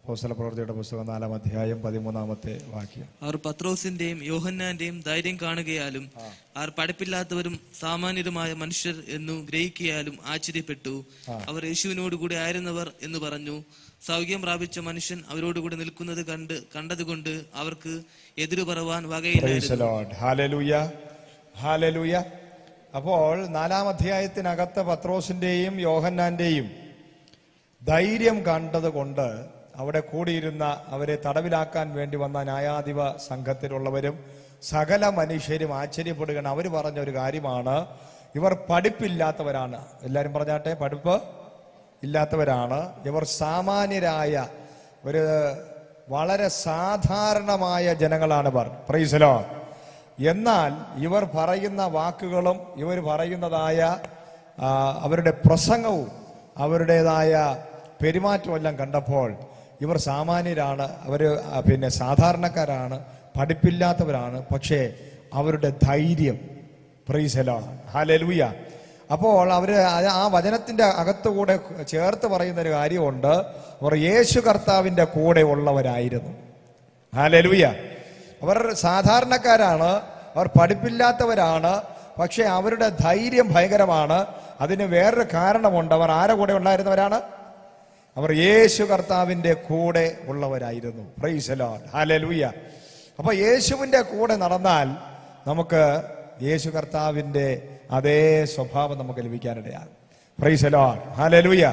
അപ്പോസ്തലപ്രവൃത്തിയുടെ പുസ്തകം 4-ാം അധ്യായം 13-ാമത്തെ വാക്യം. അവർ പത്രോസിന്റെയും യോഹന്നാന്റെയും ധൈര്യം കാണുകയാലും അവർ പഠിപ്പില്ലാത്തവരും സാമാന്യരുമായ മനുഷ്യർ എന്നു ഗ്രഹിക്കയാലും ആശ്ചര്യപ്പെട്ടു. അവർ യേശുവിനോടുകൂടി ആയിരുന്നവർ എന്ന് പറഞ്ഞു. സൗഖ്യം പ്രാപിച്ച മനുഷ്യൻ അവരോടുകൂടി നിൽക്കുന്നത് കണ്ടതുകൊണ്ട് അവർക്ക് എതിരു പറവാൻ വകയില്ല. അപ്പോൾ 4-ാം അധ്യായത്തിനകത്ത് പത്രോസിന്റെയും യോഹന്നാന്റെയും ധൈര്യം കണ്ടത് കൊണ്ട് അവിടെ കൂടിയിരുന്ന അവരെ തടവിലാക്കാൻ വേണ്ടി വന്ന ന്യായാധിപ സംഘത്തിലുള്ളവരും സകല മനുഷ്യരും ആശ്ചര്യപ്പെടുകയാണ്. അവർ പറഞ്ഞ ഒരു കാര്യമാണ്, ഇവർ പഠിപ്പില്ലാത്തവരാണ്. എല്ലാവരും പറഞ്ഞാട്ടെ, പഠിപ്പ് ഇല്ലാത്തവരാണ്. ഇവർ സാമാന്യരായ ഒരു വളരെ സാധാരണമായ ജനങ്ങളാണ് ഇവർ. Price the Lord. എന്നാൽ ഇവർ പറയുന്ന വാക്കുകളും ഇവർ പറയുന്നതായ അവരുടെ പ്രസംഗവും അവരുടേതായ പെരുമാറ്റവും എല്ലാം കണ്ടപ്പോൾ ഇവർ സാമാന്യരാണ്, അവർ സാധാരണക്കാരാണ്, പഠിപ്പില്ലാത്തവരാണ്. പക്ഷേ അവരുടെ ധൈര്യം, പ്രൈസ് ദി ലോർഡ്, ഹല്ലേലൂയ. അപ്പോൾ അവർ ആ വചനത്തിന്റെ അകത്തുകൂടെ ചേർത്ത് പറയുന്ന ഒരു കാര്യമുണ്ട്, അവർ യേശു കർത്താവിന്റെ കൂടെ ഉള്ളവരായിരുന്നു. ഹല്ലേലൂയ. അവർ സാധാരണക്കാരാണ്, അവർ പഠിപ്പില്ലാത്തവരാണ്, പക്ഷെ അവരുടെ ധൈര്യം ഭയങ്കരമാണ്. അതിന് വേറൊരു കാരണമുണ്ട്. അവർ ആരുടെ കൂടെ ഉണ്ടായിരുന്നവരാണ്? അവർ യേശു കർത്താവിന്റെ കൂടെ ഉള്ളവരായിരുന്നു. Praise the Lord, hallelujah. അപ്പൊ യേശുവിന്റെ കൂടെ നടന്നാൽ നമുക്ക് യേശു കർത്താവിന്റെ അതേ സ്വഭാവം നമുക്ക് ലഭിക്കാനിടയാകും. Praise the Lord, hallelujah.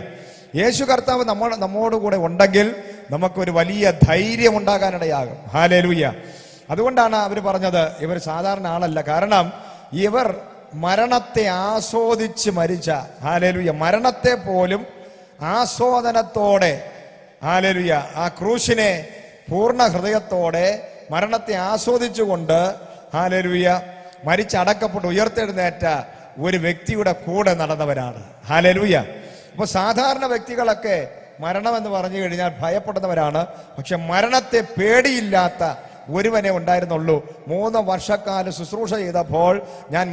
യേശു കർത്താവ് നമ്മോട് കൂടെ ഉണ്ടെങ്കിൽ നമുക്കൊരു വലിയ ധൈര്യം ഉണ്ടാകാനിടയാകും. ഹല്ലേലൂയ. അതുകൊണ്ടാണ് അവർ പറഞ്ഞത് ഇവർ സാധാരണ ആളല്ല. കാരണം ഇവർ മരണത്തെ ആസ്വദിച്ച് മരിച്ച, ഹല്ലേലൂയ, മരണത്തെ പോലും ആസ്വാദനത്തോടെ, ഹല്ലേലൂയ, ആ ക്രൂശിനെ പൂർണ്ണ ഹൃദയത്തോടെ മരണത്തെ ആസ്വദിച്ചുകൊണ്ട്, ഹല്ലേലൂയ, മരിച്ചടക്കപ്പെട്ട് ഉയർത്തെഴുന്നേറ്റ ഒരു വ്യക്തിയുടെ കൂടെ നടന്നവരാണ്. ഹല്ലേലൂയ. അപ്പൊ സാധാരണ വ്യക്തികളൊക്കെ മരണം എന്ന് പറഞ്ഞു കഴിഞ്ഞാൽ ഭയപ്പെടുന്നവരാണ്. പക്ഷെ മരണത്തെ പേടിയില്ലാത്ത ഒരുവനെ ഉണ്ടായിരുന്നുള്ളൂ. 3 വർഷക്കാലം ശുശ്രൂഷ ചെയ്തപ്പോൾ ഞാൻ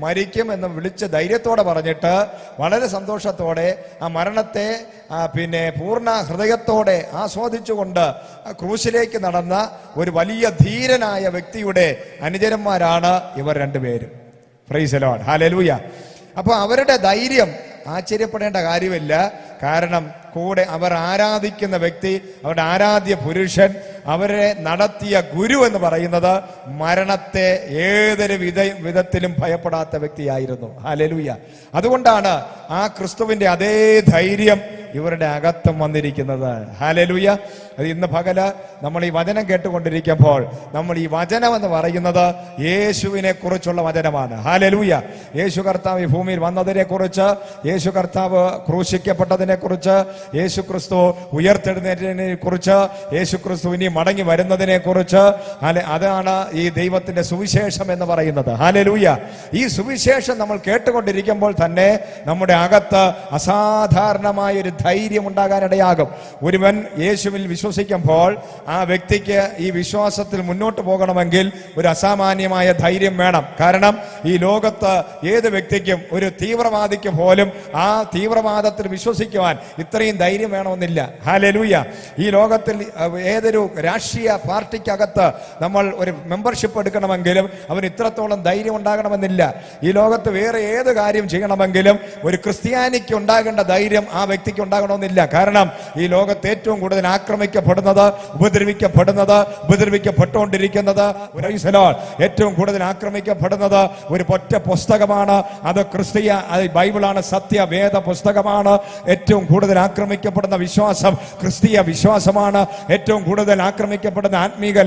മരിക്കും എന്ന് വിളിച്ച് ധൈര്യത്തോടെ പറഞ്ഞിട്ട് വളരെ സന്തോഷത്തോടെ ആ മരണത്തെ പൂർണ്ണ ഹൃദയത്തോടെ ആസ്വദിച്ചുകൊണ്ട് ക്രൂശിലേക്ക് നടന്ന ഒരു വലിയ ധീരനായ വ്യക്തിയുടെ അനുചരന്മാരാണ് ഇവർ രണ്ടുപേരും. Price the Lord, hallelujah. അപ്പൊ അവരുടെ ധൈര്യം ആശ്ചര്യപ്പെടേണ്ട കാര്യമില്ല. കാരണം കൂടെ അവർ ആരാധിക്കുന്ന വ്യക്തി, അവരുടെ ആരാധ്യ പുരുഷൻ, അവരെ നടത്തിയ ഗുരു എന്ന് പറയുന്നത് മരണത്തെ ഏതൊരു വിധത്തിലും ഭയപ്പെടാത്ത വ്യക്തിയായിരുന്നു. ഹല്ലേലൂയ. അതുകൊണ്ടാണ് ആ ക്രിസ്തുവിന്റെ അതേ ധൈര്യം ഇവരുടെ അകത്തും വന്നിരിക്കുന്നത്. ഹല്ലേലൂയ. അത് ഇന്ന് പകല് നമ്മൾ ഈ വചനം കേട്ടുകൊണ്ടിരിക്കുമ്പോൾ നമ്മൾ ഈ വചനം എന്ന് പറയുന്നത് യേശുവിനെ കുറിച്ചുള്ള വചനമാണ്. ഹല്ലേലൂയ. യേശു കർത്താവ് ഈ ഭൂമിയിൽ വന്നതിനെ കുറിച്ച്, യേശു കർത്താവ് ക്രൂശിക്കപ്പെട്ടതിനെ കുറിച്ച്, യേശു ക്രിസ്തു ഉയർത്തെഴുന്നേറ്റതിനെ കുറിച്ച്, യേശു ക്രിസ്തു ഇനി മടങ്ങി വരുന്നതിനെ കുറിച്ച്, അതാണ് ഈ ദൈവത്തിന്റെ സുവിശേഷം എന്ന് പറയുന്നത്. ഹല്ലേലൂയ. ഈ സുവിശേഷം നമ്മൾ കേട്ടുകൊണ്ടിരിക്കുമ്പോൾ തന്നെ നമ്മുടെ അകത്ത് അസാധാരണമായ ഒരു ധൈര്യം ഉണ്ടാകാനിടയാകും. ഒരുവൻ യേശുവിൽ വിശ്വസിക്കുമ്പോൾ ആ വ്യക്തിക്ക് ഈ വിശ്വാസത്തിൽ മുന്നോട്ട് പോകണമെങ്കിൽ ഒരു അസാമാന്യമായ ധൈര്യം വേണം. കാരണം ഈ ലോകത്ത് ഏത് വ്യക്തിക്കും, ഒരു തീവ്രവാദിക്ക് പോലും ആ തീവ്രവാദത്തിൽ വിശ്വസിക്കുവാൻ ഇത്രയും ധൈര്യം വേണമെന്നില്ല. ഹല്ലേലൂയ. ഈ ലോകത്തിൽ ഏതൊരു രാഷ്ട്രീയ പാർട്ടിക്കകത്ത് നമ്മൾ ഒരു മെമ്പർഷിപ്പ് എടുക്കണമെങ്കിലും അവന് ഇത്രത്തോളം ധൈര്യം ഉണ്ടാകണമെന്നില്ല. ഈ ലോകത്ത് വേറെ ഏത് കാര്യം ചെയ്യണമെങ്കിലും ഒരു ക്രിസ്ത്യാനിക്ക് ഉണ്ടാകേണ്ട ധൈര്യം ആ വ്യക്തിക്ക് ഉണ്ടാകണമെന്നില്ല. കാരണം ഈ ലോകത്ത് ഏറ്റവും കൂടുതൽ ആക്രമിക്കപ്പെടുന്നത്, ഉപദ്രവിക്കപ്പെട്ടുകൊണ്ടിരിക്കുന്നത്, ഏറ്റവും കൂടുതൽ ആക്രമിക്കപ്പെടുന്നത് ഒരു ഒറ്റ പുസ്തകമാണ്. അത് ബൈബിളാണ്, സത്യവേദ പുസ്തകമാണ്. ഏറ്റവും കൂടുതൽ ആക്രമിക്കപ്പെടുന്ന വിശ്വാസം ക്രിസ്തീയ വിശ്വാസമാണ്. ഏറ്റവും കൂടുതൽ ആക്രമിക്കപ്പെടുന്ന ആത്മീക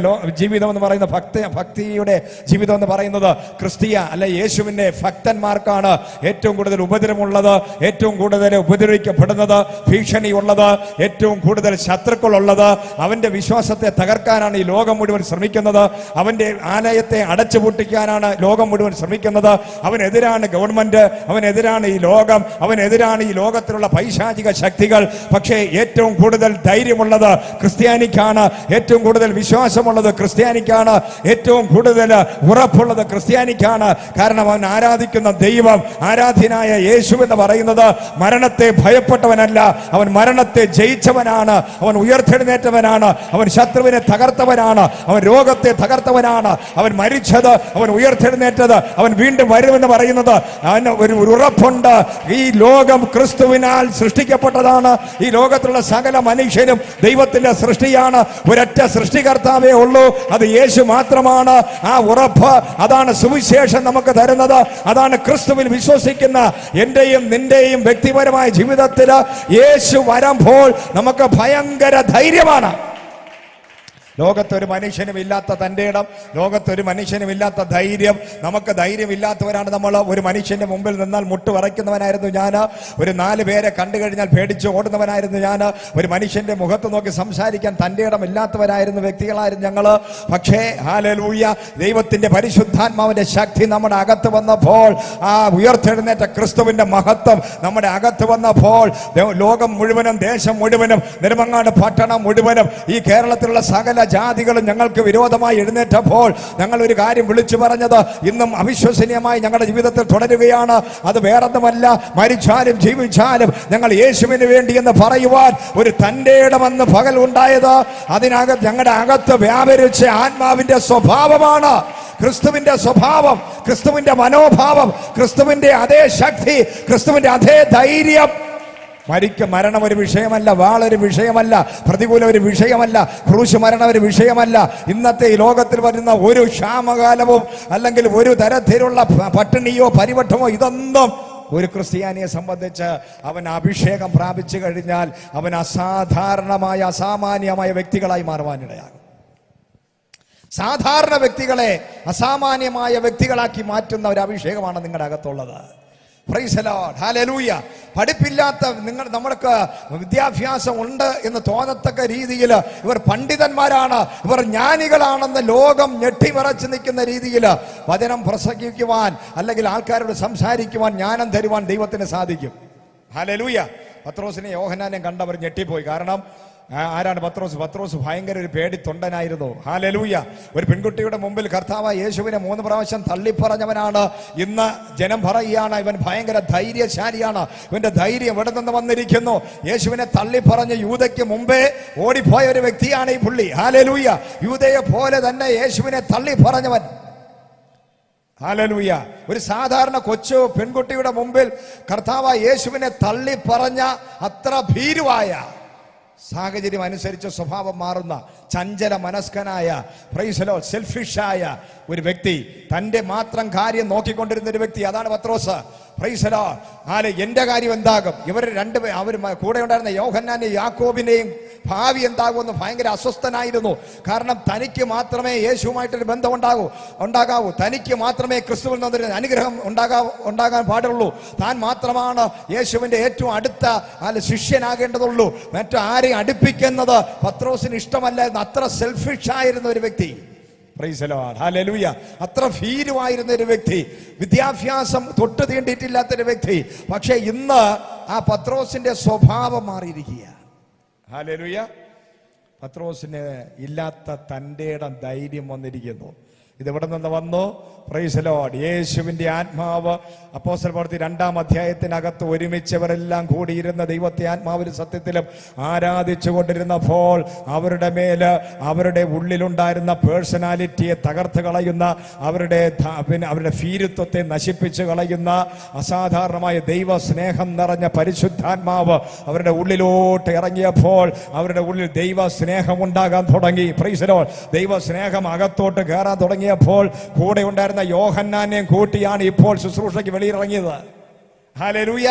ജീവിതം എന്ന് പറയുന്ന ഭക്തിയുടെ ജീവിതം എന്ന് പറയുന്നത് ക്രിസ്തീയ അല്ലെ യേശുവിന്റെ ഭക്തന്മാർക്കാണ് ഏറ്റവും കൂടുതൽ ഉപദ്രവമുള്ളത്, ഏറ്റവും കൂടുതൽ ഉപദ്രവിക്കപ്പെടുന്നത്, ഭീഷണിയുള്ളത്, ഏറ്റവും കൂടുതൽ ശത്രുക്കളുള്ളത്. അവന്റെ വിശ്വാസത്തെ തകർക്കാനാണ് ഈ ലോകം മുഴുവൻ ശ്രമിക്കുന്നത്. അവന്റെ ആലയത്തെ അടച്ചുപൂട്ടിക്കാനാണ് ലോകം മുഴുവൻ ശ്രമിക്കുന്നത്. അവനെതിരാണ് ഗവൺമെന്റ്, അവനെതിരാണ് ഈ ലോകം, അവനെതിരാണ് ഈ ലോകത്തിലുള്ള പൈശാചിക ശക്തികൾ. പക്ഷേ ഏറ്റവും കൂടുതൽ ധൈര്യമുള്ളത് ക്രിസ്ത്യാനിക്കാണ്, ഏറ്റവും കൂടുതൽ വിശ്വാസമുള്ളത് ക്രിസ്ത്യാനിക്കാണ്, ഏറ്റവും കൂടുതൽ ഉറപ്പുള്ളത് ക്രിസ്ത്യാനിക്കാണ്. കാരണം അവൻ ആരാധിക്കുന്ന ദൈവം, ആരാധ്യനായ യേശു എന്ന് പറയുന്നത് മരണത്തെ ഭയപ്പെട്ടവനല്ല, അവൻ മരണത്തെ ജയിച്ചവനാണ്, അവൻ ഉയർത്തെഴുന്നേറ്റവനാണ്, അവൻ ശത്രുവിനെ തകർത്തവനാണ്, അവൻ രോഗത്തെ തകർത്തവനാണ്, അവൻ മരിച്ചത്, അവൻ ഉയർത്തെഴുന്നേറ്റത്, അവൻ വീണ്ടും വരുമെന്ന് പറയുന്നത് അവന് ഒരു ഉറപ്പുണ്ട്. ഈ ലോകം ക്രിസ്തുവിനാൽ സൃഷ്ടിക്കപ്പെട്ടതാണ്. ഈ ലോകത്തുള്ള സകല മനുഷ്യരും ദൈവത്തിന്റെ സൃഷ്ടിയാണ്. ഒരൊറ്റ സൃഷ്ടികർത്താവേ ഉള്ളൂ, അത് യേശു മാത്രമാണ്. ആ ഉറപ്പ്, അതാണ് സുവിശേഷം നമുക്ക് തരുന്നത്. അതാണ് ക്രിസ്തുവിൽ വിശ്വസിക്കുന്ന എന്റെയും നിന്റെയും വ്യക്തിപരമായ ജീവിതത്തിൽ യേശു വരുമ്പോൾ നമുക്ക് ഭയങ്കര ധൈര്യമാണ്. ലോകത്തൊരു മനുഷ്യനും ഇല്ലാത്ത തന്റെ ഇടം, ലോകത്തൊരു മനുഷ്യനും ഇല്ലാത്ത ധൈര്യം. നമുക്ക് ധൈര്യമില്ലാത്തവരാണ് നമ്മൾ. ഒരു മനുഷ്യന്റെ മുമ്പിൽ നിന്നാൽ മുട്ട് വിറയ്ക്കുന്നവനായിരുന്നു ഞാൻ. ഒരു 4 പേരെ കണ്ടു കഴിഞ്ഞാൽ പേടിച്ച് ഓടുന്നവനായിരുന്നു ഞാൻ. ഒരു മനുഷ്യന്റെ മുഖത്ത് നോക്കി സംസാരിക്കാൻ തന്റെ ഇടം ഇല്ലാത്തവരായിരുന്ന വ്യക്തികളായിരുന്നു ഞങ്ങൾ. പക്ഷേ ഹല്ലേലൂയ, ദൈവത്തിന്റെ പരിശുദ്ധാത്മാവിന്റെ ശക്തി നമ്മുടെ അകത്ത് വന്നപ്പോൾ, ആ ഉയർത്തെഴുന്നേറ്റ ക്രിസ്തുവിന്റെ മഹത്വം നമ്മുടെ അകത്ത് വന്നപ്പോൾ, ലോകം മുഴുവനും, ദേശം മുഴുവനും, നെടുമങ്ങാട് പട്ടണം മുഴുവനും, ഈ കേരളത്തിലുള്ള സകല ജാതികളും ഞങ്ങൾക്ക് വിരോധമായി എഴുന്നേറ്റപ്പോൾ ഞങ്ങൾ ഒരു കാര്യം വിളിച്ചു പറഞ്ഞത് ഇന്നും അവിശ്വസനീയമായി ഞങ്ങളുടെ ജീവിതത്തിൽ തുടരുകയാണ്. അത് വേറൊന്നുമല്ല, മരിച്ചാലും ജീവിച്ചാലും ഞങ്ങൾ യേശുവിന് വേണ്ടി എന്ന് പറയുവാൻ ഒരു തന്റെ ഇടമെന്ന് പകൽ ഉണ്ടായത്. അതിനകത്ത് ഞങ്ങളുടെ അകത്ത് വ്യാപരിച്ച ആത്മാവിന്റെ സ്വഭാവമാണ്. ക്രിസ്തുവിന്റെ സ്വഭാവം, ക്രിസ്തുവിന്റെ മനോഭാവം, ക്രിസ്തുവിന്റെ അതേ ശക്തി, ക്രിസ്തുവിന്റെ അതേ ധൈര്യം. മരണം ഒരു വിഷയമല്ല, വാളൊരു വിഷയമല്ല, പ്രതികൂലം ഒരു വിഷയമല്ല, ക്രൂശ് മരണം ഒരു വിഷയമല്ല. ഇന്നത്തെ ഈ ലോകത്തിൽ വരുന്ന ഒരു ക്ഷാമകാലവും അല്ലെങ്കിൽ ഒരു തരത്തിലുള്ള പട്ടിണിയോ പരിവട്ടമോ ഇതൊന്നും ഒരു ക്രിസ്ത്യാനിയെ സംബന്ധിച്ച് അവൻ അഭിഷേകം പ്രാപിച്ചു കഴിഞ്ഞാൽ അവൻ അസാധാരണമായ, അസാമാന്യമായ വ്യക്തികളായി മാറുവാനിടയാകും. സാധാരണ വ്യക്തികളെ അസാമാന്യമായ വ്യക്തികളാക്കി മാറ്റുന്ന ഒരു അഭിഷേകമാണ് നിങ്ങളുടെ അകത്തുള്ളത്. Praise the Lord, hallelujah. പഠിപ്പില്ലാത്ത നമ്മൾക്ക് വിദ്യാഭ്യാസം ഉണ്ട് എന്ന് തോന്നത്തക്ക രീതിയിൽ ഇവർ പണ്ഡിതന്മാരാണ്, ഇവർ ജ്ഞാനികളാണെന്ന് ലോകം ഞെട്ടിവിറച്ച് നിൽക്കുന്ന രീതിയിൽ വചനം പ്രസംഗിക്കുവാൻ അല്ലെങ്കിൽ ആൾക്കാരോട് സംസാരിക്കുവാൻ, ജ്ഞാനം തരുവാൻ ദൈവത്തിന് സാധിക്കും. ഹല്ലേലൂയ. പത്രോസിനെ യോഹന്നാനെ കണ്ടവർ ഞെട്ടിപ്പോയി. കാരണം ആരാണ് പത്രോസ്? പത്രോസ് ഭയങ്കര ഒരു പേടിത്തൊണ്ടനായിരുന്നു. ഹല്ലേലൂയ. ഒരു പെൺകുട്ടിയുടെ മുമ്പിൽ കർത്താവായ യേശുവിനെ 3 പ്രാവശ്യം തള്ളിപ്പറഞ്ഞവനാണ്. ഇന്ന് ജനം പറയുകയാണ് ഇവൻ ഭയങ്കര ധൈര്യശാലിയാണ്. ഇവന്റെ ധൈര്യം എവിടെ നിന്ന് വന്നിരിക്കുന്നു? യേശുവിനെ തള്ളിപ്പറഞ്ഞ് യൂദയ്ക്ക് മുമ്പേ ഓടിപ്പോയ ഒരു വ്യക്തിയാണ് ഈ പുള്ളി. ഹല്ലേലൂയ. യൂദയെ പോലെ തന്നെ യേശുവിനെ തള്ളിപ്പറഞ്ഞവൻ. ഹല്ലേലൂയ. ഒരു സാധാരണ കൊച്ചു പെൺകുട്ടിയുടെ മുമ്പിൽ കർത്താവായ യേശുവിനെ തള്ളിപ്പറഞ്ഞ അത്ര ഭീരുവായ, സാഹചര്യം അനുസരിച്ച് സ്വഭാവം മാറുന്ന, ചഞ്ചല മനസ്കനായ, പ്രൈസ് ദി ലോർഡ്, സെൽഫിഷായ ഒരു വ്യക്തി, തന്റെ മാത്രം കാര്യം നോക്കിക്കൊണ്ടിരുന്ന ഒരു വ്യക്തി, അതാണ് പത്രോസ്. Price the Lord. എന്റെ കാര്യം എന്താകും? ഇവർ അവർ കൂടെ ഉണ്ടായിരുന്ന യോഹന്നാനെയും യാക്കോബിനെയും ഭാവി എന്താകുമെന്ന് ഭയങ്കര അസ്വസ്ഥനായിരുന്നു. കാരണം തനിക്ക് മാത്രമേ യേശുവുമായിട്ടൊരു ബന്ധം ഉണ്ടാകാവൂ, തനിക്ക് മാത്രമേ ക്രിസ്തുവിൽ നിന്നൊരു അനുഗ്രഹം ഉണ്ടാകാൻ പാടുള്ളൂ, താൻ മാത്രമാണ് യേശുവിന്റെ ഏറ്റവും അടുത്ത ശിഷ്യനാകേണ്ടതുള്ളൂ. മറ്റാരെയും അടുപ്പിക്കുന്നത് പത്രോസിന് ഇഷ്ടമല്ലായിരുന്നു. അത്ര സെൽഫിഷ് ആയിരുന്ന ഒരു വ്യക്തി. Price the Lord, hallelujah. അത്ര ഭീരുവായിരുന്ന ഒരു വ്യക്തി, വിദ്യാഭ്യാസം തൊട്ട് തീണ്ടിയിട്ടില്ലാത്തൊരു വ്യക്തി. പക്ഷെ ഇന്ന് ആ പത്രോസിന്റെ സ്വഭാവം മാറിയിരിക്കുക. ഹല്ലേലൂയ. പത്രോസിന് ഇല്ലാത്ത തന്റെ ഇടം, ധൈര്യം വന്നിരിക്കുന്നു. ഇതെവിടെ നിന്ന് വന്നു? Price the Lord. യേശുവിന്റെ ആത്മാവ് അപ്പോസ്തല പ്രവൃത്തി 2-ാം അധ്യായത്തിനകത്ത് ഒരുമിച്ചവരെല്ലാം കൂടിയിരുന്ന ദൈവത്തെ ആത്മാവിലും സത്യത്തിലും ആരാധിച്ചു കൊണ്ടിരുന്നപ്പോൾ അവരുടെ മേല് അവരുടെ ഉള്ളിലുണ്ടായിരുന്ന പേഴ്സണാലിറ്റിയെ തകർത്ത് കളയുന്ന, അവരുടെ ഭീരുത്വത്തെ നശിപ്പിച്ചു കളയുന്ന അസാധാരണമായ ദൈവ സ്നേഹം നിറഞ്ഞ പരിശുദ്ധാത്മാവ് അവരുടെ ഉള്ളിലോട്ട് ഇറങ്ങിയപ്പോൾ അവരുടെ ഉള്ളിൽ ദൈവ സ്നേഹം ഉണ്ടാകാൻ തുടങ്ങി. Price the Lord. ദൈവ സ്നേഹം അകത്തോട്ട് കയറാൻ തുടങ്ങിയപ്പോൾ കൂടെ ഉണ്ടായിരുന്ന യോഹന്നാനെയും കൂട്ടിയാണ് ഇപ്പോൾ ശുശ്രൂഷയ്ക്ക് വെളിയിറങ്ങിയത്. ഹല്ലേലൂയ.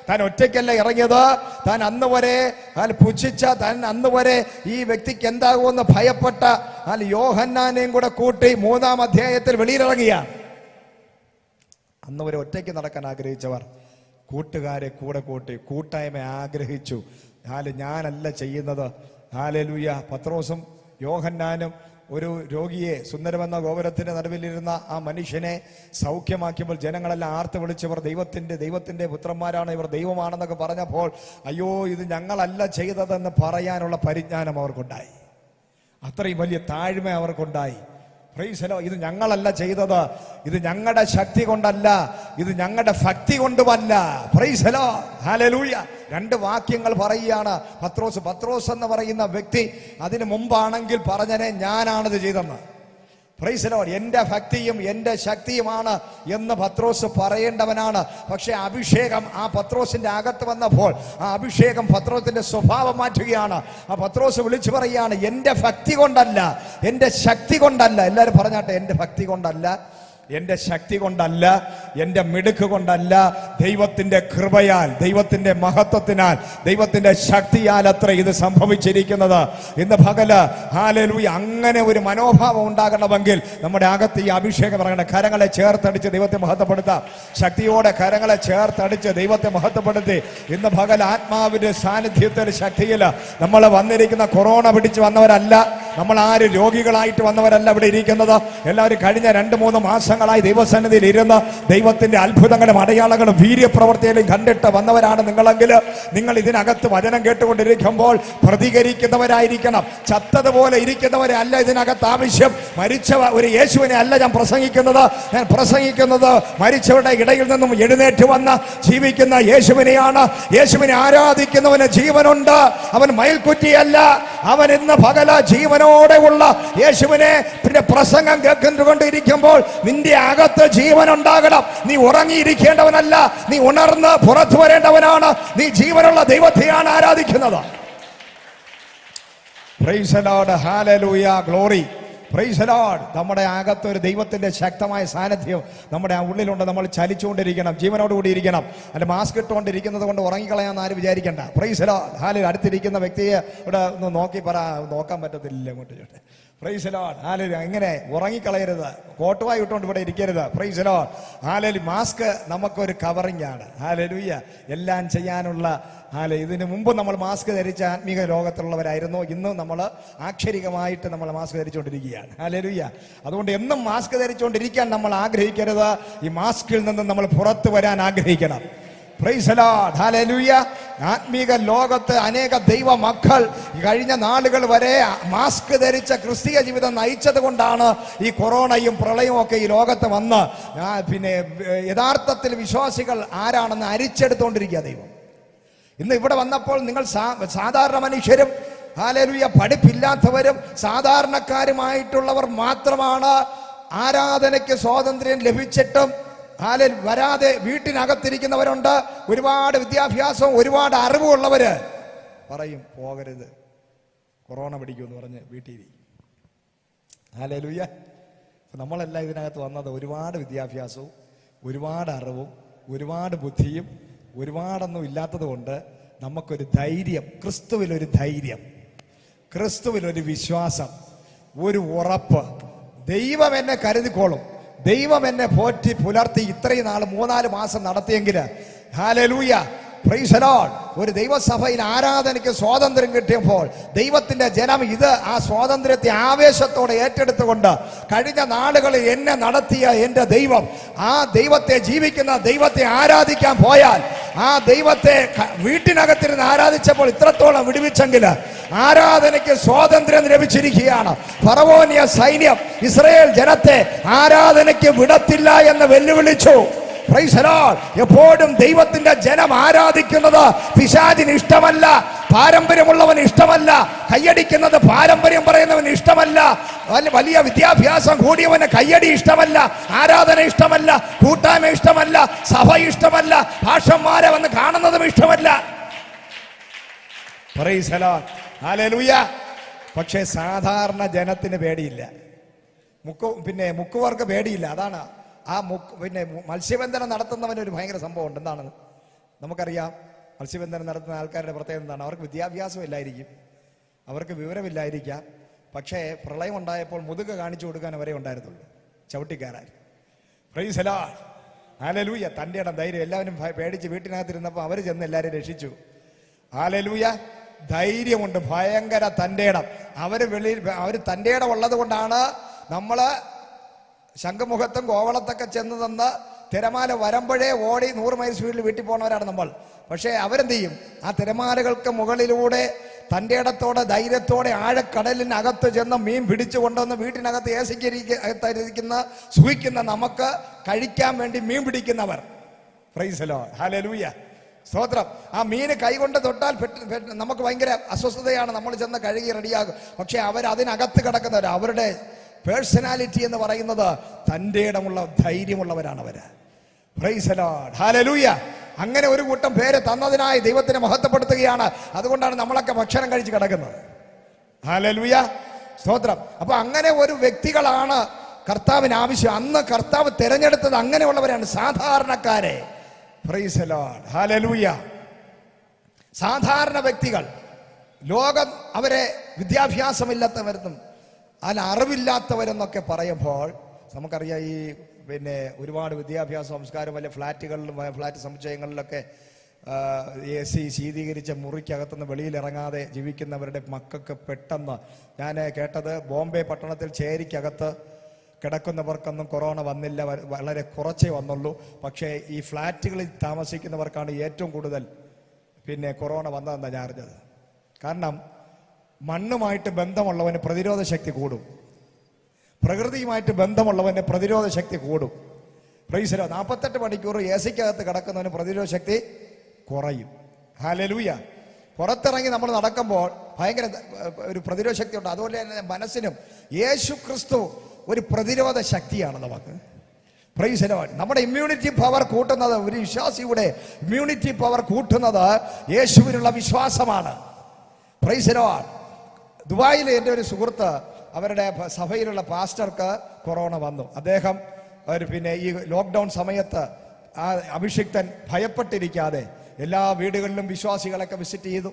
താൻ ഒറ്റയ്ക്കല്ല ഇറങ്ങിയത്. താൻ അന്ന് വരെ പുച്ഛിച്ച, താൻ അന്ന് വരെ ഈ വ്യക്തിക്ക് എന്താകുമെന്ന് ഭയപ്പെട്ട യോഹന്നാനെയും കൂടെ കൂട്ടി 3-ാം അധ്യായത്തിൽ വെളിയിലിറങ്ങിയ, അന്ന് വരെ ഒറ്റയ്ക്ക് നടക്കാൻ ആഗ്രഹിച്ചവർ കൂട്ടുകാരെ കൂടെ കൂട്ടി, കൂട്ടായ്മ ആഗ്രഹിച്ചു. ഞാനല്ല ചെയ്യുന്നത്. ഹല്ലേലൂയ. പത്രോസും യോഹന്നാനും ഒരു രോഗിയെ, സുന്ദരമെന്ന ഗോപുരത്തിന്റെ നടുവിലിരുന്ന ആ മനുഷ്യനെ സൗഖ്യമാക്കിയപ്പോൾ ജനങ്ങളെല്ലാം ആർത്ത് വിളിച്ചവർ ദൈവത്തിന്റെ പുത്രന്മാരാണ്, ഇവർ ദൈവമാണെന്നൊക്കെ പറഞ്ഞപ്പോൾ അയ്യോ ഇത് ഞങ്ങളല്ല ചെയ്തതെന്ന് പറയാനുള്ള പരിജ്ഞാനം അവർക്കുണ്ടായി. അത്രയും വലിയ താഴ്മ അവർക്കുണ്ടായി. Price the Lord. ഇത് ഞങ്ങളല്ല ചെയ്തത്, ഇത് ഞങ്ങളുടെ ശക്തി കൊണ്ടല്ല, ഇത് ഞങ്ങളുടെ ഭക്തി കൊണ്ടുമല്ല. Praise the Lord. ഹല്ലേലൂയ. രണ്ട് വാക്യങ്ങൾ പറയുകയാണ് പത്രോസ് എന്ന് പറയുന്ന വ്യക്തി അതിനു മുമ്പാണെങ്കിൽ പറഞ്ഞനെ ഞാനാണിത് ചെയ്തെന്ന്. Price the Lord. എന്റെ ഭക്തിയും എന്റെ ശക്തിയുമാണ് എന്ന് പത്രോസ് പറയേണ്ടവനാണ്. പക്ഷെ അഭിഷേകം ആ പത്രോസിന്റെ അകത്ത് വന്നപ്പോൾ ആ അഭിഷേകം പത്രോസിന്റെ സ്വഭാവം മാറ്റുകയാണ്. ആ പത്രോസ് വിളിച്ചു പറയുകയാണ്, എന്റെ ഭക്തി കൊണ്ടല്ല, എന്റെ ശക്തി കൊണ്ടല്ല. എല്ലാവരും പറഞ്ഞാട്ടെ, എന്റെ ഭക്തി കൊണ്ടല്ല, എന്റെ ശക്തി കൊണ്ടല്ല, എന്റെ മിടുക്ക് കൊണ്ടല്ല, ദൈവത്തിന്റെ കൃപയാൽ, ദൈവത്തിന്റെ മഹത്വത്തിനാൽ, ദൈവത്തിന്റെ ശക്തിയാൽ അത്ര ഇത് സംഭവിച്ചിരിക്കുന്നത്. ഇന്ന് പകല് ഹല്ലേലൂയ അങ്ങനെ ഒരു മനോഭാവം ഉണ്ടാകണമെങ്കിൽ നമ്മുടെ അകത്ത് ഈ അഭിഷേകം ഇറങ്ങണം. കരങ്ങളെ ചേർത്തടിച്ച് ദൈവത്തെ മഹത്വപ്പെടുത്താം. ശക്തിയോടെ കരങ്ങളെ ചേർത്തടിച്ച് ദൈവത്തെ മഹത്വപ്പെടുത്തി ഇന്ന് പകൽ ആത്മാവിന്റെ സാന്നിധ്യത്തിന്റെ ശക്തിയിൽ നമ്മൾ വന്നിരിക്കുന്ന കൊറോണ പിടിച്ച് വന്നവരല്ല, നമ്മൾ ആരും രോഗികളായിട്ട് വന്നവരല്ല ഇവിടെ ഇരിക്കുന്നത്. എല്ലാവരും കഴിഞ്ഞ 2-3 മാസങ്ങളായി ദൈവസന്നിധിയിൽ ഇരുന്ന് ദൈവത്തിന്റെ അത്ഭുതങ്ങളും അടയാളങ്ങളും വീര്യപ്രവർത്തിയിലും കണ്ടിട്ട് വന്നവരാണ് നിങ്ങളെങ്കിൽ നിങ്ങൾ ഇതിനകത്ത് വചനം കേട്ടുകൊണ്ടിരിക്കുമ്പോൾ പ്രതികരിക്കുന്നവരായിരിക്കണം. ചത്തതുപോലെ ഇരിക്കുന്നവരെ അല്ല ഇതിനകത്ത് ആവശ്യം. മരിച്ച ഒരു യേശുവിനെ അല്ല ഞാൻ പ്രസംഗിക്കുന്നത്. ഞാൻ പ്രസംഗിക്കുന്നത് മരിച്ചവരുടെ ഇടയിൽ നിന്നും എഴുന്നേറ്റ് വന്ന ജീവിക്കുന്ന യേശുവിനെയാണ്. യേശുവിനെ ആരാധിക്കുന്നവന് ജീവനുണ്ട്. അവൻ മയിൽക്കുറ്റിയല്ല, അവൻ ഇന്ന് പകല ജീവനോടെ ഉള്ള യേശുവിനെ പിന്നെ പ്രസംഗം കേൾക്കൊണ്ടിരിക്കുമ്പോൾ നിന്റെ അകത്ത് ജീവൻ ഉണ്ടാകണം. നീ ഉറങ്ങിയിരിക്കേണ്ടവനല്ല, നീ ഉണർന്ന് പുറത്തു വരേണ്ടവനാണ്. നീ ജീവനുള്ള ദൈവത്തെയാണ് ആരാധിക്കുന്നത്. Price the Lord. Hallelujah. Glory. Price the Lord. നമ്മുടെ അകത്ത് ഒരു ദൈവത്തിന്റെ ശക്തമായ സാന്നിധ്യം നമ്മുടെ ആ ഉള്ളിലുണ്ട്. നമ്മൾ ചലിച്ചുകൊണ്ടിരിക്കണം, ജീവനോടുകൂടി ഇരിക്കണം. അല്ല മാസ്ക് ഇട്ടുകൊണ്ടിരിക്കുന്നത് കൊണ്ട് ഉറങ്ങിക്കളയാന്ന് ആരും വിചാരിക്കണ്ട. Praise the Lord. ഹല്ലേലൂയ. അടുത്തിരിക്കുന്ന വ്യക്തിയെ ഇവിടെ ഒന്ന് നോക്കി പറ, നോക്കാൻ പറ്റത്തില്ല അങ്ങോട്ട്. Praise the Lord. ഹല്ലേലൂയ. ഇങ്ങനെ ഉറങ്ങിക്കളയരുത്, കോട്ടുവായി ഇട്ടുകൊണ്ട് ഇവിടെ ഇരിക്കരുത്. Praise the Lord. Hallelujah. Mask നമുക്കൊരു കവറിംഗ് ആണ്. ഹല്ലേലൂയ. എല്ലാം ചെയ്യാനുള്ള ഇതിനു മുമ്പ് നമ്മൾ മാസ്ക് ധരിച്ച ആത്മീക ലോകത്തുള്ളവരായിരുന്നു. ഇന്ന് നമ്മൾ ആക്ഷരികമായിട്ട് നമ്മൾ മാസ്ക് ധരിച്ചുകൊണ്ടിരിക്കുകയാണ്. ഹല്ലേലൂയ. അതുകൊണ്ട് എന്നും മാസ്ക് ധരിച്ചുകൊണ്ടിരിക്കാൻ നമ്മൾ ആഗ്രഹിക്കരുത്. ഈ മാസ്കിൽ നിന്ന് നമ്മൾ പുറത്തു വരാൻ ആഗ്രഹിക്കണം. Praise the Lord. ഹല്ലേലൂയ. ആത്മീക ലോകത്ത് അനേക ദൈവ മക്കൾ കഴിഞ്ഞ നാളുകൾ വരെ മാസ്ക് ധരിച്ച ക്രിസ്തീയ ജീവിതം നയിച്ചത് കൊണ്ടാണ് ഈ കൊറോണയും പ്രളയവും ഒക്കെ ഈ ലോകത്ത് വന്ന് പിന്നെ യഥാർത്ഥത്തിൽ വിശ്വാസികൾ ആരാണെന്ന് അരിച്ചെടുത്തുകൊണ്ടിരിക്കുക ദൈവം. ഇന്ന് ഇവിടെ വന്നപ്പോൾ നിങ്ങൾ സാധാരണ മനുഷ്യരും ഹല്ലേലൂയ പഠിപ്പില്ലാത്തവരും സാധാരണക്കാരുമായിട്ടുള്ളവർ മാത്രമാണ് ആരാധനയ്ക്ക് സ്വാതന്ത്ര്യം ലഭിച്ചിട്ടും വരാതെ വീട്ടിനകത്തിരിക്കുന്നവരുണ്ട്. ഒരുപാട് വിദ്യാഭ്യാസവും ഒരുപാട് അറിവുള്ളവര് പറയും പോകരുത്, കൊറോണ പിടിക്കുമെന്ന് പറഞ്ഞ് വീട്ടിലിരിക്കും. ഹല്ലേലൂയ. നമ്മളെല്ലാം ഇതിനകത്ത് വന്നത് ഒരുപാട് വിദ്യാഭ്യാസവും ഒരുപാട് അറിവും ഒരുപാട് ബുദ്ധിയും ഒരുപാടൊന്നും ഇല്ലാത്തത് കൊണ്ട് നമുക്കൊരു ധൈര്യം, ക്രിസ്തുവിലൊരു ധൈര്യം, ക്രിസ്തുവിലൊരു വിശ്വാസം, ഒരു ഉറപ്പ്. ദൈവം എന്നെ കരുതിക്കോളും, ദൈവം എന്നെ പോറ്റി പുലർത്തി ഇത്രയും നാൾ 3-4 മാസം നടത്തിയെങ്കിൽ ഹല്ലേലൂയ. Praise the Lord. ഒരു ദൈവസഭയിൽ ആരാധനയ്ക്ക് സ്വാതന്ത്ര്യം കിട്ടിയപ്പോൾ ദൈവത്തിന്റെ ജനം ആ സ്വാതന്ത്ര്യത്തെ ആവേശത്തോടെ ഏറ്റെടുത്തുകൊണ്ട് കഴിഞ്ഞ നാളുകളിൽ എന്നെ നടത്തിയ എൻ്റെ ദൈവം, ആ ദൈവത്തെ ജീവിക്കുന്ന ദൈവത്തെ ആരാധിക്കാൻ പോയാൽ ആ ദൈവത്തെ വീട്ടിനകത്തിരുന്ന് ആരാധിച്ചപ്പോൾ ഇത്രത്തോളം വിടുവിച്ചെങ്കിൽ ആരാധനയ്ക്ക് സ്വാതന്ത്ര്യം ലഭിച്ചിരിക്കുകയാണ്. ഫറവോനിയ സൈന്യം ഇസ്രായേൽ ജനത്തെ ആരാധനയ്ക്ക് വിടത്തില്ല എന്ന് വെല്ലുവിളിച്ചു. Price the Lord. എപ്പോഴും ദൈവത്തിന്റെ ജനം ആരാധിക്കുന്നത് പിശാചിന് ഇഷ്ടമല്ല, പാരമ്പര്യമുള്ളവന് ഇഷ്ടമല്ല, കയ്യടിക്കുന്നത് പാരമ്പര്യം പറയുന്നവന് ഇഷ്ടമല്ല, വലിയ വിദ്യാഭ്യാസം കൂടിയവന് കയ്യടി ഇഷ്ടമല്ല, ആരാധന ഇഷ്ടമല്ല, കൂട്ടായ്മ ഇഷ്ടമല്ല, സഭ ഇഷ്ടമല്ല, ഭാഷന്മാരെ വന്ന് കാണുന്നതും ഇഷ്ടമല്ല. Price the Lord. ഹല്ലേലൂയ. പക്ഷേ സാധാരണ ജനത്തിന് പേടിയില്ല, മുക്കുവർക്ക് പേടിയില്ല. അതാണ് പിന്നെ മത്സ്യബന്ധനം നടത്തുന്നവന് ഒരു ഭയങ്കര സംഭവം ഉണ്ട്. എന്താണെന്ന് നമുക്കറിയാം. മത്സ്യബന്ധനം നടത്തുന്ന ആൾക്കാരുടെ പ്രത്യേകത എന്താണ്? അവർക്ക് വിദ്യാഭ്യാസം ഇല്ലായിരിക്കും, അവർക്ക് വിവരമില്ലായിരിക്കാം. പക്ഷേ പ്രളയം ഉണ്ടായപ്പോൾ മുതുക കാണിച്ചു കൊടുക്കാൻ അവരെ ഉണ്ടായിരുന്നുള്ളൂ, ചവിട്ടിക്കാരാൻ. Praise the Lord. ഹല്ലേലൂയ. തൻ്റെ ഇടം ധൈര്യം. എല്ലാവരും പേടിച്ച് വീട്ടിനകത്തിരുന്നപ്പോൾ അവർ ചെന്ന് എല്ലാവരും രക്ഷിച്ചു. ഹല്ലേലൂയ. ധൈര്യമുണ്ട്, ഭയങ്കര തൻ്റെ ഇടം. അവർ തൻ്റെ ഇടം ഉള്ളത് കൊണ്ടാണ് നമ്മള് ശംഖുമുഖത്തും കോവളത്തൊക്കെ ചെന്ന് തന്ന് തിരമാല വരുമ്പോഴേ ഓടി 100 മൈൽ സ്പീഡിൽ വീട്ടിൽ പോകുന്നവരാണ് നമ്മൾ. പക്ഷേ അവരെന്ത് ചെയ്യും? ആ തിരമാലകൾക്ക് മുകളിലൂടെ തൻ്റെ ഇടത്തോടെ ധൈര്യത്തോടെ ആഴക്കടലിനകത്ത് ചെന്ന് മീൻ പിടിച്ചു കൊണ്ടുവന്ന് വീട്ടിനകത്ത് ഏസിക്കുന്ന സുഖിക്കുന്ന നമുക്ക് കഴിക്കാൻ വേണ്ടി മീൻ പിടിക്കുന്നവർ. പ്രൈസ് ദി ലോർഡ്, ഹല്ലേലൂയ, സ്തോത്രം. ആ മീന് കൈകൊണ്ട് തൊട്ടാൽ നമുക്ക് ഭയങ്കര അസ്വസ്ഥതയാണ്, നമ്മൾ ചെന്ന് കഴുകി റെഡിയാകും. പക്ഷെ അതിനകത്ത് കിടക്കുന്നവർ, അവരുടെ പേഴ്സണാലിറ്റി എന്ന് പറയുന്നത് തൻ്റെ ഇടമുള്ള ധൈര്യമുള്ളവരാണ് അവര്. Price the Lord, hallelujah. അങ്ങനെ ഒരു കൂട്ടം പേര് തന്നതിനായി ദൈവത്തിനെ മഹത്വപ്പെടുത്തുകയാണ്. അതുകൊണ്ടാണ് നമ്മളൊക്കെ ഭക്ഷണം കഴിച്ച് കിടക്കുന്നത്. ഹല്ലേലൂയ, സ്തോത്രം. അപ്പൊ അങ്ങനെ ഒരു വ്യക്തികളാണ് കർത്താവിന് ആവശ്യം. അന്ന് കർത്താവ് തിരഞ്ഞെടുത്തത് അങ്ങനെയുള്ളവരാണ്, സാധാരണക്കാരെ. Price the Lord, hallelujah. സാധാരണ വ്യക്തികൾ. ലോകം അവരെ വിദ്യാഭ്യാസമില്ലാത്തവരെന്നും അറിവില്ലാത്തവരെന്നൊക്കെ പറയുമ്പോൾ നമുക്കറിയാം, ഈ ഒരുപാട് വിദ്യാഭ്യാസ സംസ്കാരം വലിയ ഫ്ലാറ്റുകളിലും ഫ്ലാറ്റ് സമുച്ചയങ്ങളിലൊക്കെ AC ശീതീകരിച്ച മുറിക്കകത്തുനിന്ന് വെളിയിലിറങ്ങാതെ ജീവിക്കുന്നവരുടെ മക്കൾക്ക് പെട്ടെന്ന്, ഞാൻ കേട്ടത് ബോംബെ പട്ടണത്തിൽ ചേരിക്കകത്ത് കിടക്കുന്നവർക്കൊന്നും കൊറോണ വന്നില്ല, വളരെ കുറച്ചേ വന്നുള്ളൂ. പക്ഷേ ഈ ഫ്ലാറ്റുകളിൽ താമസിക്കുന്നവർക്കാണ് ഏറ്റവും കൂടുതൽ കൊറോണ വന്നതെന്നാണ് ഞാൻ അറിഞ്ഞത്. കാരണം മണ്ണുമായിട്ട് ബന്ധമുള്ളവന് പ്രതിരോധ ശക്തി കൂടും, പ്രകൃതിയുമായിട്ട് ബന്ധമുള്ളവന്റെ പ്രതിരോധ ശക്തി കൂടും. Price the Lord. 48 മണിക്കൂർ AC-ക്കകത്ത് കിടക്കുന്നവന് പ്രതിരോധ ശക്തി കുറയും. ഹല്ലേലൂയ. പുറത്തിറങ്ങി നമ്മൾ നടക്കുമ്പോൾ ഭയങ്കര ഒരു പ്രതിരോധ ശക്തി ഉണ്ട്. അതുപോലെ തന്നെ മനസ്സിനും യേശു ക്രിസ്തു ഒരു പ്രതിരോധ ശക്തിയാണ് നമുക്ക്. Price the Lord. നമ്മുടെ ഇമ്മ്യൂണിറ്റി പവർ കൂട്ടുന്നത്, ഒരു വിശ്വാസിയുടെ ഇമ്മ്യൂണിറ്റി പവർ കൂട്ടുന്നത് യേശുവിനുള്ള വിശ്വാസമാണ്. Price the Lord. ദുബായിൽ എൻ്റെ ഒരു സുഹൃത്ത്, അവരുടെ സഭയിലുള്ള പാസ്റ്റർക്ക് കൊറോണ വന്നു. അദ്ദേഹം ഈ ലോക്ക്ഡൗൺ സമയത്ത് ആ അഭിഷിക്തൻ ഭയപ്പെട്ടിരിക്കാതെ എല്ലാ വീടുകളിലും വിശ്വാസികളൊക്കെ വിസിറ്റ് ചെയ്തു.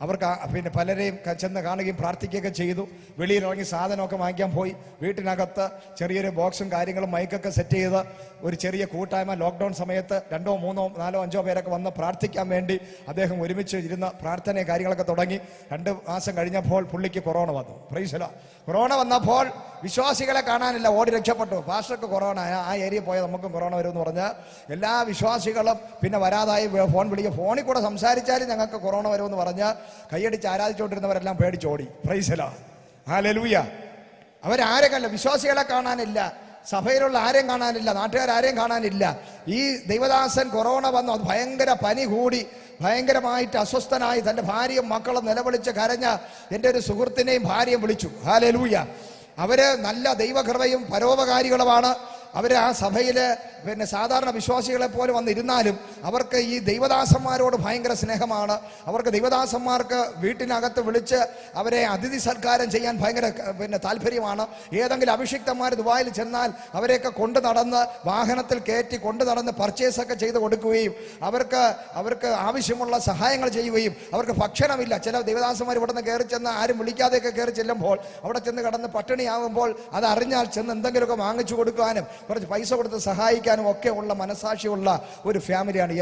അവർക്ക് പലരെയും ചെന്ന് കാണുകയും പ്രാർത്ഥിക്കുകയൊക്കെ ചെയ്തു. വെളിയിലിറങ്ങി സാധനമൊക്കെ വാങ്ങിക്കാൻ പോയി. വീട്ടിനകത്ത് ചെറിയൊരു ബോക്സും കാര്യങ്ങളും മൈക്കൊക്കെ സെറ്റ് ചെയ്ത് ഒരു ചെറിയ കൂട്ടായ്മ ലോക്ക്ഡൗൺ സമയത്ത് 2, 3, 4, 5 പേരൊക്കെ വന്ന് പ്രാർത്ഥിക്കാൻ വേണ്ടി അദ്ദേഹം ഒരുമിച്ച് ഇരുന്ന് പ്രാർത്ഥനയും കാര്യങ്ങളൊക്കെ തുടങ്ങി. 2 മാസം കഴിഞ്ഞപ്പോൾ പുള്ളിക്ക് കൊറോണ വന്നു. Price the Lord. കൊറോണ വന്നപ്പോൾ വിശ്വാസികളെ കാണാനില്ല, ഓടി രക്ഷപ്പെട്ടു. പാസ്റ്റർക്ക് കൊറോണ, ആ ഏരിയ പോയാൽ നമുക്കും കൊറോണ വരുമെന്ന് പറഞ്ഞ് എല്ലാ വിശ്വാസികളും വരാതായി ഫോൺ വിളിക്കുക. ഫോണിൽ കൂടെ സംസാരിച്ചാലും ഞങ്ങൾക്ക് കൊറോണ വരുമെന്ന് പറഞ്ഞ് കൈയടിച്ച് ആരാധിച്ചുകൊണ്ടിരുന്നവരെല്ലാം പേടിച്ചോടി. Praise the Lord, hallelujah. അവരാരെ കണ്ട, വിശ്വാസികളെ കാണാനില്ല, സഭയിലുള്ള ആരെയും കാണാനില്ല, നാട്ടുകാരെയും കാണാനില്ല. ഈ ദൈവദാസൻ കൊറോണ വന്നു, അത് ഭയങ്കര പനി കൂടി ഭയങ്കരമായിട്ട് അസ്വസ്ഥനായി തൻ്റെ ഭാര്യയും മക്കളും നിലവിളിച്ച് കരഞ്ഞ എൻ്റെ ഒരു സുഹൃത്തിനെയും ഭാര്യയും വിളിച്ചു. ഹല്ലേലൂയ. അവര് നല്ല ദൈവകൃപയും പരോപകാരികളുമാണ്. അവര് ആ സഭയില് സാധാരണ വിശ്വാസികളെ പോലെ വന്നിരുന്നാലും അവർക്ക് ഈ ദൈവദാസന്മാരോട് ഭയങ്കര സ്നേഹമാണ്. അവർക്ക് ദൈവദാസന്മാർക്ക് വീട്ടിനകത്ത് വിളിച്ച് അവരെ അതിഥി സൽക്കാരം ചെയ്യാൻ ഭയങ്കര താല്പര്യമാണ്. ഏതെങ്കിലും അഭിഷിക്തന്മാർ ദുബായിൽ ചെന്നാൽ അവരെയൊക്കെ കൊണ്ടു നടന്ന് വാഹനത്തിൽ കയറ്റി കൊണ്ടു നടന്ന് പർച്ചേസൊക്കെ ചെയ്ത് കൊടുക്കുകയും അവർക്ക് ആവശ്യമുള്ള സഹായങ്ങൾ ചെയ്യുകയും, അവർക്ക് ഭക്ഷണമില്ല. ചില ദൈവദാസന്മാർ ഇവിടെ നിന്ന് കയറി ചെന്ന് ആരും വിളിക്കാതെയൊക്കെ കയറി ചെല്ലുമ്പോൾ അവിടെ ചെന്ന് കിടന്ന് പട്ടിണിയാകുമ്പോൾ അത് അറിഞ്ഞാൽ ചെന്ന് എന്തെങ്കിലുമൊക്കെ വാങ്ങിച്ചു കൊടുക്കാനും കുറച്ച് പൈസ കൊടുത്ത് സഹായിക്കാനും ഒക്കെ ഉള്ള മനസാക്ഷിയുള്ള ഒരു ഫാമിലിയാണ്.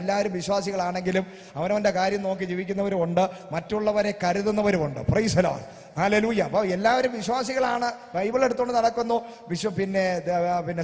എല്ലാവരും വിശ്വാസികളാണെങ്കിലും അവനവൻ്റെ കാര്യം നോക്കി ജീവിക്കുന്നവരുമുണ്ട്, മറ്റുള്ളവരെ കരുതുന്നവരുമുണ്ട്. Praise the Lord, hallelujah. അപ്പോൾ എല്ലാവരും വിശ്വാസികളാണ്, ബൈബിൾ എടുത്തുകൊണ്ട് നടക്കുന്നു,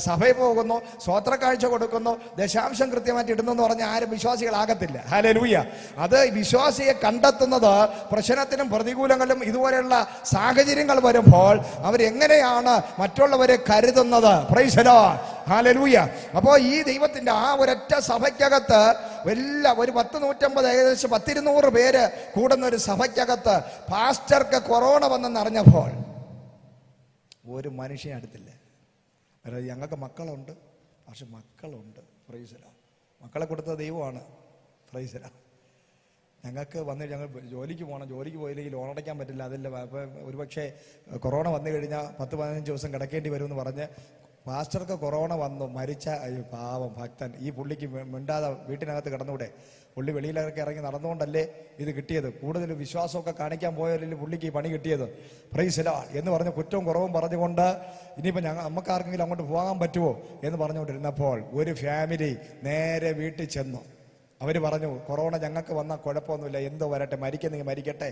സഭയിൽ പോകുന്നു, സ്വോത്രക്കാഴ്ച കൊടുക്കുന്നു, ദശാംശം കൃത്യമായിട്ട് ഇടുന്നു എന്ന് പറഞ്ഞാൽ ആരും വിശ്വാസികളാകത്തില്ല. ഹല്ലേലൂയ. അത് വിശ്വാസിയെ കണ്ടെത്തുന്നത് പ്രശ്നത്തിനും പ്രതികൂലങ്ങളിലും ഇതുപോലെയുള്ള സാഹചര്യങ്ങൾ വരുമ്പോൾ അവരെങ്ങനെയാണ് മറ്റുള്ളവരെ കരുതുന്നത്. Price the Lord, hallelujah. അപ്പോൾ ഈ ദൈവത്തിന്റെ ആ ഒരൊറ്റ സഭയ്ക്കകത്ത് ഒരു 100-150 ഏകദേശം 100-200 പേര് കൂടുന്ന ഒരു സഭയ്ക്കകത്ത് പാസ്റ്റർക്ക് കൊറോണ വന്നെന്നറിഞ്ഞപ്പോൾ ഒരു മനുഷ്യനെ അടുത്തില്ല. ഞങ്ങൾക്ക് മക്കളുണ്ട്, പക്ഷെ മക്കളുണ്ട്. Price the Lord. മക്കളെ കൊടുത്ത ദൈവമാണ്. Price the Lord. ഞങ്ങൾക്ക് ഞങ്ങൾ ജോലിക്ക് പോകണം, ജോലിക്ക് പോയില്ലെങ്കിൽ ലോൺ അടയ്ക്കാൻ പറ്റില്ല, അതില്ല. ഒരുപക്ഷെ കൊറോണ വന്നു കഴിഞ്ഞാൽ 10-15 ദിവസം കിടക്കേണ്ടി വരുമെന്ന് പറഞ്ഞ് പാസ്റ്റർക്ക് കൊറോണ വന്നു മരിച്ച പാവം ഭക്തൻ. ഈ പുള്ളിക്ക് മിണ്ടാതെ വീട്ടിനകത്ത് കിടന്നൂടെ? പുള്ളി വെളിയിലൊക്കെ ഇറങ്ങി നടന്നുകൊണ്ടല്ലേ ഇത് കിട്ടിയത്? കൂടുതൽ വിശ്വാസമൊക്കെ കാണിക്കാൻ പോയാലല്ലേ പുള്ളിക്ക് ഈ പണി കിട്ടിയത്? പ്രൈസ് ദി ലോർഡ് എന്ന് പറഞ്ഞ് കുറ്റവും കുറവും പറഞ്ഞുകൊണ്ട് ഇനിയിപ്പോൾ നമുക്കാർക്കെങ്കിലും അങ്ങോട്ട് പോകാൻ പറ്റുമോ എന്ന് പറഞ്ഞുകൊണ്ടിരുന്നപ്പോൾ ഒരു ഫാമിലി നേരെ വീട്ടിൽ ചെന്നു. അവർ പറഞ്ഞു കൊറോണ ഞങ്ങൾക്ക് വന്നാൽ കുഴപ്പമൊന്നുമില്ല, എന്തോ വരട്ടെ, മരിക്കുന്നെങ്കിൽ മരിക്കട്ടെ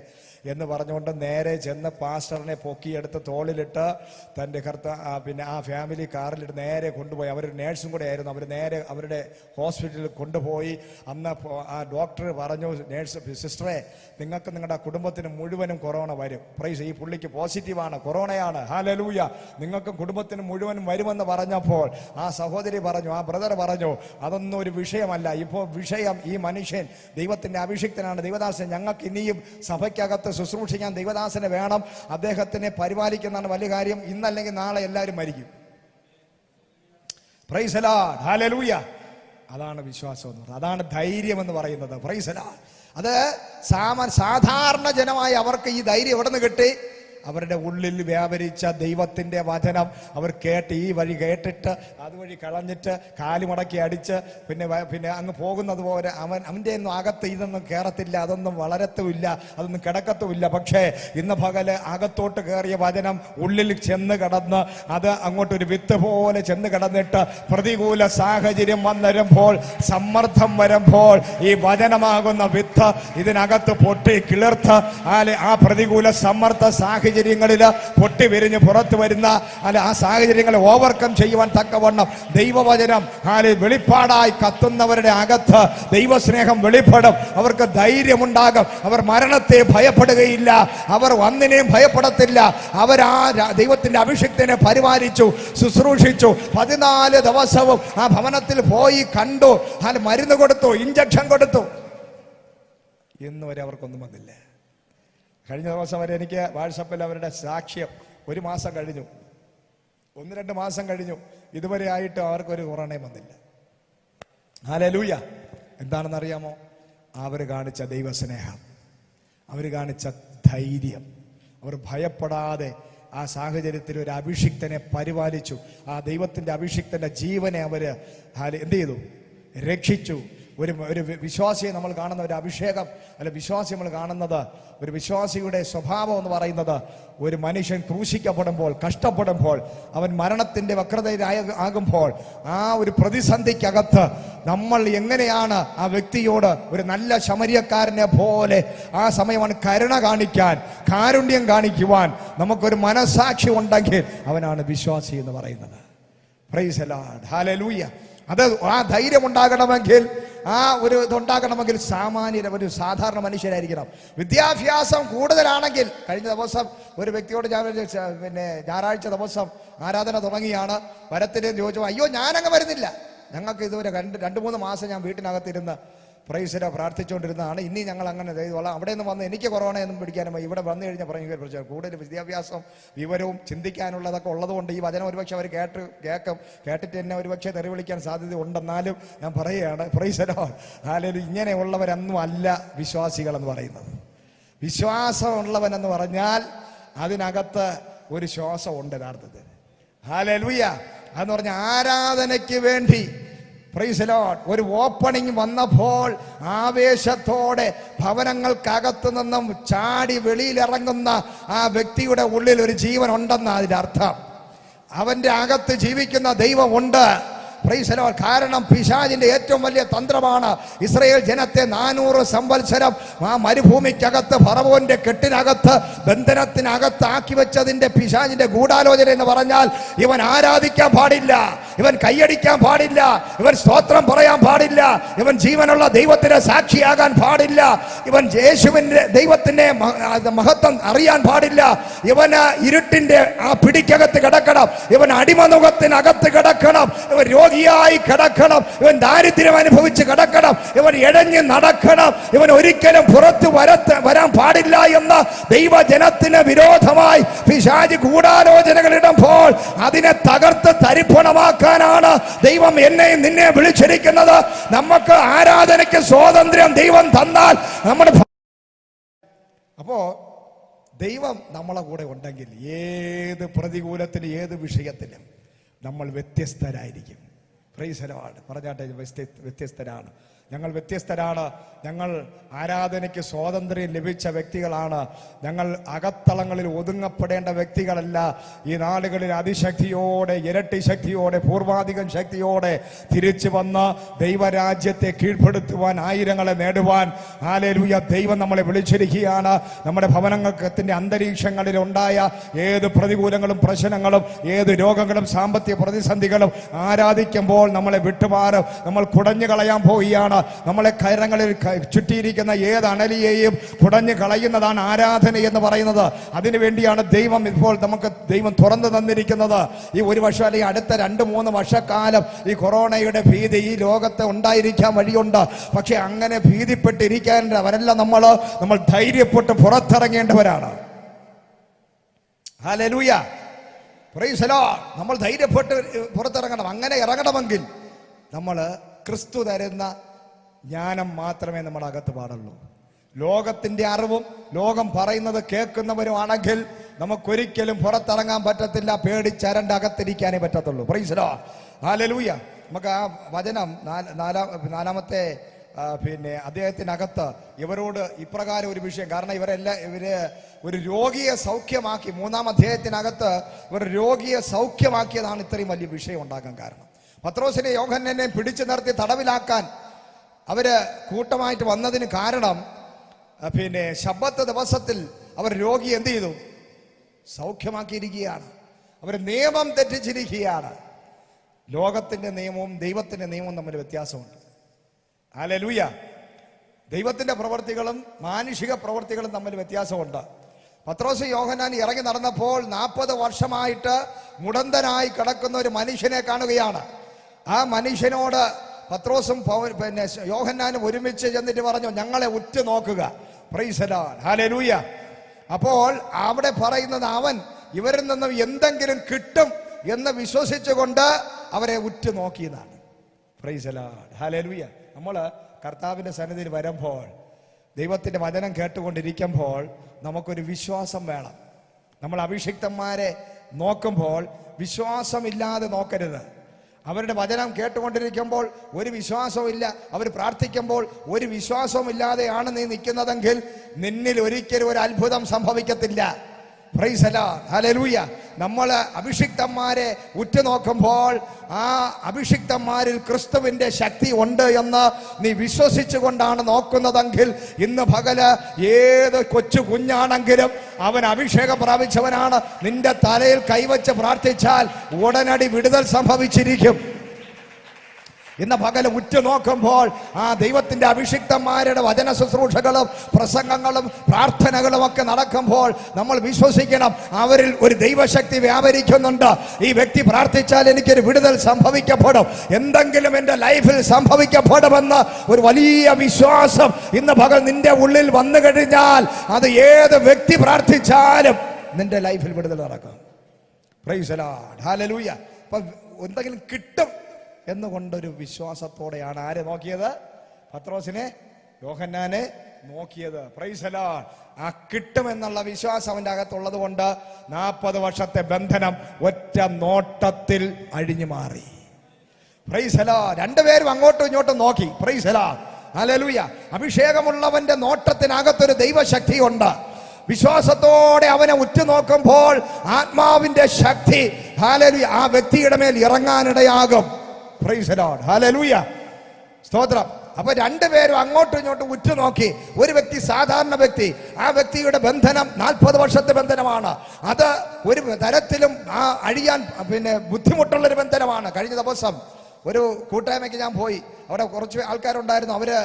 എന്ന് പറഞ്ഞുകൊണ്ട് നേരെ ചെന്ന് പാസ്റ്ററിനെ പൊക്കിയെടുത്ത് തോളിലിട്ട് തൻ്റെ പിന്നെ ആ ഫാമിലി കാറിലിട്ട് നേരെ കൊണ്ടുപോയി. അവർ നേഴ്സും കൂടെ ആയിരുന്നു. അവർ നേരെ അവരുടെ ഹോസ്പിറ്റലിൽ കൊണ്ടുപോയി. അന്ന് ആ ഡോക്ടർ പറഞ്ഞു, നേഴ്സ് സിസ്റ്ററെ, നിങ്ങൾക്ക് നിങ്ങളുടെ കുടുംബത്തിന് മുഴുവനും കൊറോണ വരും. പ്രൈസ്, ഈ പുള്ളിക്ക് പോസിറ്റീവാണ്, കൊറോണയാണ്, ഹല്ലേലൂയ, നിങ്ങൾക്ക് കുടുംബത്തിന് മുഴുവനും വരുമെന്ന് പറഞ്ഞപ്പോൾ ആ സഹോദരി പറഞ്ഞു, ആ ബ്രദർ പറഞ്ഞു, അതൊന്നും ഒരു വിഷയമല്ല. ഇപ്പോൾ വിഷയം ഈ മനുഷ്യൻ ദൈവത്തിന്റെ അഭിഷിക്തനാണ്, ദൈവദാസൻ. ഞങ്ങൾക്ക് ഇനിയും സഭയ്ക്കകത്ത് ശുശ്രൂഷിക്കാൻ ദൈവദാസനെ വേണം, അദ്ദേഹത്തിനെ പരിപാലിക്കുന്നതാണ് വലിയ കാര്യം. ഇന്നല്ലെങ്കിൽ നാളെ എല്ലാവരും മരിക്കും. Praise the Lord, hallelujah. അതാണ് വിശ്വാസം എന്ന് പറയുന്നത്, അതാണ് ധൈര്യം എന്ന് പറയുന്നത്. Price the Lord. അത് സാധാരണ ജനമായ അവർക്ക് ഈ ധൈര്യം എവിടെ നിന്ന് കിട്ടി? അവരുടെ ഉള്ളിൽ വ്യാപരിച്ച ദൈവത്തിന്റെ വചനം അവർ കേട്ട്, ഈ വഴി കേട്ടിട്ട് അതുവഴി കളഞ്ഞിട്ട് കാലുമടക്കി അടിച്ച് പിന്നെ അങ്ങ് പോകുന്നത് പോലെ അവൻ്റെ ഒന്നും അകത്ത് ഇതൊന്നും കയറത്തില്ല, അതൊന്നും വളരത്തുമില്ല, അതൊന്നും കിടക്കത്തുമില്ല. പക്ഷേ ഇന്ന് പകല് അകത്തോട്ട് കയറിയ വചനം ഉള്ളിൽ ചെന്ന് കിടന്ന് അത് അങ്ങോട്ടൊരു വിത്ത് പോലെ ചെന്ന് കിടന്നിട്ട് പ്രതികൂല സാഹചര്യം വന്നരുമ്പോൾ, സമ്മർദ്ദം വരുമ്പോൾ ഈ വചനമാകുന്ന വിത്ത് ഇതിനകത്ത് പൊട്ടി കിളിർത്ത് ആ പ്രതികൂല സമ്മർദ്ദ സാഹചര്യങ്ങളിൽ പൊട്ടി വിരിഞ്ഞ് പുറത്തു വരുന്ന ആ സാഹചര്യങ്ങളെ ഓവർകം ചെയ്യുവാൻ തക്കവണ്ണം ദൈവവചനം വെളിപ്പാടായി കത്തുന്നവരുടെ അകത്ത് ദൈവസ്നേഹം വെളിപ്പെടും. അവർക്ക് ധൈര്യമുണ്ടാകും. അവർ മരണത്തെ ഭയപ്പെടുകയില്ല, അവർ ഒന്നിനെയും ഭയപ്പെടത്തില്ല. അവർ ആ ദൈവത്തിന്റെ അഭിഷിക്തനെ പരിപാലിച്ചു, ശുശ്രൂഷിച്ചു. 14 ദിവസവും ആ ഭവനത്തിൽ പോയി കണ്ടു, മരുന്ന് കൊടുത്തു, ഇഞ്ചക്ഷൻ കൊടുത്തു. ഇന്ന് വരെ അവർക്കൊന്നും വന്നില്ല. കഴിഞ്ഞ ദിവസം വരെ എനിക്ക് വാട്സപ്പിൽ അവരുടെ സാക്ഷ്യം 1 മാസം കഴിഞ്ഞു, 1-2 മാസം കഴിഞ്ഞു, ഇതുവരെ ആയിട്ട് അവർക്കൊരു കൊറോണയും വന്നില്ല. ഹല്ലേലൂയ. എന്താണെന്നറിയാമോ? അവർ കാണിച്ച ദൈവസ്നേഹം, അവർ കാണിച്ച ധൈര്യം. അവർ ഭയപ്പെടാതെ ആ സാഹചര്യത്തിൽ ഒരു അഭിഷിക്തനെ പരിപാലിച്ചു. ആ ദൈവത്തിന്റെ അഭിഷിക്തന്റെ ജീവനെ അവര് എന്ത് ചെയ്തു? രക്ഷിച്ചു. ഒരു വിശ്വാസിയെ നമ്മൾ കാണുന്ന ഒരു അഭിഷേകം അല്ല, വിശ്വാസി നമ്മൾ കാണുന്നത്, ഒരു വിശ്വാസിയുടെ സ്വഭാവം എന്ന് പറയുന്നത്, ഒരു മനുഷ്യൻ ക്രൂശിക്കപ്പെടുമ്പോൾ, കഷ്ടപ്പെടുമ്പോൾ, അവൻ മരണത്തിന്റെ വക്രതയിലാകുമ്പോൾ, ആ ഒരു പ്രതിസന്ധിക്കകത്ത് നമ്മൾ എങ്ങനെയാണ് ആ വ്യക്തിയോട് ഒരു നല്ല ശമരിയക്കാരനെ പോലെ ആ സമയമാണ് കരുണ കാണിക്കാൻ, കാരുണ്യം കാണിക്കുവാൻ നമുക്കൊരു മനസാക്ഷി ഉണ്ടെങ്കിൽ അവനാണ് വിശ്വാസി എന്ന് പറയുന്നത്. Price the Lord, hallelujah. അത് ആ ധൈര്യം ഉണ്ടാകണമെങ്കിൽ, ആ ഒരു ഇതുണ്ടാകണമെങ്കിൽ ഒരു സാധാരണ മനുഷ്യരായിരിക്കണം. വിദ്യാഭ്യാസം കൂടുതലാണെങ്കിൽ, കഴിഞ്ഞ ദിവസം ഒരു വ്യക്തിയോട് ഞാൻ പിന്നെ ഞായറാഴ്ച ദിവസം ആരാധന തുടങ്ങിയാണ്, വരത്തില്ലേ ചോദിച്ചു. അയ്യോ, ഞാനങ്ങ് വരുന്നില്ല, ഞങ്ങൾക്ക് ഇതുവരെ 2-3 മാസം ഞാൻ വീട്ടിനകത്തിരുന്ന് പ്രൈസിനെ പ്രാർത്ഥിച്ചുകൊണ്ടിരുന്നതാണ്. ഇനി ഞങ്ങൾ അങ്ങനെ ചെയ്തോളാം. അവിടെ നിന്ന് വന്ന് എനിക്ക് കൊറോണയൊന്നും പിടിക്കാനും ഇവിടെ വന്നു കഴിഞ്ഞാൽ പറഞ്ഞു പ്രശ്നം. കൂടുതൽ വിദ്യാഭ്യാസം, വിവരവും ചിന്തിക്കാനുള്ളതൊക്കെ ഉള്ളതുകൊണ്ട് ഈ വചനം ഒരുപക്ഷെ അവർ കേട്ടിട്ട് എന്നെ ഒരുപക്ഷെ തെറി വിളിക്കാൻ സാധ്യത ഉണ്ടെന്നാലും ഞാൻ പറയുകയാണ്, പ്രൈസലോ അല്ലെങ്കിൽ ഇങ്ങനെയുള്ളവരൊന്നും അല്ല വിശ്വാസികളെന്ന് പറയുന്നത്. വിശ്വാസമുള്ളവനെന്ന് പറഞ്ഞാൽ അതിനകത്ത് ഒരു ശ്വാസമുണ്ട് യഥാർത്ഥത്തിൽ. ഹല്ലേലൂയ. അതെന്ന് പറഞ്ഞാൽ ആരാധനയ്ക്ക് വേണ്ടി, പ്രൈസ് ദി ലോർഡ്, ഒരു ഓപ്പണിംഗ് വന്നപ്പോൾ ആവേശത്തോടെ ഭവനങ്ങൾക്കകത്തു നിന്നും ചാടി വെളിയിലിറങ്ങുന്ന ആ വ്യക്തിയുടെ ഉള്ളിൽ ഒരു ജീവൻ ഉണ്ടെന്ന് അതിന്റെ അർത്ഥം. അവന്റെ അകത്ത് ജീവിക്കുന്ന ദൈവമുണ്ട്. Price the Lord. കാരണം പിശാചിന്റെ ഏറ്റവും വലിയ തന്ത്രമാണ് ഇസ്രായേൽ ജനത്തെ 400 സംവത്സരം ആ മരുഭൂമിക്കകത്ത് ഫറവോന്റെ കെട്ടിനകത്ത് ബന്ധനത്തിനകത്ത് ആക്കി വെച്ചതിന്റെ പിശാചിന്റെ ഗൂഢാലോചന എന്ന് പറഞ്ഞാൽ, ഇവൻ ആരാധിക്കാൻ പാടില്ല, ഇവൻ കൈയടിക്കാൻ പാടില്ല, ഇവൻ സ്തോത്രം പറയാൻ പാടില്ല, ഇവൻ ജീവനുള്ള ദൈവത്തിന്റെ സാക്ഷിയാകാൻ പാടില്ല, ഇവൻ യേശുവിന്റെ ദൈവത്തിന്റെ മഹത്വം അറിയാൻ പാടില്ല, ഇവന് ഇരുട്ടിന്റെ ആ പിടിക്കകത്ത് കിടക്കണം, ഇവൻ അടിമനുഖത്തിനകത്ത് കിടക്കണം, ഇവൻ രോഗിയായി കിടക്കണം, ഇവൻ ദാരിദ്ര്യം അനുഭവിച്ച് കിടക്കണം, ഇവൻ ഇഴഞ്ഞ് നടക്കണം, ഇവൻ ഒരിക്കലും പുറത്ത് വരാൻ പാടില്ല എന്ന് ദൈവജനത്തിന് വിരോധമായി പിശാച് ഗൂഢാലോചനകൾ ഇടുമ്പോൾ അതിനെ തകർത്ത് തരിപ്പണമാക്കാനാണ് ദൈവം എന്നെയും നിന്നെ വിളിച്ചിരിക്കുന്നത്. നമുക്ക് ആരാധനയ്ക്ക് സ്വാതന്ത്ര്യം ദൈവം തന്നാൽ നമ്മുടെ അപ്പോ ദൈവം നമ്മളെ കൂടെ ഉണ്ടെങ്കിൽ ഏത് പ്രതികൂലത്തിലും ഏത് വിഷയത്തിലും നമ്മൾ വ്യത്യസ്തരായിരിക്കും. Price the Lord. പറഞ്ഞാട്ടെ, വ്യത്യസ്തരാണ്. ഞങ്ങൾ വ്യത്യസ്തരാണ്. ഞങ്ങൾ ആരാധനയ്ക്ക് സ്വാതന്ത്ര്യം ലഭിച്ച വ്യക്തികളാണ്. ഞങ്ങൾ അകത്തളങ്ങളിൽ ഒതുങ്ങപ്പെടേണ്ട വ്യക്തികളല്ല. ഈ നാളുകളിൽ അതിശക്തിയോടെ, ഇരട്ടി ശക്തിയോടെ, പൂർവാധികം ശക്തിയോടെ തിരിച്ചു വന്ന് ദൈവരാജ്യത്തെ കീഴ്പ്പെടുത്തുവാൻ, ആയിരങ്ങളെ നേടുവാൻ ഹല്ലേലൂയ ദൈവം നമ്മളെ വിളിച്ചിരിക്കുകയാണ്. നമ്മുടെ ഭവനങ്ങളുടെ അന്തരീക്ഷങ്ങളിൽ ഉണ്ടായ ഏത് പ്രതികൂലങ്ങളും പ്രശ്നങ്ങളും, ഏത് രോഗങ്ങളും സാമ്പത്തിക പ്രതിസന്ധികളും ആരാധിക്കുമ്പോൾ നമ്മളെ വിട്ടുമാറും. നമ്മൾ കുടഞ്ഞു കളയാൻ പോവുകയാണ്. നമ്മളെ കരങ്ങളിൽ ചുറ്റിയിരിക്കുന്ന ഏത് അണലിയെയും കുടഞ്ഞു കളയുന്നതാണ് ആരാധന എന്ന് പറയുന്നത്. അതിനുവേണ്ടിയാണ് ദൈവം ഇപ്പോൾ നമുക്ക് ദൈവം തുറന്നു തന്നിരിക്കുന്നത്. ഈ ഒരു വർഷം അല്ലെങ്കിൽ അടുത്ത 2-3 വർഷക്കാലം ഈ കൊറോണയുടെ ഭീതി ഈ ലോകത്ത് ഉണ്ടായിരിക്കാൻ വഴിയുണ്ട്. പക്ഷെ അങ്ങനെ ഭീതിപ്പെട്ടിരിക്കേണ്ടവരല്ല നമ്മൾ ധൈര്യപ്പെട്ട് പുറത്തിറങ്ങേണ്ടവരാണ്. Hallelujah, praise the Lord. നമ്മൾ ധൈര്യപ്പെട്ട് പുറത്തിറങ്ങണം. അങ്ങനെ ഇറങ്ങണമെങ്കിൽ നമ്മൾ ക്രിസ്തു തരുന്ന ജ്ഞാനം മാത്രമേ നമ്മുടെ അകത്ത് പാടുള്ളൂ. ലോകത്തിന്റെ അറിവും ലോകം പറയുന്നത് കേൾക്കുന്നവരുമാണെങ്കിൽ നമുക്കൊരിക്കലും പുറത്തിറങ്ങാൻ പറ്റത്തില്ല. പേടിച്ചരണ്ട് അകത്തിരിക്കാനേ പറ്റത്തുള്ളൂ. Price the Lord, hallelujah. നമുക്ക് ആ വചനം നാലാമത്തെ അദ്ദേഹത്തിനകത്ത് ഇവരോട് ഇപ്രകാരം ഒരു വിഷയം, കാരണം ഇവര് ഒരു രോഗിയെ സൗഖ്യമാക്കി, 3-ാം അധ്യായത്തിനകത്ത് ഇവർ രോഗിയെ സൗഖ്യമാക്കിയതാണ് ഇത്രയും വലിയ വിഷയം ഉണ്ടാക്കാൻ കാരണം. പത്രോസിനെ യോഹന്നാനെ പിടിച്ചു നിർത്തി തടവിലാക്കാൻ അവര് കൂട്ടമായിട്ട് വന്നതിന് കാരണം ശബ്ബത്ത് ദിവസത്തിൽ അവർ രോഗി എന്ത് ചെയ്തു? സൗഖ്യമാക്കിയിരിക്കുകയാണ്. അവർ നിയമം തെറ്റിച്ചിരിക്കുകയാണ്. ലോകത്തിന്റെ നിയമവും ദൈവത്തിന്റെ നിയമവും തമ്മിൽ വ്യത്യാസമുണ്ട്. ഹല്ലേലൂയ. ദൈവത്തിന്റെ പ്രവൃത്തികളും മാനുഷിക പ്രവൃത്തികളും തമ്മിൽ വ്യത്യാസമുണ്ട്. പത്രോസ് യോഹന്നാൻ ഇറങ്ങി നടന്നപ്പോൾ 40 വർഷമായിട്ട് മുടന്തനായി കിടക്കുന്ന ഒരു മനുഷ്യനെ കാണുകയാണ്. ആ മനുഷ്യനോട് പത്രോസും യോഹന്നാനും ഒരുമിച്ച് ചെന്നിട്ട് പറഞ്ഞു, ഞങ്ങളെ ഉറ്റു നോക്കുക. Price the Lord, hallelujah. അപ്പോൾ അവിടെ പറയുന്നത് അവൻ ഇവരിൽ നിന്നും എന്തെങ്കിലും കിട്ടും എന്ന് വിശ്വസിച്ചുകൊണ്ട് അവരെ ഉറ്റു നോക്കിയതാണ്. Price the Lord, hallelujah. നമ്മൾ കർത്താവിന്റെ സന്നിധിയിൽ വരുമ്പോൾ, ദൈവത്തിന്റെ വചനം കേട്ടുകൊണ്ടിരിക്കുമ്പോൾ നമുക്കൊരു വിശ്വാസം വേണം. നമ്മൾ അഭിഷിക്തന്മാരെ നോക്കുമ്പോൾ വിശ്വാസമില്ലാതെ നോക്കരുത്. അവരുടെ വചനം കേട്ടുകൊണ്ടിരിക്കുമ്പോൾ ഒരു വിശ്വാസവും ഇല്ല, അവർ പ്രാർത്ഥിക്കുമ്പോൾ ഒരു വിശ്വാസവും ഇല്ലാതെയാണ് നീ നിൽക്കുന്നതെങ്കിൽ നിന്നിൽ ഒരിക്കലും ഒരു അത്ഭുതം സംഭവിക്കത്തില്ല. Price the Lord, hallelujah. നമ്മൾ അഭിഷിക്തന്മാരെ ഉറ്റുനോക്കുമ്പോൾ ആ അഭിഷിക്തന്മാരിൽ ക്രിസ്തുവിന്റെ ശക്തി ഉണ്ട് എന്ന് നീ വിശ്വസിച്ചുകൊണ്ടാണ് നോക്കുന്നതെങ്കിൽ ഇന്ന് പകല് ഏത് കൊച്ചു കുഞ്ഞാണെങ്കിലും അവൻ അഭിഷേകം പ്രാപിച്ചവനാണ്. നിന്റെ തലയിൽ കൈവച്ച് പ്രാർത്ഥിച്ചാൽ ഉടനടി വിടുതൽ സംഭവിച്ചിരിക്കും. ഇന്ന് പകല് ഉറ്റുനോക്കുമ്പോൾ ആ ദൈവത്തിന്റെ അഭിഷിക്തന്മാരുടെ വചന ശുശ്രൂഷകളും പ്രസംഗങ്ങളും പ്രാർത്ഥനകളും ഒക്കെ നടക്കുമ്പോൾ നമ്മൾ വിശ്വസിക്കണം, അവരിൽ ഒരു ദൈവശക്തി വ്യാപരിക്കുന്നുണ്ട്. ഈ വ്യക്തി പ്രാർത്ഥിച്ചാൽ എനിക്കൊരു വിടുതൽ സംഭവിക്കപ്പെടും, എന്തെങ്കിലും എൻ്റെ ലൈഫിൽ സംഭവിക്കപ്പെടുമെന്ന് ഒരു വലിയ വിശ്വാസം ഇന്ന് പകൽ നിന്റെ ഉള്ളിൽ വന്നു കഴിഞ്ഞാൽ അത് ഏത് വ്യക്തി പ്രാർത്ഥിച്ചാലും നിന്റെ ലൈഫിൽ വിടുതൽ നടക്കും. Price the Lord, hallelujah. അപ്പൊ എന്തെങ്കിലും കിട്ടും എന്നുകൊണ്ടൊരു വിശ്വാസത്തോടെയാണ് ആരെ നോക്കിയത്? പത്രോസിനെ, യോഹന്നാനെ നോക്കിയത്. Price the Lord. ആ കിട്ടുമെന്നുള്ള വിശ്വാസം അവന്റെ അകത്തുള്ളത് കൊണ്ട് 40 വർഷത്തെ ബന്ധനം ഒറ്റ നോട്ടത്തിൽ അഴിഞ്ഞു മാറി. Praise the Lord. രണ്ടുപേരും അങ്ങോട്ടും ഇങ്ങോട്ടും നോക്കി. Praise the Lord, hallelujah. അഭിഷേകമുള്ളവന്റെ നോട്ടത്തിനകത്തൊരു ദൈവശക്തി ഉണ്ട്. വിശ്വാസത്തോടെ അവനെ ഉറ്റുനോക്കുമ്പോൾ ആത്മാവിന്റെ ശക്തി ഹല്ലേലൂയ ആ വ്യക്തിയുടെ മേൽ ഇറങ്ങാനിടയാകും. പ്രൈസ് ദി ലോർഡ്, ഹല്ലേലൂയ, സ്തോത്രം. അപ്പൊ രണ്ടുപേരും അങ്ങോട്ടും ഇങ്ങോട്ടും ഉറ്റുനോക്കി. ഒരു വ്യക്തി സാധാരണ വ്യക്തി, ആ വ്യക്തിയുടെ ബന്ധനം 40 വർഷത്തെ ബന്ധനമാണ്. അത് ഒരു തരത്തിലും അഴിയാൻ ബുദ്ധിമുട്ടുള്ളൊരു ബന്ധനമാണ്. കഴിഞ്ഞ ദിവസം ഒരു കൂട്ടായ്മയ്ക്ക് ഞാൻ പോയി. അവിടെ കുറച്ച് ആൾക്കാരുണ്ടായിരുന്നു. അവര്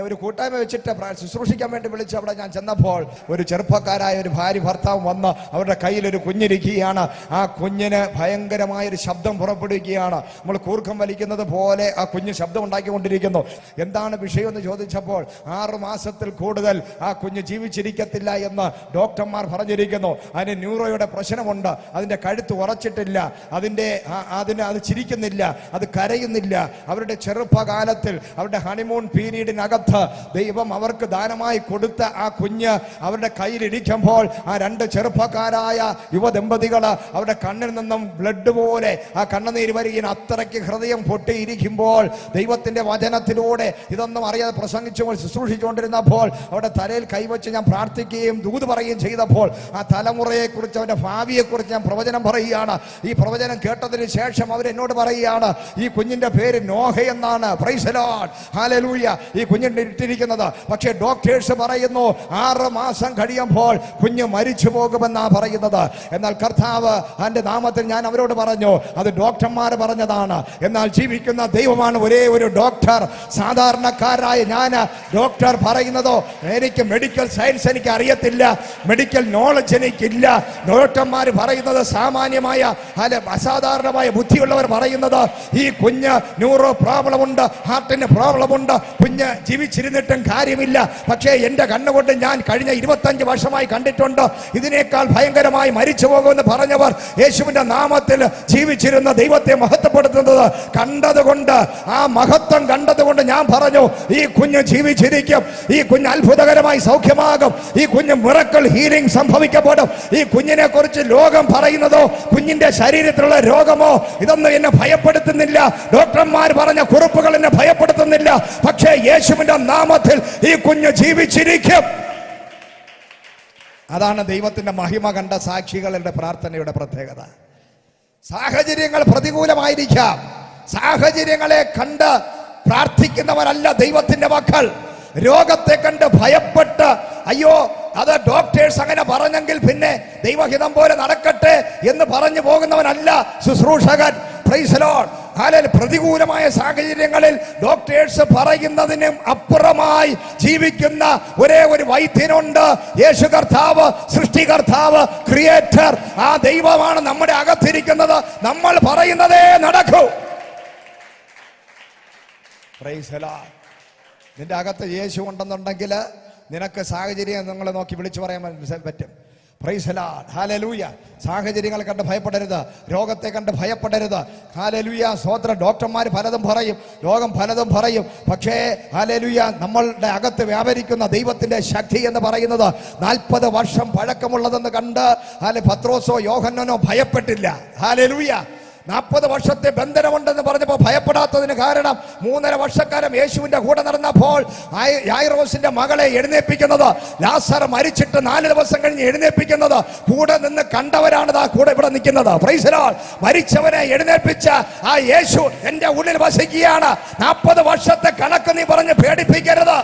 ഒരു കൂട്ടായ്മ വെച്ചിട്ട് ശുശ്രൂഷിക്കാൻ വേണ്ടി വിളിച്ച് അവിടെ ഞാൻ ചെന്നപ്പോൾ ഒരു ചെറുപ്പക്കാരായ ഒരു ഭാര്യ ഭർത്താവും വന്ന് അവരുടെ കയ്യിലൊരു കുഞ്ഞിരിക്കുകയാണ്. ആ കുഞ്ഞിന് ഭയങ്കരമായൊരു ശബ്ദം പുറപ്പെടുവിക്കുകയാണ്. നമ്മൾ കൂർക്കം വലിക്കുന്നത് പോലെ ആ കുഞ്ഞ് ശബ്ദം ഉണ്ടാക്കിക്കൊണ്ടിരിക്കുന്നു. എന്താണ് വിഷയമെന്ന് ചോദിച്ചപ്പോൾ 6 മാസത്തിൽ കൂടുതൽ ആ കുഞ്ഞ് ജീവിച്ചിരിക്കത്തില്ല എന്ന് ഡോക്ടർമാർ പറഞ്ഞിരിക്കുന്നു. അതിന് ന്യൂറോയുടെ പ്രശ്നമുണ്ട്, അതിന്റെ കഴുത്ത് ഉറച്ചിട്ടില്ല, അത് ചിരിക്കുന്നില്ല, അത് കരയുന്നില്ല. അവരുടെ ചെറുപ്പകാലത്തിൽ അവരുടെ ഹണിമൂൺ പീരീഡ് വീടിനകത്ത് ദൈവം അവർക്ക് ദാനമായി കൊടുത്ത ആ കുഞ്ഞ് അവരുടെ കയ്യിലിരിക്കുമ്പോൾ ആ രണ്ട് ചെറുപ്പക്കാരായ യുവദമ്പതികൾ അവരുടെ കണ്ണിൽ നിന്നും ബ്ലഡ് പോലെ ആ കണ്ണുനീര് വരികയും അത്രയ്ക്ക് ഹൃദയം പൊട്ടിയിരിക്കുമ്പോൾ ദൈവത്തിന്റെ വചനത്തിലൂടെ ഇതൊന്നും അറിയാതെ പ്രസംഗിച്ചുകൊണ്ട് ശുശ്രൂഷിച്ചുകൊണ്ടിരുന്നപ്പോൾ അവരുടെ തലയിൽ കൈവച്ച് ഞാൻ പ്രാർത്ഥിക്കുകയും ദൂത് പറയുകയും ചെയ്തപ്പോൾ ആ തലമുറയെക്കുറിച്ച് അവരുടെ ഭാവിയെക്കുറിച്ച് ഞാൻ പ്രവചനം പറയുകയാണ്. ഈ പ്രവചനം കേട്ടതിന് ശേഷം അവരെന്നോട് പറയുകയാണ്, ഈ കുഞ്ഞിന്റെ പേര് നോഹ എന്നാണ്. Price the Lord, hallelujah. ഈ കുഞ്ഞിന്റെ ഇട്ടിരിക്കുന്നത്, പക്ഷേ ഡോക്ടേഴ്സ് പറയുന്നു 6 മാസം കഴിയുമ്പോൾ കുഞ്ഞ് മരിച്ചു പോകുമെന്നാ പറയുന്നത്. എന്നാൽ കർത്താവ് അവന്റെ നാമത്തിൽ ഞാൻ അവരോട് പറഞ്ഞു, അത് ഡോക്ടർമാർ പറഞ്ഞതാണ്. എന്നാൽ ജീവിക്കുന്ന ദൈവമാണ് ഒരേ ഒരു ഡോക്ടർ. സാധാരണക്കാരായ ഞാൻ ഡോക്ടർ പറയുന്നതോ, എനിക്ക് മെഡിക്കൽ സയൻസ് എനിക്ക് അറിയത്തില്ല, മെഡിക്കൽ നോളജ് എനിക്കില്ല. ഡോക്ടർമാർ പറയുന്നത് സാമാന്യമായ അസാധാരണമായ ബുദ്ധിയുള്ളവർ പറയുന്നത് ഈ കുഞ്ഞ് ന്യൂറോ പ്രോബ്ലം ഉണ്ട്, ഹാർട്ടിന് പ്രോബ്ലം ഉണ്ട്, കുഞ്ഞ് ജീവിച്ചിരുന്നിട്ടും കാര്യമില്ല. പക്ഷേ എന്റെ കണ്ണുകൊണ്ട് ഞാൻ കഴിഞ്ഞ 25 വർഷമായി കണ്ടിട്ടുണ്ട്, ഇതിനേക്കാൾ ഭയങ്കരമായി മരിച്ചു പോകുമെന്ന് പറഞ്ഞവർ യേശുവിന്റെ നാമത്തിൽ ജീവിച്ചിരുന്ന ദൈവത്തെ മഹത്വപ്പെടുത്തുന്നത് കണ്ടതുകൊണ്ട്, ആ മഹത്വം കണ്ടതുകൊണ്ട് ഞാൻ പറഞ്ഞു, ഈ കുഞ്ഞ് ജീവിച്ചിരിക്കും, ഈ കുഞ്ഞ് അത്ഭുതകരമായി സൗഖ്യമാകും, ഈ കുഞ്ഞ് മിറക്കിൾ ഹീലിംഗ് സംഭവിക്കപ്പെടും. ഈ കുഞ്ഞിനെ കുറിച്ച് ലോകം പറയുന്നതോ കുഞ്ഞിന്റെ ശരീരത്തിലുള്ള രോഗമോ ഇതൊന്നും എന്നെ ഭയപ്പെടുത്തുന്നില്ല. ഡോക്ടർമാർ പറഞ്ഞ കുറിപ്പുകൾ എന്നെ ഭയപ്പെടുത്തുന്നില്ല. പക്ഷേ യേശുവിന്റെ നാമത്തിൽ ഈ കുഞ്ഞ് ജീവിച്ചിരിക്കും. അതാണ് ദൈവത്തിന്റെ മഹിമ കണ്ട സാക്ഷികളുടെ പ്രാർത്ഥനയുടെ പ്രത്യേകത. സാഹചര്യങ്ങൾ പ്രതികൂലമായിരിക്കാം, സാഹചര്യങ്ങളെ കണ്ട് പ്രാർത്ഥിക്കുന്നവരല്ല ദൈവത്തിന്റെ മക്കൾ. രോഗത്തെ കണ്ട് ഭയപ്പെട്ട് അയ്യോ അത് ഡോക്ടേഴ്സ് അങ്ങനെ പറഞ്ഞെങ്കിൽ പിന്നെ ദൈവഹിതം പോലെ നടക്കട്ടെ എന്ന് പറഞ്ഞു പോകുന്നവനല്ല ശുശ്രൂഷകൻ. Praise the Lord, hallelujah. പ്രതികൂലമായ സാഹചര്യങ്ങളിൽ ഡോക്ടേഴ്സ് പറയുന്നതിനും അപ്പുറമായി ജീവിക്കുന്ന ഒരേ ഒരു വൈദ്യനുണ്ട്, യേശു കർത്താവ്, സൃഷ്ടികർത്താവ്, ക്രിയേറ്റർ. ആ ദൈവമാണ് നമ്മുടെ അകത്തിരിക്കുന്നത്. നമ്മൾ പറയുന്നതേ നടക്കൂ. Price the Lord. നിന്റെ അകത്ത് യേശു ഉണ്ടെന്നുണ്ടെങ്കിൽ നിനക്ക് സാഹചര്യം നിങ്ങളെ നോക്കി വിളിച്ചു പറയാൻ പറ്റും. Price the Lord, hallelujah. സാഹചര്യങ്ങൾ കണ്ട് ഭയപ്പെടരുത്, രോഗത്തെ കണ്ട് ഭയപ്പെടരുത്. ഹല്ലേലൂയ, സ്തോത്രം. ഡോക്ടർമാർ പലതും പറയും, ലോകം പലതും പറയും. പക്ഷേ ഹല്ലേലൂയ, നമ്മളുടെ അകത്ത് വ്യാപരിക്കുന്ന ദൈവത്തിന്റെ ശക്തി എന്ന് പറയുന്നത് 40 വർഷം പഴക്കമുള്ളതെന്ന് കണ്ട് പത്രോസോ യോഹന്നാനോ ഭയപ്പെട്ടില്ല. ഹല്ലേലൂയ. 40 വർഷത്തെ ബന്ധനമുണ്ടെന്ന് പറഞ്ഞപ്പോൾ ഭയപ്പെടാത്തതിന് കാരണം 3.5 വർഷക്കാലം യേശുവിന്റെ കൂടെ നടന്നപ്പോൾ യായിറോസിന്റെ മകളെ എഴുന്നേൽപ്പിക്കുന്നത്, ലാസർ മരിച്ചിട്ട് 4 ദിവസം കഴിഞ്ഞ് എഴുന്നേൽപ്പിക്കുന്നത് കൂടെ നിന്ന് കണ്ടവരാണ് കൂടെ ഇവിടെ നിൽക്കുന്നത്. Praise the Lord. മരിച്ചവനെ എഴുന്നേൽപ്പിച്ച ആ യേശു എന്റെ ഉള്ളിൽ വസിക്കുകയാണ്. 40 വർഷത്തെ കണക്ക് നീ പറഞ്ഞ് പേടിപ്പിക്കരുത്.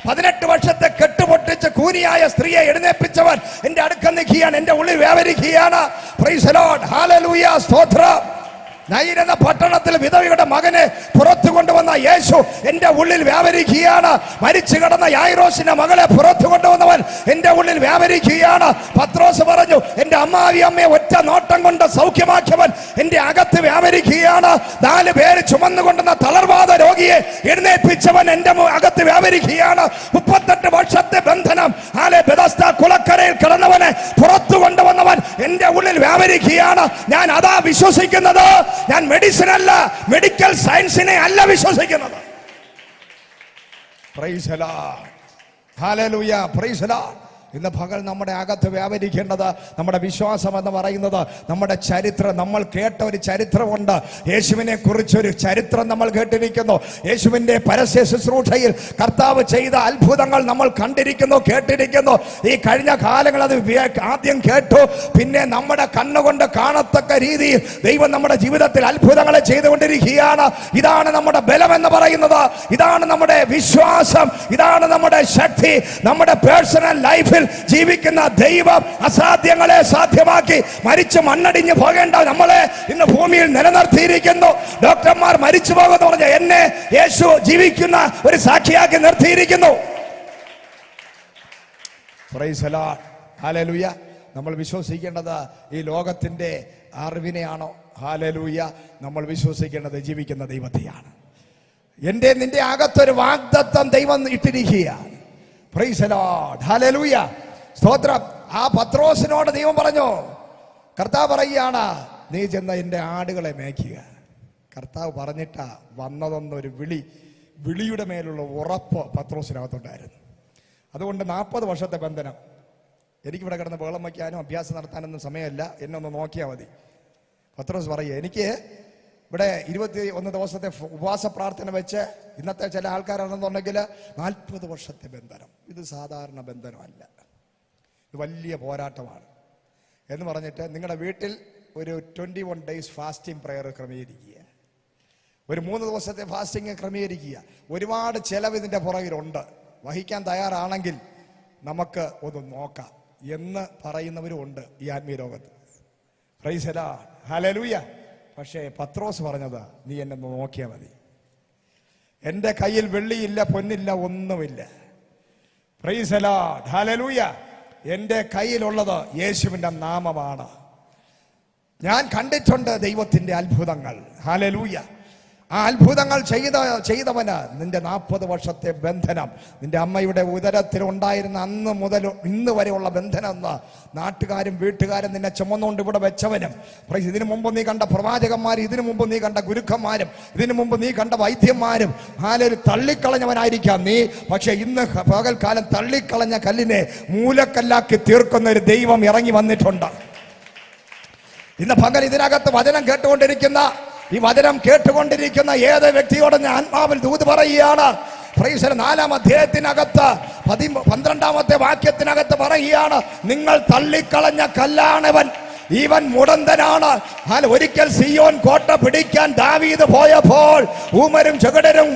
18 വർഷത്തെ കെട്ടുപൊട്ടിച്ച് കൂനിയായ സ്ത്രീയെ എഴുന്നേൽപ്പിച്ചവൻ എന്റെ അടുക്ക നിൽക്കുകയാണ്, എന്റെ ഉള്ളിൽ വ്യാപരിക്കുകയാണ്. പ്രൈസ് ദി ലോർഡ്, ഹല്ലേലൂയ, സ്തോത്രം. നയീൻ എന്ന പട്ടണത്തിൽ വിധവയുടെ മകനെ പുറത്തു കൊണ്ടുവന്ന യേശു എന്റെ ഉള്ളിൽ വ്യാപരിക്കുകയാണ്. മരിച്ചു കിടന്ന യായിറോസിന്റെ മകളെ പുറത്തു കൊണ്ടുവന്നവൻ എന്റെ ഉള്ളിൽ വ്യാപരിക്കുകയാണ്. പത്രോസ് പറഞ്ഞു, എന്റെ അമ്മാവി അമ്മയെ ഒറ്റ നോട്ടം കൊണ്ട് സൗഖ്യമാക്കിയവൻ എന്റെ അകത്ത് വ്യാപരിക്കുകയാണ്. 4 പേര് ചുമന്നുകൊണ്ടുന്ന തളർവാദ രോഗിയെ എഴുന്നേൽപ്പിച്ചവൻ എന്റെ അകത്ത് വ്യാപരിക്കുകയാണ്. 38 വർഷത്തെ ബന്ധനം ബെഥസ്ദ കുളക്കരയിൽ കിടന്നവനെ പുറത്തു കൊണ്ടുവന്നവൻ എന്റെ ഉള്ളിൽ വ്യാപരിക്കുകയാണ്. ഞാൻ അതാ വിശ്വസിക്കുന്നത്. ഞാൻ മെഡിസിൻ അല്ല, മെഡിക്കൽ സയൻസിനെ അല്ല വിശ്വസിക്കുന്നത്. Price the Lord, hallelujah, praise the Lord. ഇന്ന് പകൽ നമ്മുടെ അകത്ത് വ്യാപരിക്കേണ്ടത് നമ്മുടെ വിശ്വാസം എന്ന് പറയുന്നത് നമ്മുടെ ചരിത്രം. നമ്മൾ കേട്ട ഒരു ചരിത്രമുണ്ട്, യേശുവിനെ കുറിച്ചൊരു ചരിത്രം നമ്മൾ കേട്ടിരിക്കുന്നു. യേശുവിന്റെ പരസ്യ ശുശ്രൂഷയിൽ കർത്താവ് ചെയ്ത അത്ഭുതങ്ങൾ നമ്മൾ കണ്ടിരിക്കുന്നു, കേട്ടിരിക്കുന്നു. ഈ കഴിഞ്ഞ കാലങ്ങൾ അത് ആദ്യം കേട്ടു, പിന്നെ നമ്മുടെ കണ്ണുകൊണ്ട് കാണത്തക്ക രീതിയിൽ ദൈവം നമ്മുടെ ജീവിതത്തിൽ അത്ഭുതങ്ങളെ ചെയ്തുകൊണ്ടിരിക്കുകയാണ്. ഇതാണ് നമ്മുടെ ബലം എന്ന് പറയുന്നത്, ഇതാണ് നമ്മുടെ വിശ്വാസം, ഇതാണ് നമ്മുടെ ശക്തി. നമ്മുടെ പേഴ്സണൽ ലൈഫിൽ ജീവിക്കുന്ന ദൈവം അസാധ്യങ്ങളെ സാധ്യമാക്കി മരിച്ചു മണ്ണടിഞ്ഞു പോകേണ്ട നമ്മളെ ഇന്ന് ഭൂമിയിൽ നിലനിർത്തിയിരിക്കുന്നു. ഡോക്ടർമാർ മരിച്ചു പോകുമെന്ന് പറഞ്ഞ എന്നെ യേശു ജീവിക്കുന്ന ഒരു സാക്ഷിയാക്കി നിർത്തിയിരിക്കുന്നു. Praise the Lord, hallelujah. നമ്മൾ വിശ്വസിക്കേണ്ടത് ഈ ലോകത്തിന്റെ അറിവിനെയാണോ? ഹല്ലേലൂയ. നമ്മൾ വിശ്വസിക്കേണ്ടത് ജീവിക്കുന്ന ദൈവത്തെയാണ്. എന്റെ നിന്റെ അകത്തൊരു വാഗ്ദത്തം ദൈവം ഇട്ടിരിക്കുകയാണ്. പ്രൈസ് ദി ലോർഡ്, ഹല്ലേലൂയ, സ്തോത്രം. ആ പത്രോസിനോട് ദൈവം പറഞ്ഞു, കർത്താവ് പറയുകയാണ്, നീ ചെന്ന എന്റെ ആടുകളെ മേയ്ക്കുക. കർത്താവ് പറഞ്ഞിട്ടാ വന്നതെന്നൊരു വിളി വിളിയുടെ മേലുള്ള ഉറപ്പ് പത്രോസിനകത്തുണ്ടായിരുന്നു. അതുകൊണ്ട് 40 വർഷത്തെ ബന്ധനം. എനിക്കിവിടെ കിടന്ന് ബഹളം വയ്ക്കാനും അഭ്യാസം നടത്താനൊന്നും സമയമല്ല, എന്നെ ഒന്ന് നോക്കിയാൽ മതി. പത്രോസ് പറയുക, എനിക്ക് ഇവിടെ 21 ദിവസത്തെ ഉപവാസ പ്രാർത്ഥന വെച്ച് ഇന്നത്തെ ചില ആൾക്കാരാണെന്നുണ്ടെങ്കിൽ 40 വർഷത്തെ ബന്ധനം. ഇത് സാധാരണ ബന്ധനമല്ല, ഇത് വലിയ പോരാട്ടമാണ് എന്ന് പറഞ്ഞിട്ട് നിങ്ങളുടെ വീട്ടിൽ ഒരു 21 ഡേയ്സ് ഫാസ്റ്റിംഗ് പ്രയർ ക്രമീകരിക്കുക, ഒരു 3 ദിവസത്തെ ഫാസ്റ്റിംഗ് ക്രമീകരിക്കുക. ഒരുപാട് ചെലവ് ഇതിൻ്റെ പുറകിലുണ്ട്. വഹിക്കാൻ തയ്യാറാണെങ്കിൽ നമുക്ക് ഒന്ന് നോക്കാം എന്ന് പറയുന്നവരും ഉണ്ട് ഈ ആത്മീയ ലോകത്ത്. Price the Lord, hallelujah. പക്ഷേ പത്രോസ് പറഞ്ഞത്, നീ എന്നെ നോക്കിയാൽ മതി, എൻ്റെ കയ്യിൽ വെള്ളിയില്ല, പൊന്നില്ല, ഒന്നുമില്ല. Price the Lord, hallelujah. എൻ്റെ കയ്യിലുള്ളത് യേശുവിൻ്റെ നാമമാണ്. ഞാൻ കണ്ടിട്ടുണ്ട് ദൈവത്തിൻ്റെ അത്ഭുതങ്ങൾ. ഹല്ലേലൂയ. ആ അത്ഭുതങ്ങൾ ചെയ്തവന് നിന്റെ 40 വർഷത്തെ ബന്ധനം, നിന്റെ അമ്മയുടെ ഉദരത്തിൽ ഉണ്ടായിരുന്ന അന്ന് മുതൽ ഇന്ന് വരെയുള്ള ബന്ധനം എന്ന് നാട്ടുകാരും വീട്ടുകാരും നിന്നെ ചുമന്നുകൊണ്ട് ഇവിടെ വെച്ചവനും, ഇതിനു മുമ്പ് നീ കണ്ട പ്രവാചകന്മാരും, ഇതിനു മുമ്പ് നീ കണ്ട ഗുരുക്കന്മാരും, ഇതിനു മുമ്പ് നീ കണ്ട വൈദ്യന്മാരും തള്ളിക്കളഞ്ഞവനായിരിക്കാം നീ. പക്ഷെ ഇന്ന് പകൽക്കാലം തള്ളിക്കളഞ്ഞ കല്ലിനെ മൂലക്കല്ലാക്കി തീർക്കുന്ന ഒരു ദൈവം ഇറങ്ങി വന്നിട്ടുണ്ട്. ഇന്ന് പകൽ ഇതിനകത്ത് വചനം കേട്ടുകൊണ്ടിരിക്കുന്ന, ഈ വചനം കേട്ടുകൊണ്ടിരിക്കുന്ന ഏത് വ്യക്തിയോട് ഞാൻ ആത്മാവിൽ ദൂത് പറയുകയാണ്. 4-ാം അധ്യായത്തിനകത്ത് 12-ാമത്തെ വാക്യത്തിനകത്ത് പറയുകയാണ്, നിങ്ങൾ തള്ളിക്കളഞ്ഞ കല്ലാണവൻ, ഇവൻ മുടന്തനാണ്. ഒരിക്കൽ സിയോൻ കോട്ട പിടിക്കാൻ ദാവീദ് പോയപ്പോൾ ഊമരും ചെകിടരും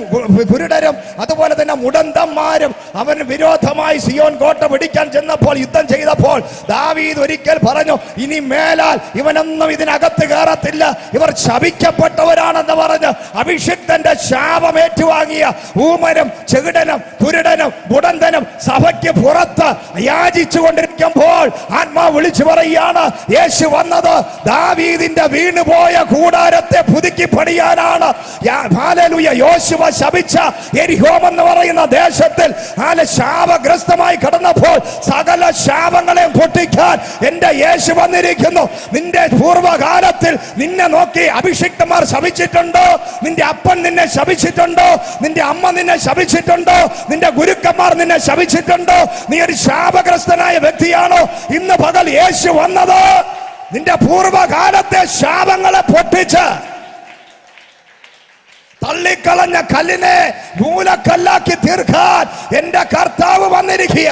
കുരുടരും അതുപോലെ തന്നെ മുടന്തന്മാരും അവന് വിരോധമായി സിയോൻ കോട്ട പിടിക്കാൻ ചെന്നപ്പോൾ, യുദ്ധം ചെയ്തപ്പോൾ ദാവീദ് ഒരിക്കൽ പറഞ്ഞു, ഇനി മേലാൽ ഇവനൊന്നും ഇതിനകത്ത് കയറത്തില്ല, ഇവർ ശപിക്കപ്പെട്ടവരാണെന്ന് പറഞ്ഞ് അഭിഷിക്തന്റെ ശാപം ഏറ്റുവാങ്ങിയ ഊമരും ചെകിടനും കുരുടനും മുടന്തനും സഭയ്ക്ക് പുറത്ത് യാചിച്ചു കൊണ്ടിരിക്കുമ്പോൾ ആത്മാവ് വിളിച്ചു പറയുകയാണ്, യേശു വന്നത് ദാവീദിന്റെ വീണുപോയ കൂടാരത്തെ പുതുക്കി പണിയാനാണ്. ഹല്ലേലൂയ. യോശുവ ശപിച്ച യെരിഹോ എന്ന് പറയുന്ന ദേശത്തിൽ ശാപഗ്രസ്തമായി കിടന്നപ്പോൾ സകല ശാപങ്ങളെയും പൊട്ടിക്കാൻ എന്റെ യേശു വന്നിരിക്കുന്നു. നിന്റെ പൂർവ്വകാലത്തിൽ നിന്നെ നോക്കി അഭിഷിക്തന്മാർ ശപിച്ചിട്ടുണ്ടോ? നിന്റെ അപ്പൻ നിന്നെ ശപിച്ചിട്ടുണ്ടോ? നിന്റെ അമ്മ നിന്നെ ശപിച്ചിട്ടുണ്ടോ? നിന്റെ ഗുരുക്കന്മാർ നിന്നെ ശപിച്ചിട്ടുണ്ടോ? നീ ഒരു ശാപഗ്രസ്തനായ വ്യക്തിയാണോ? ഇന്ന് പകൽ യേശു വന്നത് നിന്റെ പൂർവ്വകാലത്തെ ശാപങ്ങളെ പൊട്ടിച്ച് തള്ളിക്കളഞ്ഞ കല്ലിനെ മൂലക്കല്ലാക്കി തീർക്കാൻ എന്റെ കർത്താവ് വന്നിരിക്കുക.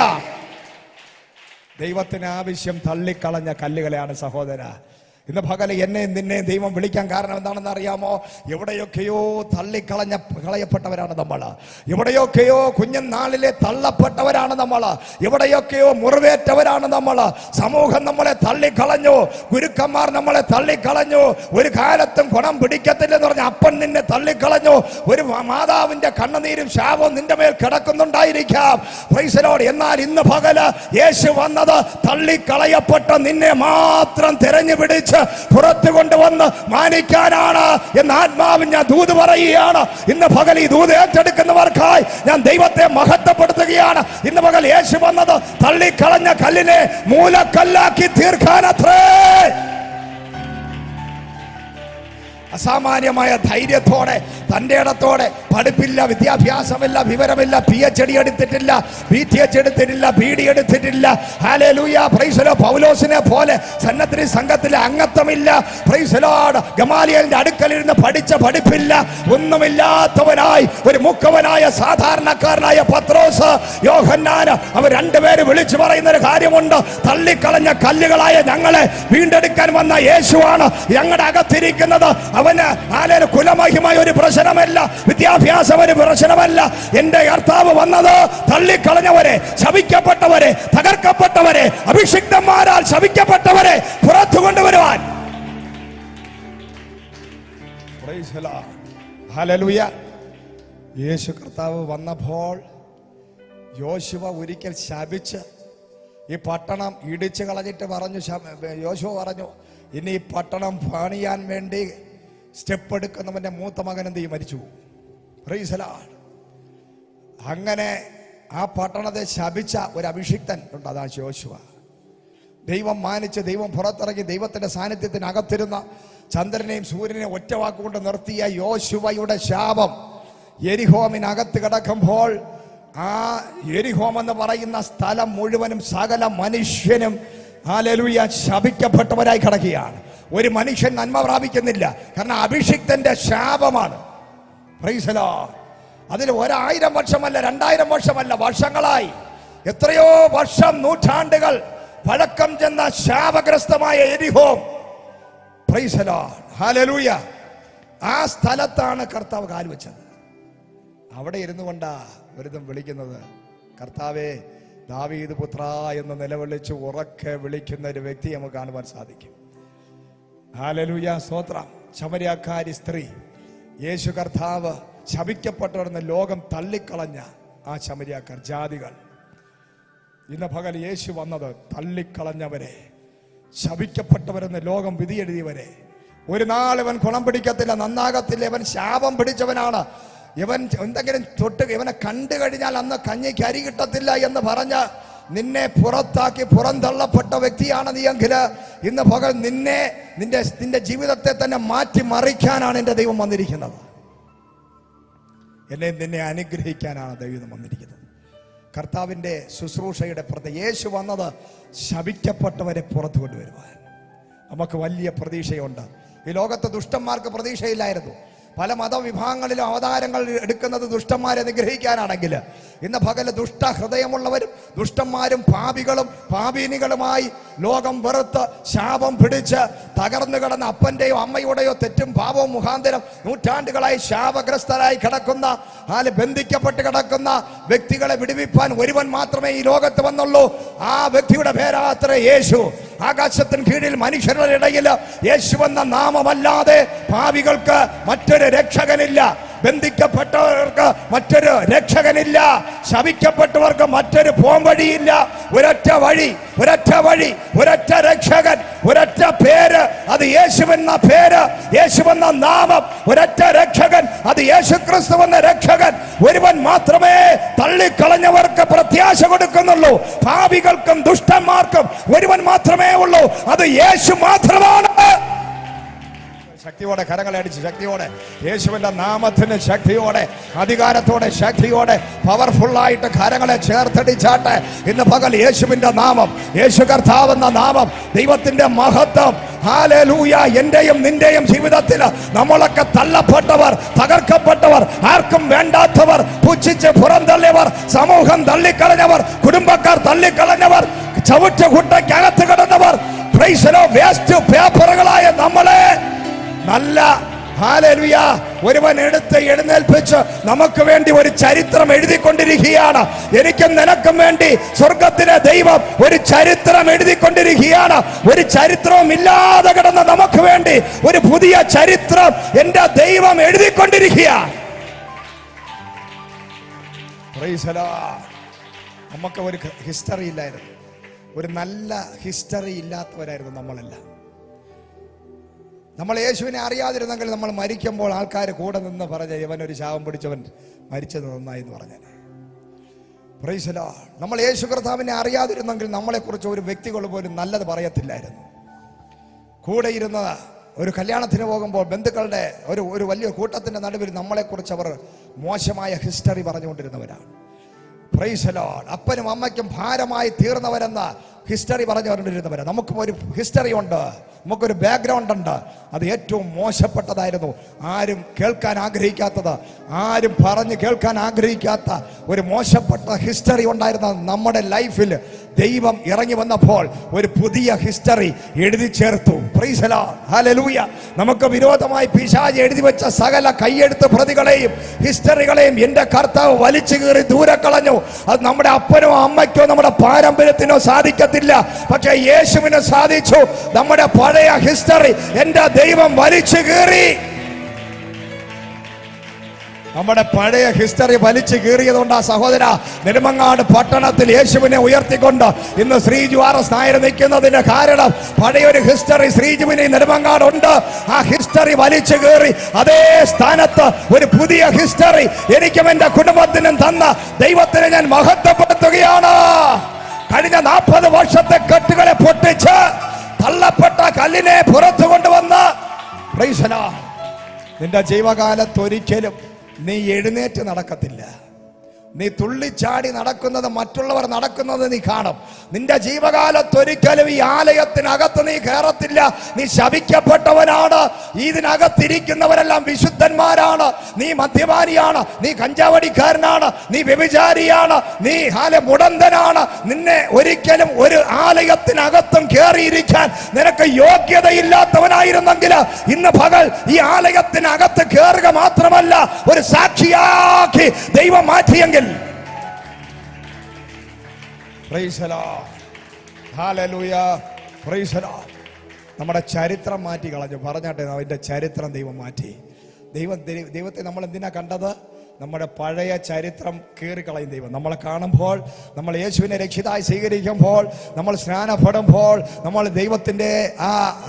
ദൈവത്തിന് ആവശ്യം തള്ളിക്കളഞ്ഞ കല്ലുകളെയാണ് സഹോദര. ഇന്ന് പകൽ എന്നെ നിന്നെ ദൈവം വിളിക്കാൻ കാരണം എന്താണെന്ന് അറിയാമോ? എവിടെയൊക്കെയോ കളയപ്പെട്ടവരാണ് നമ്മൾ, എവിടെയൊക്കെയോ കുഞ്ഞുനാളിലെ തള്ളപ്പെട്ടവരാണ് നമ്മൾ, എവിടെയൊക്കെയോ മുറിവേറ്റവരാണ് നമ്മൾ. സമൂഹം നമ്മളെ തള്ളിക്കളഞ്ഞു, ഗുരുക്കന്മാർ നമ്മളെ തള്ളിക്കളഞ്ഞു, ഒരു കാലത്തും ഗുണം പിടിക്കത്തില്ലെന്ന് പറഞ്ഞ അപ്പൻ നിന്നെ തള്ളിക്കളഞ്ഞു, ഒരു മാതാവിന്റെ കണ്ണുനീരും ശാപവും നിന്റെ മേൽ കിടക്കുന്നുണ്ടായിരിക്കാം. Price the Lord. എന്നാൽ ഇന്ന് പകല് യേശു വന്നത് തള്ളിക്കളയപ്പെട്ട നിന്നെ മാത്രം തിരഞ്ഞു പിടിച്ച് പുറത്തു കൊണ്ടുവന്ന് മാനിക്കാനാണ് എന്ന് ആത്മാവിൽ ഞാൻ ദൂത് പറയുകയാണ്. ഇന്ന് പകൽ ഈ ദൂത് ഏറ്റെടുക്കുന്നവർക്കായി ഞാൻ ദൈവത്തെ മഹത്വപ്പെടുത്തുകയാണ്. ഇന്ന് പകൽ യേശു വന്നത് തള്ളിക്കളഞ്ഞ കല്ലിനെ മൂലക്കല്ലാക്കി തീർക്കാനത്രേ. അസാമാന്യമായ ധൈര്യത്തോടെ, തന്റെ ഇടത്തോടെ, പഠിപ്പില്ല, വിദ്യാഭ്യാസമില്ല, വിവരമില്ല, PhD എടുത്തിട്ടില്ല, BTH എടുത്തിട്ടില്ല, BD എടുത്തിട്ടില്ല. ഹല്ലേലൂയ. Praise the Lord. പൗലോസിനെ പോലെ സന്നദ്ധ സംഘത്തിലെ അംഗത്വമില്ല. Praise the Lord. ഗമാലിയേലിന്റെ അടുക്കലിരുന്ന് പഠിച്ച പഠിപ്പില്ല, ഒന്നുമില്ലാത്തവനായി ഒരു മുക്കവനായ സാധാരണക്കാരനായ പത്രോസ്, യോഹന്നാൻ, അവർ രണ്ടുപേര് വിളിച്ചു പറയുന്ന ഒരു കാര്യമുണ്ട്. തള്ളിക്കളഞ്ഞ കല്ലുകളായ ഞങ്ങളെ വീണ്ടെടുക്കാൻ വന്ന യേശുവാണ് ഞങ്ങളുടെ അകത്തിരിക്കുന്നത്. അവന് കുലമഹിമായ ഒരു പ്രശ്നമല്ല, വിദ്യാഭ്യാസം ഒരു പ്രശ്നമല്ല. എന്റെ കർത്താവ് വന്നത് തള്ളിക്കളഞ്ഞവരെ, ശപിക്കപ്പെട്ടവരെ, തകർക്കപ്പെട്ടവരെ, അഭിഷിക്തന്മാരാൽ ശപിക്കപ്പെട്ടവരെ പുറത്തു കൊണ്ടുവരുവാൻ. ഹല്ലേലൂയ. യേശു കർത്താവ് വന്നപ്പോൾ യോശുവ ഒരിക്കൽ ശപിച്ച് ഈ പട്ടണം ഇടിച്ചു കളഞ്ഞിട്ട് പറഞ്ഞു, യോശുവ പറഞ്ഞു, ഇനി ഈ പട്ടണം പണിയാൻ വേണ്ടി സ്റ്റെപ്പ് എടുക്കുന്നവന്റെ മൂത്ത മകൻ എന്ത് ചെയ്യും? മരിച്ചു. Price the Lord. അങ്ങനെ ആ പട്ടണത്തെ ശപിച്ച ഒരു അഭിഷിക്തൻ ഉണ്ട്, അതാണ് യോശുവ. ദൈവം മാനിച്ച്, ദൈവം പുറത്തിറങ്ങി, ദൈവത്തിന്റെ സാന്നിധ്യത്തിനകത്തിരുന്ന ചന്ദ്രനെയും സൂര്യനെയും ഒറ്റ വാക്കുകൊണ്ട് നിർത്തിയ യോശുവയുടെ ശാപം യെരിഹോമിനകത്ത് കിടക്കുമ്പോൾ ആ യെരിഹോം എന്ന് പറയുന്ന സ്ഥലം മുഴുവനും സകല മനുഷ്യനും ഹല്ലേലൂയ ശപിക്കപ്പെട്ടവരായി കിടക്കുകയാണ്. ഒരു മനുഷ്യൻ നന്മ പ്രാപിക്കുന്നില്ല, കാരണം അഭിഷിക്തന്റെ ശാപമാണ്. Praise the Lord. അതിൽ 1000 വർഷമല്ല, 2000 വർഷമല്ല, വർഷങ്ങളായി, എത്രയോ വർഷം, നൂറ്റാണ്ടുകൾ പഴക്കം ചെന്ന ശാപഗ്രസ്തമായ യെരിഹോം. Praise the Lord. ഹല്ലേലൂയ. ആ സ്ഥലത്താണ് കർത്താവ് കാൽവെച്ചത്. അവിടെ ഇരുന്നു കൊണ്ടാ ഒരുത്തൻ വിളിക്കുന്നത്, കർത്താവേ ദാവീദ് പുത്ര എന്ന് നിലവിളിച്ച് ഉറക്കെ വിളിക്കുന്ന ഒരു വ്യക്തി നമുക്ക് കാണുവാൻ സാധിക്കും. ഹല്ലേലൂയ, സ്തോത്രം. ശമര്യക്കാരി സ്ത്രീ, യേശു കർത്താവ് ശപിക്കപ്പെട്ടവരെന്ന് ലോകം തള്ളിക്കളഞ്ഞ ആ ശമര്യക്കാർ ജാതികൾ, ഇന്ന് പകൽ യേശു വന്നത് തള്ളിക്കളഞ്ഞവരെ, ശപിക്കപ്പെട്ടവരെന്ന് ലോകം വിധി എഴുതിയവരെ. ഒരു നാൾ ഇവൻ ഗുണം പിടിക്കത്തില്ല, നന്നാകത്തില്ല, ഇവൻ ശാപം പിടിച്ചവനാണ്, ഇവൻ എന്തെങ്കിലും തൊട്ട് ഇവനെ കണ്ടു കഴിഞ്ഞാൽ അന്ന് കഞ്ഞിക്ക് അരി കിട്ടത്തില്ല എന്ന് പറഞ്ഞ് നിന്നെ പുറത്താക്കി പുറന്തള്ളപ്പെട്ട വ്യക്തിയാണ് നീ എങ്കിൽ ഇന്ന് പകൽ നിന്റെ ജീവിതത്തെ തന്നെ മാറ്റി മറിക്കാനാണ് എൻ്റെ ദൈവം വന്നിരിക്കുന്നത്. നിന്നെ അനുഗ്രഹിക്കാനാണ് ദൈവം വന്നിരിക്കുന്നത്. കർത്താവിൻ്റെ ശുശ്രൂഷയുടെ യേശു വന്നത് ശപിക്കപ്പെട്ടവരെ പുറത്തു കൊണ്ടുവരുവാൻ. നമുക്ക് വലിയ പ്രതീക്ഷയുണ്ട്. ഈ ലോകത്ത് ദുഷ്ടന്മാർക്ക് പ്രതീക്ഷയില്ലായിരുന്നു. പല മതവിഭാഗങ്ങളിലും അവതാരങ്ങൾ എടുക്കുന്നത് ദുഷ്ടന്മാരെ നിഗ്രഹിക്കാനാണെങ്കിൽ ഇന്ന് പകല് ദുഷ്ട ഹൃദയമുള്ളവരും ദുഷ്ടന്മാരും പാപികളും പാപിനികളുമായി ലോകം വെറുത്ത് ശാപം പിടിച്ച് തകർന്നു കിടന്ന അപ്പന്റെയോ അമ്മയുടെയോ തെറ്റും പാപവും മുഖാന്തരം നൂറ്റാണ്ടുകളായി ശാപഗ്രസ്തരായി കിടക്കുന്ന, ബന്ധിക്കപ്പെട്ട് കിടക്കുന്ന വ്യക്തികളെ വിടുവിപ്പാൻ ഒരുവൻ മാത്രമേ ഈ ലോകത്ത് വന്നുള്ളൂ. ആ വ്യക്തിയുടെ പേരാത്ര യേശു. ആകാശത്തിന് കീഴിൽ മനുഷ്യരുടെ ഇടയിൽ യേശു എന്ന നാമമല്ലാതെ പാപികൾക്ക് മറ്റൊരു രക്ഷകനില്ല, ബന്ധിക്കപ്പെട്ടവർക്ക് മറ്റൊരു രക്ഷകനില്ല, ശപിക്കപ്പെട്ടവർക്ക് മറ്റൊരു പോംവഴിയില്ല. ഒരൊറ്റ വഴി, ഒരൊറ്റ വഴി, ഒരൊറ്റ രക്ഷകൻ, ഒരൊറ്റ പേര്, അത് യേശുവെന്ന പേര്, യേശുവെന്ന നാമം, ഒരൊറ്റ രക്ഷകൻ, അത് യേശുക്രിസ്തു എന്ന രക്ഷകൻ. ഒരുവൻ മാത്രമേ തള്ളിക്കളഞ്ഞവർക്ക് പ്രത്യാശ കൊടുക്കുന്നുള്ളൂ. പാപികൾക്കും ദുഷ്ടന്മാർക്കും ഒരുവൻ മാത്രമേ ഉള്ളൂ, അത് യേശു മാത്രമാണ്. ശക്തിയോടെ കരങ്ങളെ അടിച്ച്, ശക്തിയോടെ യേശുവിന്റെ നാമത്തിന് ശക്തിയോടെ അധികാരത്തോടെ ശക്തിയോടെ പവർഫുള്ളായിട്ട് കരങ്ങളെ ചേർത്തടിച്ചാട്ടെ. ഇന്ന് പകൽ യേശുവിന്റെ നാമം, യേശു കർത്താവെന്ന നാമം, ദൈവത്തിന്റെ മഹത്വം. ഹല്ലേലൂയ. എന്റെയും നിന്റെയും ജീവിതത്തിൽ നമ്മളൊക്കെ തള്ളപ്പെട്ടവർ, തകർക്കപ്പെട്ടവർ, ആർക്കും വേണ്ടാത്തവർ, പുച്ഛിച്ച് പുറന്തള്ളിയവർ, സമൂഹം തള്ളിക്കളഞ്ഞവർ, കുടുംബക്കാർ തള്ളിക്കളഞ്ഞവർ, ചവിട്ടുകുട്ടയ്ക്കകത്ത് കിടന്നവർ, വേസ്റ്റ് പേപ്പറുകളായ നമ്മളെ നല്ല ഹല്ലേലൂയ ഒരുവൻ എടുത്ത് എഴുന്നേൽപ്പിച്ച് നമുക്ക് വേണ്ടി ഒരു ചരിത്രം എഴുതിക്കൊണ്ടിരിക്കുകയാണ്. എനിക്കും നിനക്കും വേണ്ടി സ്വർഗത്തിലെ ദൈവം ഒരു ചരിത്രം എഴുതിക്കൊണ്ടിരിക്കുകയാണ്. ഒരു ചരിത്രവും ഇല്ലാതെ കിടന്ന നമുക്ക് വേണ്ടി ഒരു പുതിയ ചരിത്രം എന്റെ ദൈവം എഴുതിക്കൊണ്ടിരിക്കുകയാണ്. നമുക്ക് ഒരു ഹിസ്റ്ററി ഇല്ലായിരുന്നു, ഒരു നല്ല ഹിസ്റ്ററി ഇല്ലാത്തവരായിരുന്നു നമ്മളെല്ലാം. നമ്മൾ യേശുവിനെ അറിയാതിരുന്നെങ്കിൽ നമ്മൾ മരിക്കുമ്പോൾ ആൾക്കാർ കൂടെ നിന്ന് പറഞ്ഞ ഇവനൊരു ശാപം പിടിച്ചവൻ മരിച്ചത് നന്നായി എന്ന് പറഞ്ഞത്. Price the Lord. നമ്മൾ യേശു കർത്താവിനെ അറിയാതിരുന്നെങ്കിൽ നമ്മളെക്കുറിച്ച് ഒരു വ്യക്തികൾ പോലും നല്ലത് പറയത്തില്ലായിരുന്നു. കൂടെ ഇരുന്ന ഒരു കല്യാണത്തിന് പോകുമ്പോൾ ബന്ധുക്കളുടെ ഒരു വലിയ കൂട്ടത്തിന്റെ നടുവിൽ നമ്മളെക്കുറിച്ച് അവർ മോശമായ ഹിസ്റ്ററി പറഞ്ഞുകൊണ്ടിരുന്നവരാണ്. Praise the lord. അപ്പനും അമ്മയ്ക്കും ഭാരമായി തീർന്നവരെന്ന ഹിസ്റ്ററി പറഞ്ഞുകൊണ്ടിരുന്നവരാണ്. നമുക്കും ഒരു ഹിസ്റ്ററി ഉണ്ട്, നമുക്കൊരു ബാക്ക്ഗ്രൗണ്ട് ഉണ്ട്. അത് ഏറ്റവും മോശപ്പെട്ടതായിരുന്നു. ആരും കേൾക്കാൻ ആഗ്രഹിക്കാത്തത്, ആരും പറഞ്ഞ് കേൾക്കാൻ ആഗ്രഹിക്കാത്ത ഒരു മോശപ്പെട്ട ഹിസ്റ്ററി ഉണ്ടായിരുന്ന നമ്മുടെ ലൈഫിൽ ദൈവം ഇറങ്ങി വന്നപ്പോൾ ഒരു പുതിയ ഹിസ്റ്ററി എഴുതി ചേർത്തു. Price the Lord. ഹല്ലേലൂയ. നമുക്ക് വിരോധമായി പിശാച് എഴുതി വെച്ച സകല കയ്യെഴുത്ത് പ്രതികളെയും ഹിസ്റ്ററികളെയും എന്റെ കർത്താവ് വലിച്ചു കീറി ദൂരെ കളഞ്ഞു. അത് നമ്മുടെ അപ്പനോ അമ്മയ്ക്കോ നമ്മുടെ പാരമ്പര്യത്തിനോ സാധിക്കത്തില്ല, പക്ഷെ യേശുവിന് സാധിച്ചു. നമ്മുടെ പഴയ ഹിസ്റ്ററി എന്റെ ദൈവം വലിച്ചു കീറി. നമ്മുടെ പഴയ ഹിസ്റ്ററി വലിച്ചു കീറിയതുകൊണ്ട് ആ സഹോദര നെടുമങ്ങാട് പട്ടണത്തിൽ യേശുവിനെ ഉയർത്തിക്കൊണ്ട് ഇന്ന് ശ്രീജു ആർ.എസ്. നായർ നിൽക്കുന്നതിന്റെ കാരണം പഴയൊരു ഹിസ്റ്ററി ശ്രീജുവിനെ നെടുമങ്ങാട് ഉണ്ട്. ആ ഹിസ്റ്ററി വലിച്ചു കീറി അതേ സ്ഥാനത്ത് ഒരു പുതിയ ഹിസ്റ്ററി എനിക്കും എന്റെ കുടുംബത്തിനും തന്ന ദൈവത്തിനെ ഞാൻ മഹത്വപ്പെടുത്തുകയാണ്. കഴിഞ്ഞ 40 വർഷത്തെ കെട്ടുകളെ പൊട്ടിച്ച് തള്ളപ്പെട്ട കല്ലിനെ പുറത്തു കൊണ്ടുവന്ന് നിന്റെ ജീവകാലത്തൊരിക്കലും നീ എഴുന്നേറ്റ് നടക്കത്തില്ല. നീ തുള്ളിച്ചാടി നടക്കുന്നത് മറ്റുള്ളവർ നടക്കുന്നത് നീ കാണും. നിന്റെ ജീവകാലത്തൊരിക്കലും ഈ ആലയത്തിനകത്ത് നീ കയറത്തില്ല. നീ ശപിക്കപ്പെട്ടവനാണ്. ഇതിനകത്തിരിക്കുന്നവരെല്ലാം വിശുദ്ധന്മാരാണ്. നീ മദ്യപാനിയാണ്, നീ കഞ്ചാവടിക്കാരനാണ്, നീ വ്യഭിചാരിയാണ്, നീ മുടന്തനാണ്. നിന്നെ ഒരിക്കലും ഒരു ആലയത്തിനകത്തും കയറിയിരിക്കാൻ നിനക്ക് യോഗ്യതയില്ലാത്തവനായിരുന്നെങ്കിൽ ഇന്ന് പകൽ ഈ ആലയത്തിനകത്ത് കയറുക മാത്രമല്ല, ഒരു സാക്ഷിയാക്കി ദൈവം മാറ്റിയെങ്കിൽ. Praise the Lord. Hallelujah. Praise the Lord. നമ്മുടെ ചരിത്രം മാറ്റി കളഞ്ഞു. പറഞ്ഞാട്ടെ, അവന്റെ ചരിത്രം ദൈവം മാറ്റി. ദൈവത്തെ നമ്മൾ എന്തിനാ കണ്ടത്? നമ്മുടെ പഴയ ചരിത്രം കീറിക്കളയും ദൈവം. നമ്മളെ കാണുമ്പോൾ, നമ്മൾ യേശുവിനെ രക്ഷിതായി സ്വീകരിക്കുമ്പോൾ, നമ്മൾ സ്നാനപ്പെടുമ്പോൾ, നമ്മൾ ദൈവത്തിൻ്റെ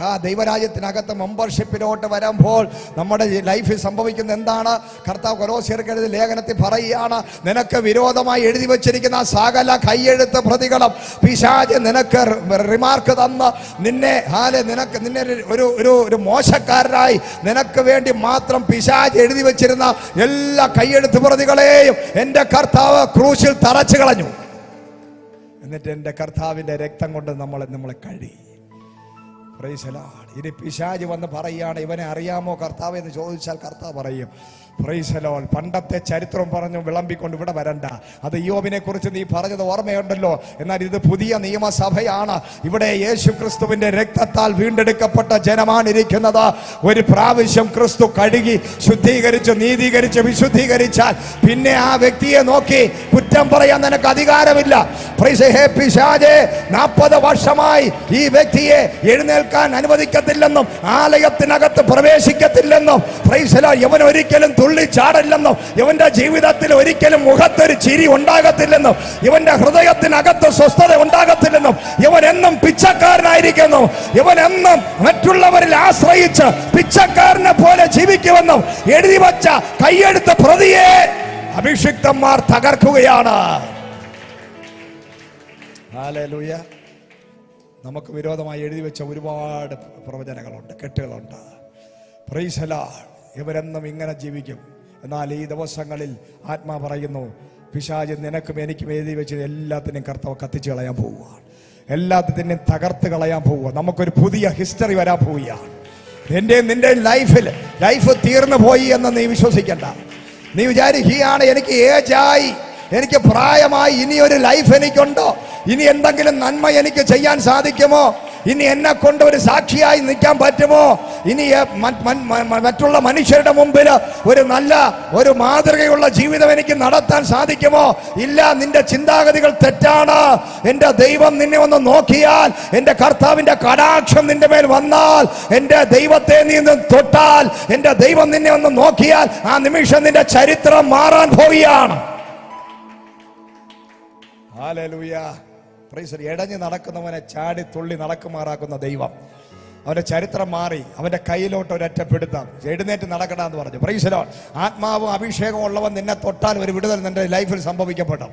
ആ ദൈവരാജ്യത്തിനകത്ത് മെമ്പർഷിപ്പിലോട്ട് വരുമ്പോൾ നമ്മുടെ ലൈഫിൽ സംഭവിക്കുന്ന എന്താണ്? കർത്താവ് കൊലോസ്യർക്ക് എഴുതിയ ലേഖനത്തിൽ പറയുകയാണ്, നിനക്ക് വിരോധമായി എഴുതി വച്ചിരിക്കുന്ന സകല കൈയെഴുത്ത് പ്രതികളും പിശാച് നിനക്ക് റിമാർക്ക് തന്ന് നിന്നെ ഒരു മോശക്കാരനായി നിനക്ക് വേണ്ടി മാത്രം പിശാച് എഴുതി വച്ചിരുന്ന എല്ലാ കൈയെഴുത്ത് പ്രതികളെയും എന്റെ കർത്താവ് ക്രൂശിൽ തറച്ചു കളഞ്ഞു. എന്നിട്ട് എന്റെ കർത്താവിന്റെ രക്തം കൊണ്ട് നമ്മളെ കഴുകി. Price the Lord. ഇനി പിശാച് വന്ന് പറയുകയാണ്, ഇവനെ അറിയാമോ കർത്താവ് എന്ന് ചോദിച്ചാൽ കർത്താവ് പറയും, പ്രൈസ് ദി ലോർഡ്, പണ്ടത്തെ ചരിത്രം പറഞ്ഞു വിളമ്പിക്കൊണ്ട് ഇവിടെ വരണ്ട. അത് യോബിനെ കുറിച്ച് നീ പറഞ്ഞത് ഓർമ്മയുണ്ടല്ലോ. എന്നാൽ ഇത് പുതിയ നിയമസഭയാണ്. ഇവിടെ യേശു ക്രിസ്തുവിന്റെ രക്തത്താൽ വീണ്ടെടുക്കപ്പെട്ട ജനമാണ് ഇരിക്കുന്നത്. ഒരു പ്രാവശ്യം ക്രിസ്തു കഴുകി ശുദ്ധീകരിച്ച് നീതീകരിച്ച് വിശുദ്ധീകരിച്ചാൽ പിന്നെ ആ വ്യക്തിയെ നോക്കി കുറ്റം പറയാൻ നിനക്ക് അധികാരമില്ല. പിശാചേ, 40 വർഷമായി ഈ വ്യക്തിയെ എഴുന്നേൽക്കാൻ അനുവദിക്കത്തില്ലെന്നും ആലയത്തിനകത്ത് പ്രവേശിക്കത്തില്ലെന്നും, ഇവൻ ഒരിക്കലും തുള്ളിച്ചാടില്ലെന്നും, ഇവന്റെ ജീവിതത്തിൽ ഒരിക്കലും മുഖത്തൊരു ചിരി ഉണ്ടാകത്തില്ലെന്നും, ഇവന്റെ ഹൃദയത്തിനകത്ത് സ്വസ്ഥത ഉണ്ടാകത്തില്ലെന്നും, ഇവൻ എന്നും പിച്ചക്കാരനായിരിക്കുന്നു, ഇവൻ എന്നും മറ്റുള്ളവരിൽ ആശ്രയിച്ച് പിച്ചക്കാരനെ പോലെ ജീവിക്കുമെന്നും എഴുതി വച്ച കൈയെടുത്ത പ്രതിയെ അഭിഷിക്തന്മാർ തകർക്കുകയാണ്. ഹല്ലേലൂയ. നമുക്ക് വിരോധമായി എഴുതി വെച്ച ഒരുപാട് പ്രവചനങ്ങളുണ്ട്, കെട്ടുകളുണ്ട്. Praise the lord. ഇവരെന്നും ഇങ്ങനെ ജീവിക്കും. എന്നാൽ ഈ ദിവസങ്ങളിൽ ആത്മാ പറയുന്നു, പിശാച് നിനക്കും എനിക്കും എഴുതി വെച്ചത് എല്ലാത്തിനെയും കർത്താവ് കത്തിച്ച് കളയാൻ പോവുകയാണ്. എല്ലാത്തിനെയും തകർത്ത് കളയാൻ പോവുക. നമുക്കൊരു പുതിയ ഹിസ്റ്ററി വരാൻ പോവുകയാണ്. നിന്റെ ലൈഫ് തീർന്നു പോയി എന്ന് നീ വിശ്വസിക്കണ്ട. നീ വിചാരിക്കുകയാണ്, എനിക്ക് ഏജായി, എനിക്ക് പ്രായമായി, ഇനി ഒരു ലൈഫ് എനിക്കുണ്ടോ? ഇനി എന്തെങ്കിലും നന്മ എനിക്ക് ചെയ്യാൻ സാധിക്കുമോ? ഇനി എന്നെ കൊണ്ട് ഒരു സാക്ഷിയായി നിൽക്കാൻ പറ്റുമോ? ഇനി മറ്റുള്ള മനുഷ്യരുടെ മുമ്പിൽ ഒരു മാതൃകയുള്ള ജീവിതം എനിക്ക് നടത്താൻ സാധിക്കുമോ? ഇല്ല. നിന്റെ ചിന്താഗതികൾ തെറ്റാണ്. എന്റെ ദൈവം നിന്നെ ഒന്ന് നോക്കിയാൽ, എന്റെ കർത്താവിന്റെ കടാക്ഷം നിന്റെ മേൽ വന്നാൽ, എന്റെ ദൈവത്തെ നീ തൊട്ടാൽ, എന്റെ ദൈവം നിന്നെ ഒന്ന് നോക്കിയാൽ, ആ നിമിഷം നിന്റെ ചരിത്രം മാറാൻ പോവുകയാണ്. ഹല്ലേലൂയ. Praise the lord. ഇടഞ്ഞു നടക്കുന്നവനെ ചാടി തുള്ളി നടക്കുമാറാക്കുന്ന ദൈവം. അവന്റെ ചരിത്രം മാറി. അവന്റെ കയ്യിലോട്ട് ഒരൊറ്റപ്പെടുത്താം. എഴുന്നേറ്റ് നടക്കണമെന്ന് പറഞ്ഞു. Price the Lord. ആത്മാവും അഭിഷേകവും ഉള്ളവൻ നിന്നെ തൊട്ടാൽ ഒരു വിടുതൽ നിന്റെ ലൈഫിൽ സംഭവിക്കപ്പെടും.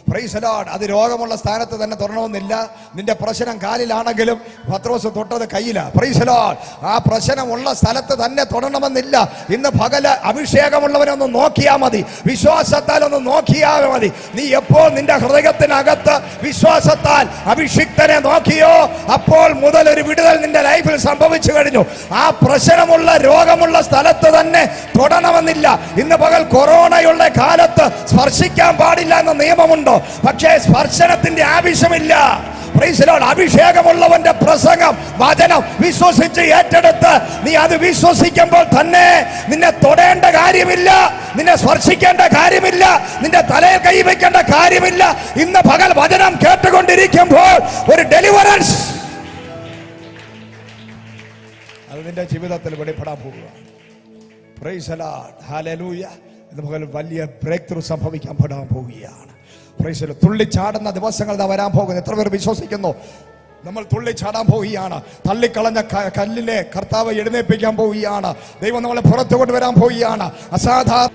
Price the Lord. അത് രോഗമുള്ള സ്ഥാനത്ത് തന്നെ തൊടണമെന്നില്ല. നിന്റെ പ്രശ്നം കാലിലാണെങ്കിലും പത്രോസ് തൊട്ടത് കയ്യിലാണ്. Price the Lord. ആ പ്രശ്നമുള്ള സ്ഥലത്ത് തന്നെ തൊടണമെന്നില്ല. ഇന്ന് പകല് അഭിഷേകമുള്ളവനൊന്ന് നോക്കിയാൽ മതി. വിശ്വാസത്താൽ ഒന്ന് നോക്കിയാൽ മതി. നീ എപ്പോൾ നിന്റെ ഹൃദയത്തിനകത്ത് വിശ്വാസത്താൽ അഭിഷിക്തനെ നോക്കിയോ, അപ്പോൾ മുതൽ ഒരു വിടുതൽ നിന്റെ ലൈഫിൽ സംഭവിച്ചു കഴിഞ്ഞു. ആ പ്രശ്നമുള്ള രോഗമുള്ള സ്ഥലത്ത് തന്നെ തൊടണമെന്നില്ല. ഇന്ന് പകൽ കൊറോണയുള്ള കാലത്ത് സ്പർശിക്കാൻ പാടില്ല എന്ന നിയമമുണ്ടോ? പക്ഷേ സ്പർശനത്തിന്റെ ആവശ്യമില്ല. Price the Lord. അഭിഷേകമുള്ളവന്റെ പ്രസംഗം, വചനം വിശ്വസിച്ച് ഏറ്റെടുത്ത് നീ അത് വിശ്വസിക്കുമ്പോൾ തന്നെ നിന്നെ തൊടേണ്ട കാര്യമില്ല, നിന്നെ സ്പർശിക്കേണ്ട കാര്യമില്ല, നിന്റെ തലയിൽ കൈവയ്ക്കേണ്ട കാര്യമില്ല. ഇന്ന് പകൽ വചനം കേട്ടുകൊണ്ടിരിക്കുമ്പോൾ ഒരു ഡെലിവറൻസ് അത് നിന്റെ ജീവിതത്തിൽ വെളിപ്പെടാൻ പോവുക. Price the Lord. ഹല്ലേലൂയ. ഇന്ന് പകൽ വലിയ ബ്രേക്ക് ത്രൂ സംഭവിക്കാൻ പോവുകയാണ്. Price the Lord. തുള്ളിച്ചാടുന്ന ദിവസങ്ങൾ വരാൻ പോകുന്നു. എത്ര പേർ വിശ്വസിക്കുന്നു? നമ്മൾ തുള്ളിച്ചാടാൻ പോവുകയാണ്. തള്ളിക്കളഞ്ഞ കല്ലിനെ കർത്താവ് എഴുന്നേൽപ്പിക്കാൻ പോവുകയാണ്. ദൈവം നമ്മളെ പുറത്തു കൊണ്ടുവരാൻ പോവുകയാണ്. അസാധാരണ.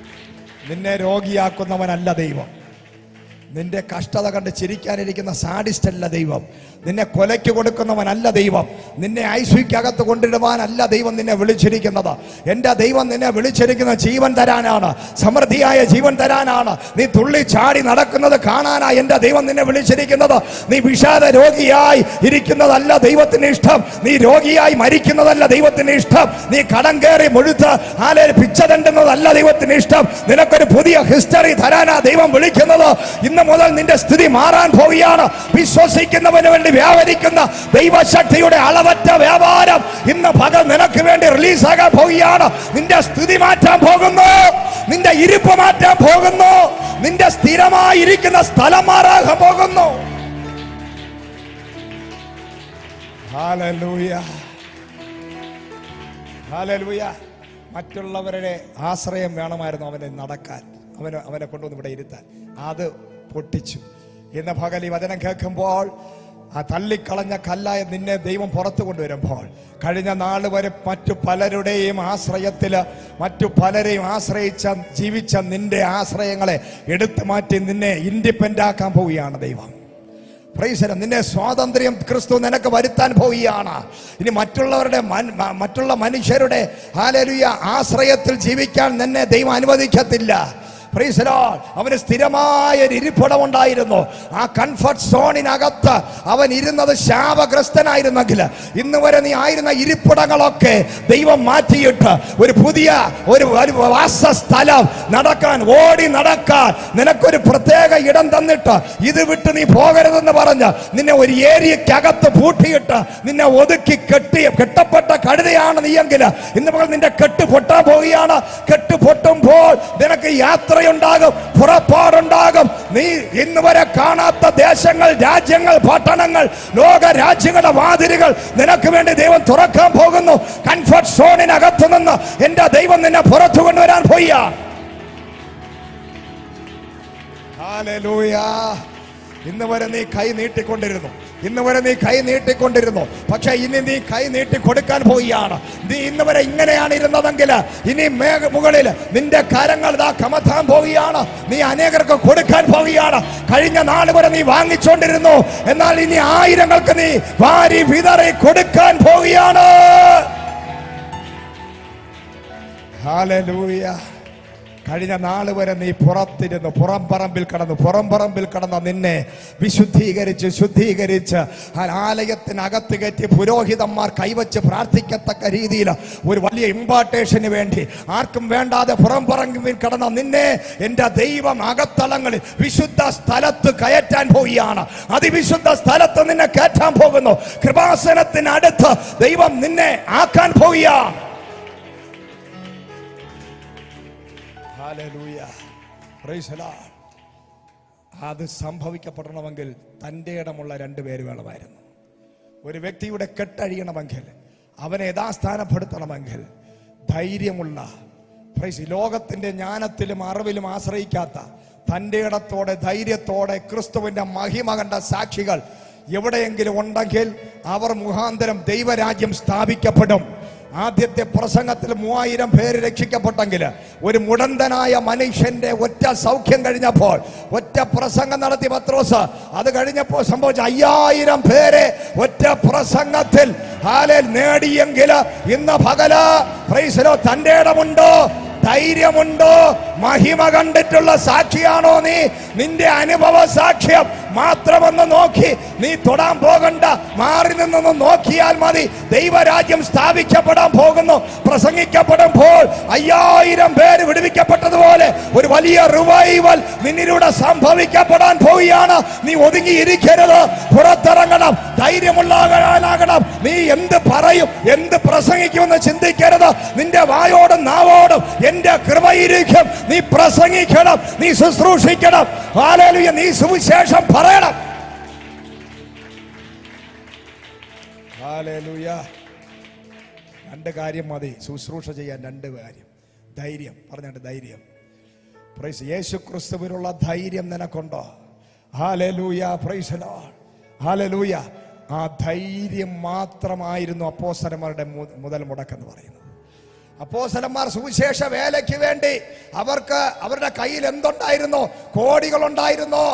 നിന്നെ രോഗിയാക്കുന്നവനല്ല ദൈവം. നിന്റെ കഷ്ടത കണ്ട് ചിരിക്കാനിരിക്കുന്ന സാഡിസ്റ്റ് അല്ല ദൈവം. നിന്നെ കൊലയ്ക്ക് കൊടുക്കുന്നവനല്ല ദൈവം. നിന്നെ ഐശ്വര്യക്കകത്ത് കൊണ്ടിടുവാനല്ല ദൈവം നിന്നെ വിളിച്ചിരിക്കുന്നത്. എൻ്റെ ദൈവം നിന്നെ വിളിച്ചിരിക്കുന്ന ജീവൻ തരാനാണ്, സമൃദ്ധിയായ ജീവൻ തരാനാണ്. നീ തുള്ളി ചാടി നടക്കുന്നത് കാണാനാണ് എൻ്റെ ദൈവം നിന്നെ വിളിച്ചിരിക്കുന്നത്. നീ വിഷാദ രോഗിയായി ഇരിക്കുന്നതല്ല ദൈവത്തിന് ഇഷ്ടം. നീ രോഗിയായി മരിക്കുന്നതല്ല ദൈവത്തിന് ഇഷ്ടം. നീ കടം കയറി മുഴുത്ത് പിച്ച തണ്ടുന്നതല്ല ദൈവത്തിന് ഇഷ്ടം. നിനക്കൊരു പുതിയ ഹിസ്റ്ററി തരാനാ ദൈവം വിളിക്കുന്നത്. ഇന്ന് മുതൽ നിന്റെ സ്ഥിതി മാറാൻ പോവുകയാണ്. വിശ്വസിക്കുന്നവന് വേണ്ടി വ്യാപരിക്കുന്ന ദൈവശക്തിയുടെ അളവറ്റ വ്യാപാരം ഇന്ന് പകൽ നിനക്ക് വേണ്ടി റിലീസാകാൻ പോവുകയാണ്. നിന്റെ സ്ഥിതി മാറ്റാൻ പോകുന്നു, നിന്റെ ഇരിപ്പ് മാറ്റാൻ പോകുന്നു, നിന്റെ സ്ഥിരമായിരിക്കുന്ന സ്ഥലം മാറാൻ പോകുന്നു. Hallelujah, hallelujah. മറ്റുള്ളവരുടെ ആശ്രയം വേണമായിരുന്നു അവനെ നടക്കാൻ, അവനെ കൊണ്ടുവന്ന് ഇവിടെ ഇരുത്താൻ. അത് പൊട്ടിച്ചു. ഇന്ന് പകൽ ഈ വചനം കേൾക്കുമ്പോൾ ആ തള്ളിക്കളഞ്ഞ കല്ലായ നിന്നെ ദൈവം പുറത്തു കൊണ്ടുവരുമ്പോൾ, കഴിഞ്ഞ നാൾ വരെ മറ്റു പലരുടെയും ആശ്രയത്തില് മറ്റു പലരെയും ആശ്രയിച്ച ജീവിച്ച നിന്റെ ആശ്രയങ്ങളെ എടുത്തു മാറ്റി നിന്നെ ഇൻഡിപെൻഡന്റ് ആക്കാൻ പോവുകയാണ് ദൈവം. പ്രൈസ് ദി, നിന്നെ സ്വാതന്ത്ര്യം ക്രിസ്തു നിനക്ക് വരുത്താൻ പോവുകയാണ്. ഇനി മറ്റുള്ള മനുഷ്യരുടെ ഹല്ലേലൂയ ആശ്രയത്തിൽ ജീവിക്കാൻ നിന്നെ ദൈവം അനുവദിക്കത്തില്ല. Price the Lord. അവന് സ്ഥിരമായ ഒരു ഇരിപ്പിടം ഉണ്ടായിരുന്നു. ആ കംഫർട്ട് സോണിനകത്ത് അവൻ ഇരുന്നത് ശാപഗ്രസ്തനായിരുന്നെങ്കിൽ ഇന്ന് വരെ നീ ആയിരുന്ന ഇരിപ്പിടങ്ങളൊക്കെ ദൈവം മാറ്റിയിട്ട് ഒരു പുതിയ ഒരു വാസസ്ഥലം നടക്കാൻ, ഓടി നടക്കാൻ നിനക്കൊരു പ്രത്യേക ഇടം തന്നിട്ട് ഇത് വിട്ട് നീ പോകരുതെന്ന് പറഞ്ഞ് നിന്നെ ഒരു ഏരിയക്കകത്ത് പൂട്ടിയിട്ട് നിന്നെ ഒതുക്കി കെട്ടപ്പെട്ട കഴുതയാണ് നീയെങ്കിൽ ഇന്ന് പകൽ നിന്റെ കെട്ട് പൊട്ടാൻ പോവുകയാണ്. കെട്ട് പൊട്ടുമ്പോൾ നിനക്ക് യാത്ര ഉണ്ടാകും, പുറപ്പാടുണ്ടാകും. നീ ഇന്ന് വരെ കാണാത്ത ദേശങ്ങൾ, രാജ്യങ്ങൾ, പട്ടണങ്ങൾ, ലോക രാജ്യങ്ങളുടെ വാതിലുകൾ നിനക്ക് വേണ്ടി ദൈവം തുറക്കാൻ പോകുന്നു. കംഫർട്ട് സോണിനകത്ത് നിന്ന് എന്റെ ദൈവം നിന്നെ പുറത്തു കൊണ്ടുവരാൻ പോയ. ഹല്ലേലൂയ. ഇന്ന് വരെ നീ കൈ നീട്ടിക്കൊണ്ടിരുന്നു, പക്ഷെ ഇനി നീ കൈ നീട്ടി കൊടുക്കാൻ പോവുകയാണ്. നീ ഇന്ന് വരെ ഇങ്ങനെയാണ് ഇരുന്നതെങ്കിൽ ഇനി മുകളിൽ നിന്റെ കരങ്ങൾ കമത്താൻ പോവുകയാണ്. നീ അനേകർക്ക് കൊടുക്കാൻ പോവുകയാണ്. കഴിഞ്ഞ നാൾ വരെ നീ വാങ്ങിച്ചോണ്ടിരുന്നു, എന്നാൽ ഇനി ആയിരങ്ങൾക്ക് നീ വാരി വിതറി കൊടുക്കാൻ പോവുകയാണ്. ഹല്ലേലൂയ. കഴിഞ്ഞ നാൾ വരെ നീ പുറത്തിരുന്നു, പുറംപറമ്പിൽ കടന്ന നിന്നെ വിശുദ്ധീകരിച്ച് ശുദ്ധീകരിച്ച് ആലയത്തിനകത്ത് കയറ്റി പുരോഹിതന്മാർ കൈവച്ച് പ്രാർത്ഥിക്കത്തക്ക രീതിയിൽ ഒരു വലിയ ഇമ്പാർട്ടേഷന് വേണ്ടി ആർക്കും വേണ്ടാതെ പുറംപറമ്പിൽ കടന്ന നിന്നെ എൻ്റെ ദൈവം അകത്തളങ്ങളിൽ വിശുദ്ധ സ്ഥലത്ത് കയറ്റാൻ പോവുകയാണ്. അതിവിശുദ്ധ സ്ഥലത്ത് നിന്നെ കയറ്റാൻ പോകുന്നു. കൃപാസനത്തിനടുത്ത് ദൈവം നിന്നെ ആക്കാൻ പോവുകയാണ്. Hallelujah, praise the Lord. അത് സംഭവിക്കപ്പെടണമെങ്കിൽ തൻ്റെ ഇടമുള്ള രണ്ടുപേര് വേണമായിരുന്നു. ഒരു വ്യക്തിയുടെ കെട്ടഴിയണമെങ്കിൽ, അവനെ യഥാസ്ഥാനപ്പെടുത്തണമെങ്കിൽ ധൈര്യമുള്ള, ലോകത്തിന്റെ ജ്ഞാനത്തിലും അറിവിലും ആശ്രയിക്കാത്ത തൻ്റെ ഇടത്തോടെ ധൈര്യത്തോടെ ക്രിസ്തുവിന്റെ മഹിമ കണ്ട സാക്ഷികൾ എവിടെയെങ്കിലും ഉണ്ടെങ്കിൽ അവർ മുഖാന്തരം ദൈവരാജ്യം സ്ഥാപിക്കപ്പെടും. ആദ്യത്തെ പ്രസംഗത്തിൽ 3000 പേര് രക്ഷിക്കപ്പെട്ടെങ്കിൽ ഒരു മുടന്തനായ മനുഷ്യന്റെ ഒറ്റ സൗഖ്യം കഴിഞ്ഞപ്പോൾ ഒറ്റ പ്രസംഗം നടത്തി പത്രോസ്. അത് കഴിഞ്ഞപ്പോൾ സംഭവിച്ച 5000 പേരെ ഒറ്റ പ്രസംഗത്തിൽ നേടിയെങ്കിൽ ഇന്ന് പകല പ്രൈസ് ദി ലോർഡ് തന്റെ ഇടമുണ്ടോ, ധൈര്യമുണ്ടോ, മഹിമ കണ്ടിട്ടുള്ള സാക്ഷിയാണോ നീ? നിന്റെ അനുഭവ സാക്ഷ്യം മാത്രമെന്ന് നോക്കി നീ തൊടാൻ പോകണ്ട, മാറി നിന്നൊന്ന് നോക്കിയാൽ മതി. ദൈവരാജ്യം സ്ഥാപിക്കപ്പെടാൻ പോകുന്നു. പ്രസംഗിക്കപ്പെടുമ്പോൾ 5000 പേര് വിടുവിക്കപ്പെട്ടതുപോലെ ഒരു വലിയ റിവൈവൽ നിന്നിലൂടെ സംഭവിക്കപ്പെടാൻ പോവുകയാണ്. നീ ഒതുങ്ങിയിരിക്കരുത്, പുറത്തിറങ്ങണം, ധൈര്യമുള്ളവനാകണം. നീ എന്ത് പറയും, എന്ത് പ്രസംഗിക്കുമെന്ന് ചിന്തിക്കരുത്. നിന്റെ വായോടും നാവോടും എന്റെ കൃപയിരിക്കും. നീ പ്രസംഗിക്കണം, നീ ശുശ്രൂഷിക്കണം. ഹല്ലേലൂയ. നീ സുവിശേഷം പറയണം. ഹല്ലേലൂയ. 2 കാര്യം മതി ശുശ്രൂഷ ചെയ്യാൻ. 2 കാര്യം. ധൈര്യം. പറഞ്ഞാണ്ട് ധൈര്യം. പ്രൈസ് യേശു ക്രിസ്തുവിനുള്ള ധൈര്യം നിനക്കുണ്ടോ? Hallelujah. Praise the Lord. Hallelujah. ആ ധൈര്യം മാത്രമായിരുന്നു അപ്പോസ്തലന്മാരുടെ മുതൽ മുടക്കെന്ന് പറയുന്നത്. അപ്പോസ്തലന്മാർ സുവിശേഷ വേലയ്ക്ക് വേണ്ടി അവർക്ക് അവരുടെ കയ്യിൽ എന്തുണ്ടായിരുന്നോ? കോടികളുണ്ടായിരുന്നോ?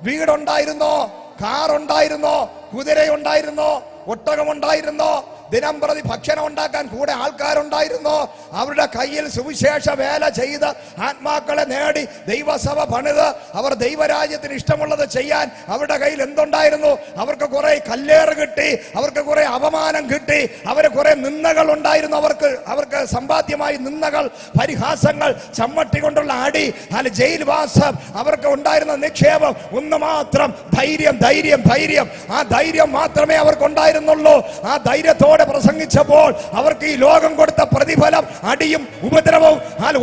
വീടുണ്ടായിരുന്നോ? കാറുണ്ടായിരുന്നോ? കുതിരയുണ്ടായിരുന്നോ? ഒട്ടകമുണ്ടായിരുന്നോ? ദിനം പ്രതി ഭക്ഷണം ഉണ്ടാക്കാൻ കൂടെ ആൾക്കാരുണ്ടായിരുന്നോ? അവരുടെ കയ്യിൽ സുവിശേഷ വേല ചെയ്ത് ആത്മാക്കളെ നേടി ദൈവസഭ പണിത് അവർ ദൈവരാജ്യത്തിന് ഇഷ്ടമുള്ളത് ചെയ്യാൻ അവരുടെ കയ്യിൽ എന്തുണ്ടായിരുന്നു? അവർക്ക് കുറെ കല്ലേറ് കിട്ടി, അവർക്ക് കുറെ അപമാനം കിട്ടി, അവര് കുറെ നിന്ദകൾ ഉണ്ടായിരുന്നു. അവർക്ക് സമ്പാദ്യമായി നിന്ദകൾ, പരിഹാസങ്ങൾ, ചമ്മട്ടി കൊണ്ടുള്ള അടി, അല്ല ജയിൽവാസം, അവർക്ക് ഉണ്ടായിരുന്ന നിക്ഷേപം ഒന്ന് മാത്രം, ധൈര്യം, ധൈര്യം, ധൈര്യം. ആ ധൈര്യം മാത്രമേ അവർക്കുണ്ടായിരുന്നുള്ളൂ. ആ ധൈര്യത്തോടെ പ്രസംഗിച്ചപ്പോൾ അവർക്ക് ഈ ലോകം കൊടുത്ത പ്രതിഫലം അടിയും ഉപദ്രവവും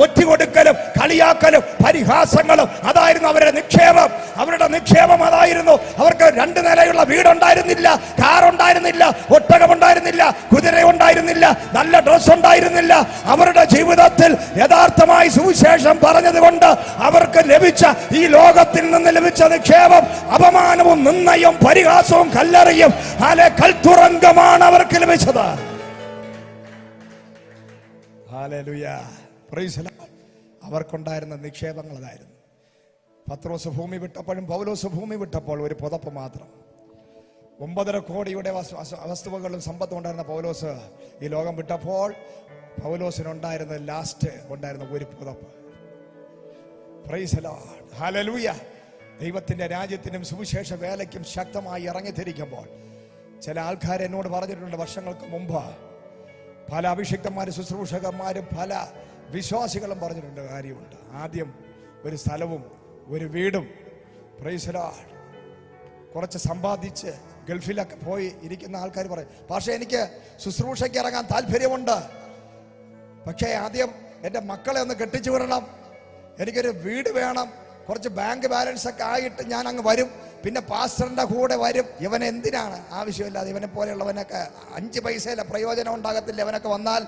ഒറ്റുകൊടുക്കലും കളിയാക്കലും പരിഹാസങ്ങളും അതായിരുന്നു അവരുടെ നിക്ഷേപം. അവരുടെ നിക്ഷേപം അതായിരുന്നു. അവർക്ക് 2 നിലയുള്ള വീടുണ്ടായിരുന്നില്ല, കാറുണ്ടായിരുന്നില്ല, ഒട്ടകമുണ്ടായിരുന്നില്ല, കുതിര ഉണ്ടായിരുന്നില്ല, നല്ല ഡ്രസ് ഉണ്ടായിരുന്നില്ല. അവരുടെ ജീവിതത്തിൽ യഥാർത്ഥമായി സുവിശേഷം പറഞ്ഞതുകൊണ്ട് അവർക്ക് ലഭിച്ച ഈ ലോകത്തിൽ നിന്ന് ലഭിച്ച നിക്ഷേപം അപമാനവും നിന്ദയും പരിഹാസവും കല്ലെറിയും കൽത്തുറങ്കമാണ് അവർക്ക് ലഭിച്ചത്. അവർക്കുണ്ടായിരുന്ന നിക്ഷേപങ്ങൾ അതായിരുന്നു. പത്രോസ് ഭൂമി വിട്ടപ്പോഴും പൗലോസ് ഭൂമി വിട്ടപ്പോൾ ഒരു പുതപ്പ് മാത്രം. 9.5 കോടിയുടെ വസ്തുവകളും സമ്പത്തും ഉണ്ടായിരുന്ന പൗലോസ് ഈ ലോകം വിട്ടപ്പോൾ പൗലോസിനുണ്ടായിരുന്ന ലാസ്റ്റ് ഉണ്ടായിരുന്ന ഒരു പുതപ്പ്. Price the Lord, hallelujah. ദൈവത്തിന്റെ രാജ്യത്തിനും സുവിശേഷ വേലയ്ക്കും ശക്തമായി ഇറങ്ങിത്തിരിക്കുമ്പോൾ ചില ആൾക്കാർ എന്നോട് പറഞ്ഞിട്ടുണ്ട് വർഷങ്ങൾക്ക് മുമ്പ്, പല അഭിഷിക്തന്മാരും ശുശ്രൂഷകന്മാരും പല വിശ്വാസികളും പറഞ്ഞിട്ടുണ്ട് കാര്യമുണ്ട്. ആദ്യം ഒരു സ്ഥലവും ഒരു വീടും, പ്രൈസ് ദി ലോർഡ്, കുറച്ച് സമ്പാദിച്ച് ഗൾഫിലൊക്കെ പോയി ഇരിക്കുന്ന ആൾക്കാർ പറയും, പക്ഷേ എനിക്ക് ശുശ്രൂഷയ്ക്ക് ഇറങ്ങാൻ താല്പര്യമുണ്ട്, പക്ഷേ ആദ്യം എൻ്റെ മക്കളെ ഒന്ന് കെട്ടിച്ചു വിടണം, എനിക്കൊരു വീട് വേണം, കുറച്ച് ബാങ്ക് ബാലൻസ് ഒക്കെ ആയിട്ട് ഞാൻ അങ്ങ് വരും, പിന്നെ പാസ്റ്ററിന്റെ കൂടെ വരും. ഇവൻ എന്തിനാണ് ആവശ്യമില്ലാതെ, ഇവനെ പോലെയുള്ളവനൊക്കെ 5 പൈസയിലെ പ്രയോജനം ഉണ്ടാകത്തില്ല. ഇവനൊക്കെ വന്നാൽ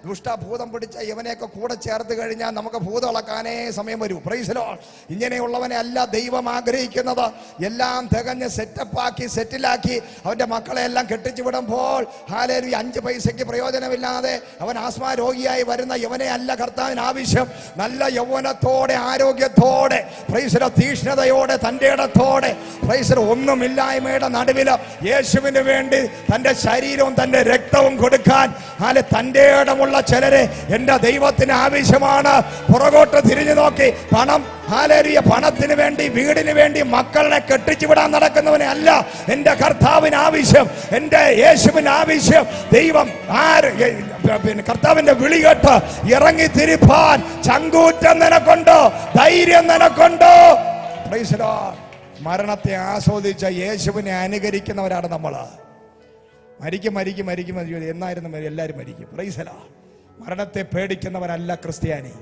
ദുഷ്ടഭൂതം പിടിച്ച ഇവനെയൊക്കെ കൂടെ ചേർത്ത് കഴിഞ്ഞാൽ നമുക്ക് ഭൂതം ഇളക്കാനേ സമയം വരൂ. Price the Lord. ഇങ്ങനെയുള്ളവനെ അല്ല ദൈവം ആഗ്രഹിക്കുന്നത്. എല്ലാം തികഞ്ഞ് സെറ്റപ്പാക്കി സെറ്റിലാക്കി അവന്റെ മക്കളെ എല്ലാം കെട്ടിച്ചു വിടുമ്പോൾ ഹല്ലേലൂയ 5 പൈസയ്ക്ക് പ്രയോജനമില്ലാതെ അവൻ ആസ്മ രോഗിയായി വരുന്ന ഇവനെ അല്ല കർത്താവിന് ആവശ്യം. നല്ല യൗവനത്തോടെ, ആരോഗ്യത്തോടെ, പ്രൈസ് ദി ലോർഡ്, തീക്ഷ്ണതയോടെ, തന്റെ ഇടത്തോടെ, പ്രൈസ് ദി ലോർഡ്, ഒന്നുമില്ലായ്മയുടെ നടുവില് യേശുവിന് വേണ്ടി തന്റെ ശരീരവും തന്റെ രക്തവും കൊടുക്കാൻ തന്റെ ഇടമുള്ള ചിലരെ എന്റെ ദൈവത്തിന് ആവശ്യമാണ്. പുറകോട്ട് തിരിഞ്ഞു നോക്കി പണം, ഹല്ലേലൂയ, പണത്തിന് വേണ്ടി, വീടിന് വേണ്ടി മക്കളെ കെട്ടിച്ചു വിടാൻ നടക്കുന്നവനെ അല്ല എന്റെ കർത്താവിന് ആവശ്യം, എന്റെ യേശുവിന് ആവശ്യം. ദൈവം കർത്താവിന്റെ വിളി കേട്ട് ഇറങ്ങി തിരിപ്പാൻ ചങ്കൂറ്റം നിനക്കുണ്ടോ? ധൈര്യം നിനക്കുണ്ടോ? Price the lord. മരണത്തെ ആസ്വദിച്ച യേശുവിനെ അനുകരിക്കുന്നവരാണ് നമ്മള്. മരിക്കും മരിക്കും മരിക്കും എന്നായിരുന്നു എല്ലാവരും മരിക്കും. Praise the lord. മരണത്തെ പേടിക്കുന്നവനല്ല ക്രിസ്ത്യാനി.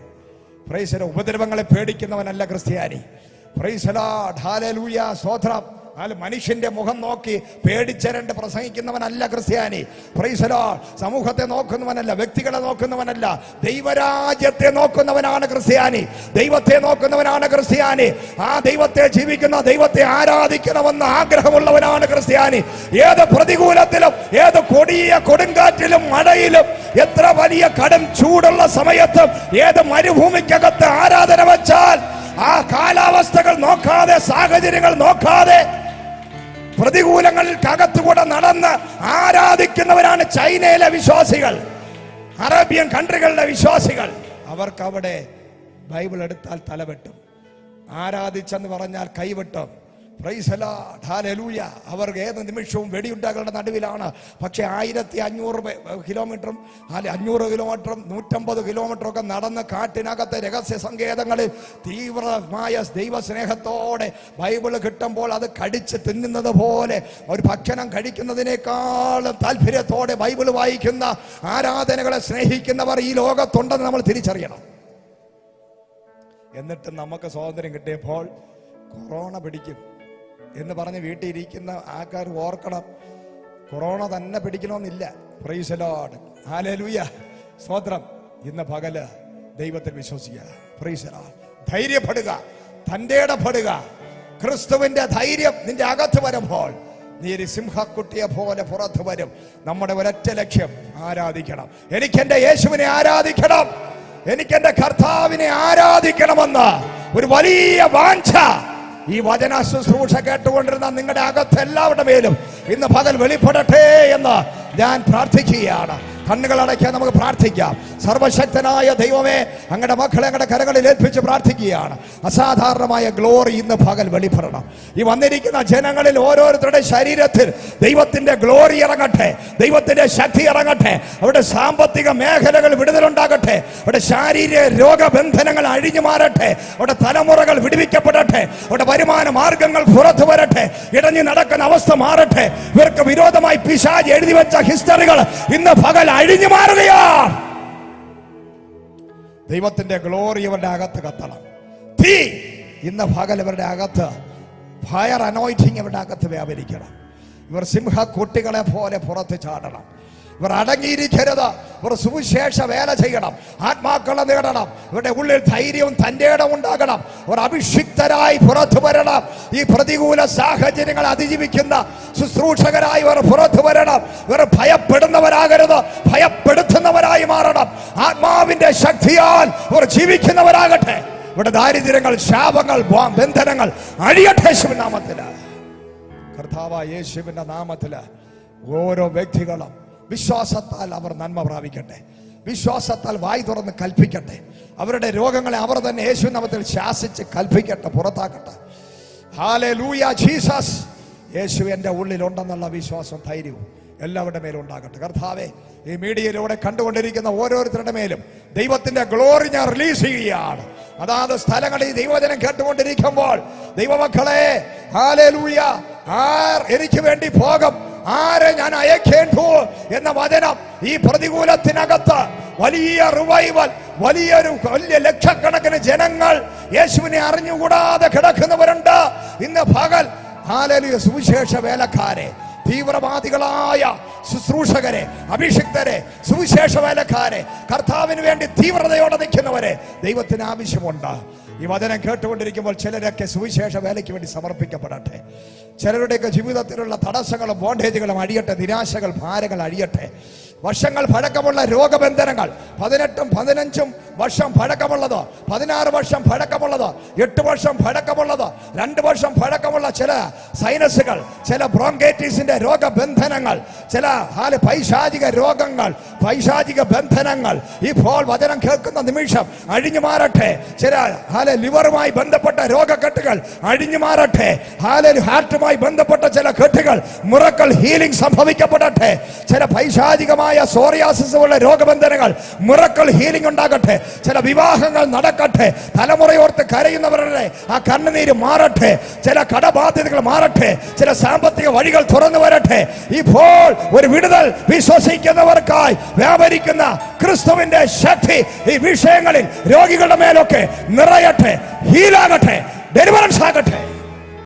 Praise the lord. ഉപദ്രവങ്ങളെ പേടിക്കുന്നവനല്ല ക്രിസ്ത്യാനി. പ്രൈസ് ദി ലോർഡ്, ഹല്ലേലൂയ, സ്തോത്രം. മനുഷ്യന്റെ മുഖം നോക്കി പേടിച്ചരണ്ട് പ്രസംഗിക്കുന്നവനല്ല ക്രിസ്ത്യാനി. Praise the Lord. സമൂഹത്തെ നോക്കുന്നവനല്ല, വ്യക്തികളെ നോക്കുന്നവനല്ല, ദൈവരാജ്യത്തെ നോക്കുന്നവനാണ് ക്രിസ്ത്യാനി. ദൈവത്തെ നോക്കുന്നവനാണ് ക്രിസ്ത്യാനി. ആ ദൈവത്തെ ജീവിക്കുന്ന, ദൈവത്തെ ആരാധിക്കണമെന്ന് ആഗ്രഹമുള്ളവനാണ് ക്രിസ്ത്യാനി. ഏത് പ്രതികൂലത്തിലും, ഏത് കൊടിയ കൊടുങ്കാറ്റിലും, മഴയിലും, എത്ര വലിയ കടും ചൂടുള്ള സമയത്തും, ഏത് മരുഭൂമിക്കകത്ത് ആരാധന വച്ചാൽ ആ കാലാവസ്ഥകൾ നോക്കാതെ, സാഹചര്യങ്ങൾ നോക്കാതെ, പ്രതികൂലങ്ങളിൽ അകത്തുകൂടെ നടന്ന് ആരാധിക്കുന്നവരാണ് ചൈനയിലെ വിശ്വാസികൾ, അറേബ്യൻ കൺട്രികളിലെ വിശ്വാസികൾ. അവർക്ക് അവിടെ ബൈബിൾ എടുത്താൽ തലവെട്ടും, ആരാധിച്ചെന്ന് പറഞ്ഞാൽ കൈവെട്ടും. Praise the Lord, hallelujah. അവർ ഏത് നിമിഷവും വെടിയുണ്ടകളുടെ നടുവിലാണ്. പക്ഷെ 1500 കിലോമീറ്ററും 500 കിലോമീറ്ററും 150 കിലോമീറ്ററും ഒക്കെ നടന്ന് കാട്ടിനകത്തെ രഹസ്യ സങ്കേതങ്ങളിൽ തീവ്രമായ ദൈവസ്നേഹത്തോടെ ബൈബിൾ കിട്ടുമ്പോൾ അത് കടിച്ച് തിന്നുന്നത് പോലെ, ഒരു ഭക്ഷണം കഴിക്കുന്നതിനേക്കാളും താല്പര്യത്തോടെ ബൈബിൾ വായിക്കുന്ന, ആരാധനകളെ സ്നേഹിക്കുന്നവർ ഈ ലോകത്തുണ്ടെന്ന് നമ്മൾ തിരിച്ചറിയണം. എന്നിട്ട് നമുക്ക് സ്വാതന്ത്ര്യം കിട്ടിയപ്പോൾ കൊറോണ പിടിക്കും എന്ന് പറഞ്ഞ് വീട്ടിൽ ഇരിക്കുന്ന ആൾക്കാർ ഓർക്കണം, കൊറോണ തന്നെ പിടിക്കണമെന്നില്ല. പ്രൈസ് ദി ലോർഡ്, ഹല്ലേലൂയ, സ്തോത്രം. ഇന്ന് പകല് ദൈവത്തിൽ വിശ്വസിക്കുക. Praise the lord. ധൈര്യപ്പെടുക, തന്റേടപ്പെടുക. ക്രിസ്തുവിന്റെ ധൈര്യം നിന്റെ അകത്ത് വരുമ്പോൾ നീ ഒരു സിംഹക്കുട്ടിയെ പോലെ പുറത്തു വരും. നമ്മുടെ ഒരൊറ്റ ലക്ഷ്യം ആരാധിക്കണം. എനിക്കെന്റെ യേശുവിനെ ആരാധിക്കണം, എനിക്കെന്റെ കർത്താവിനെ ആരാധിക്കണമെന്ന് ഒരു വലിയ വാഞ്ച ഈ വചന ശുശ്രൂഷ കേട്ടുകൊണ്ടിരുന്ന നിങ്ങളുടെ അകത്ത് എല്ലാവരുടെ മേലും ഇന്ന് പകൽ വെളിപ്പെടട്ടെ എന്ന് ഞാൻ പ്രാർത്ഥിക്കുകയാണ്. കണ്ണുകൾ അടയ്ക്കാൻ നമുക്ക് പ്രാർത്ഥിക്കാം. സർവശക്തനായ ദൈവമേ, അങ്ങയുടെ മക്കളെ അങ്ങയുടെ കരങ്ങളിൽ ഏൽപ്പിച്ച് പ്രാർത്ഥിക്കുകയാണ്. അസാധാരണമായ ഗ്ലോറി ഇന്ന് പകൽ വെളിപ്പെടണം. ഈ വന്നിരിക്കുന്ന ജനങ്ങളിൽ ഓരോരുത്തരുടെ ശരീരത്തിൽ ദൈവത്തിന്റെ ഗ്ലോറി ഇറങ്ങട്ടെ, ദൈവത്തിന്റെ ശക്തി ഇറങ്ങട്ടെ. അവരുടെ സാമ്പത്തിക മേഖലകൾ വിടുതലുണ്ടാകട്ടെ, അവരുടെ ശാരീരിക രോഗബന്ധനങ്ങൾ അഴിഞ്ഞു മാറട്ടെ, അവരുടെ തലമുറകൾ വിടുവിക്കപ്പെടട്ടെ, അവരുടെ വരുമാന മാർഗങ്ങൾ പുറത്തു വരട്ടെ, ഇടഞ്ഞു നടക്കുന്ന അവസ്ഥ മാറട്ടെ. ഇവർക്ക് വിരോധമായി പിശാച് എഴുതി വെച്ച ഹിസ്റ്ററികൾ ഇന്ന് പകൽ അഴിഞ്ഞു മാറുകയാണ്. ദൈവത്തിന്റെ ഗ്ലോറി ഇവരുടെ അകത്ത് കത്തണം. തീ ഇന്ന് പകൽ ഇവരുടെ അകത്ത്, ഫയർ അനോയിന്റിങ് ഇവരുടെ അകത്ത് വ്യാപരിക്കണം. ഇവർ സിംഹക്കുട്ടികളെ പോലെ പുറത്ത് ചാടണം. ഇവർ അടങ്ങിയിരിക്കരുത്. ഇവർ സുവിശേഷ വേല ചെയ്യണം, ആത്മാക്കളെ നേടണം. ഇവരുടെ ഉള്ളിൽ ധൈര്യവും തന്റെ ഇടം ഉണ്ടാകണം. ഇവർ അഭിഷിക്തരായി പുറത്തു വരണം. ഈ പ്രതികൂല സാഹചര്യങ്ങൾ അതിജീവിക്കുന്ന ശുശ്രൂഷകരായി ഇവർ പുറത്തു വരണം. ഇവർ ഭയപ്പെടുന്നവരാകരുത്, ഭയപ്പെടുത്തുന്നവരായി മാറണം. ആത്മാവിന്റെ ശക്തിയാൽ ഇവർ ജീവിക്കുന്നവരാകട്ടെ. ഇവിടെ ദാരിദ്ര്യങ്ങൾ, ശാപങ്ങൾ, ബന്ധനങ്ങൾ അഴിയട്ടെ യേശുവിന്റെ നാമത്തില്. കർത്താവായ യേശുവിന്റെ നാമത്തില് ഓരോ വ്യക്തികളും വിശ്വാസത്താൽ അവർ നന്മ പ്രാപിക്കട്ടെ. വിശ്വാസത്താൽ വായി തുറന്ന് കൽപ്പിക്കട്ടെ. അവരുടെ രോഗങ്ങളെ അവർ തന്നെ യേശുവിൻ നാമത്തിൽ ശാസിച്ച് കൽപ്പിക്കട്ടെ, പുറത്താക്കട്ടെ. Hallelujah Jesus. യേശു എൻ്റെ ഉള്ളിലുണ്ടെന്നുള്ള വിശ്വാസം, ധൈര്യവും എല്ലാവരുടെ മേലും ഉണ്ടാകട്ടെ. കർത്താവേ, ഈ മീഡിയയിലൂടെ കണ്ടുകൊണ്ടിരിക്കുന്ന ഓരോരുത്തരുടെ മേലും ദൈവത്തിന്റെ ഗ്ലോറി ഞാൻ റിലീസ് ചെയ്യുകയാണ്. അതാത് സ്ഥലങ്ങളിൽ ദൈവവചനം കേട്ടുകൊണ്ടിരിക്കുമ്പോൾ ദൈവമക്കളെ, ഹല്ലേലൂയ, ആർ എനിക്ക് വേണ്ടി പോകും, ആരെ ഞാൻ അയക്കേണ്ടു എന്ന വചനം ഈ പ്രതികൂലത്തിനകത്ത് വലിയ റിവൈവൽ, വലിയ ലക്ഷക്കണക്കിന് ജനങ്ങൾ യേശുവിനെ അറിഞ്ഞുകൂടാതെ കിടക്കുന്നവരുണ്ട്. ഇന്ന് പകൽ ഹല്ലേലൂയ, സുവിശേഷ വേലക്കാരെ, തീവ്രവാദികളായ ശുശ്രൂഷകരെ, അഭിഷിക്തരെ, സുവിശേഷ വേലക്കാരെ, കർത്താവിന് വേണ്ടി തീവ്രതയോടെ നിൽക്കുന്നവരെ ദൈവത്തിന് ആവശ്യമുണ്ട്. ഈ വചനം കേട്ടുകൊണ്ടിരിക്കുമ്പോൾ ചിലരൊക്കെ സുവിശേഷ വേലയ്ക്ക് വേണ്ടി സമർപ്പിക്കപ്പെടട്ടെ. ചിലരുടെയൊക്കെ ജീവിതത്തിലുള്ള തടസ്സങ്ങളും ബോണ്ടേജുകളും അഴിയട്ടെ, നിരാശകൾ, ഭാരങ്ങൾ അഴിയട്ടെ. വർഷങ്ങൾ പഴക്കമുള്ള രോഗബന്ധനങ്ങൾ, 18ഉം 15ഉം വർഷം പഴക്കമുള്ളത്, 16 വർഷം പഴക്കമുള്ളത്, 8 വർഷം പഴക്കമുള്ളത്, 2 വർഷം പഴക്കമുള്ള ചില സൈനസുകൾ, ചില ബ്രോങ്കൈറ്റിസിന്റെ രോഗബന്ധനങ്ങൾ, ചില പൈശാചിക രോഗങ്ങൾ, പൈശാചിക ബന്ധനങ്ങൾ ഇപ്പോൾ വചനം കേൾക്കുന്ന നിമിഷം അഴിഞ്ഞു മാറട്ടെ. ചില ലിവറുമായി ബന്ധപ്പെട്ട രോഗക്കെട്ടുകൾ അഴിഞ്ഞു മാറട്ടെ. ഹാർട്ടുമായി ബന്ധപ്പെട്ട ചില കെട്ടുകൾ, മിറക്കിൾ ഹീലിംഗ് സംഭവിക്കപ്പെടട്ടെ. ചില പൈശാചികമായ സോറിയാസിസ് ഉള്ള രോഗബന്ധനങ്ങൾ, മിറക്കിൾ ഹീലിംഗ് ഉണ്ടാകട്ടെ. ചില വിവാഹങ്ങൾ നടക്കട്ടെ. തലമുറയോർത്ത് കരയുന്നവരുടെ ആ കണ്ണുനീര് മാറട്ടെ. ചില കടബാധ്യതകൾ മാറട്ടെ. ചില സാമ്പത്തിക വഴികൾ തുറന്നു വരട്ടെ. ഇപ്പോൾ ഒരു വിടുതൽ വിശ്വസിക്കുന്നവർക്കായി വ്യാപരിക്കുന്ന ക്രിസ്തുവിന്റെ ശക്തി ഈ വിഷയങ്ങളിൽ രോഗികളുടെ മേലൊക്കെ നിറയട്ടെ, ഹീലാകട്ടെ, ഡെലിവറൻസ് ആകട്ടെ.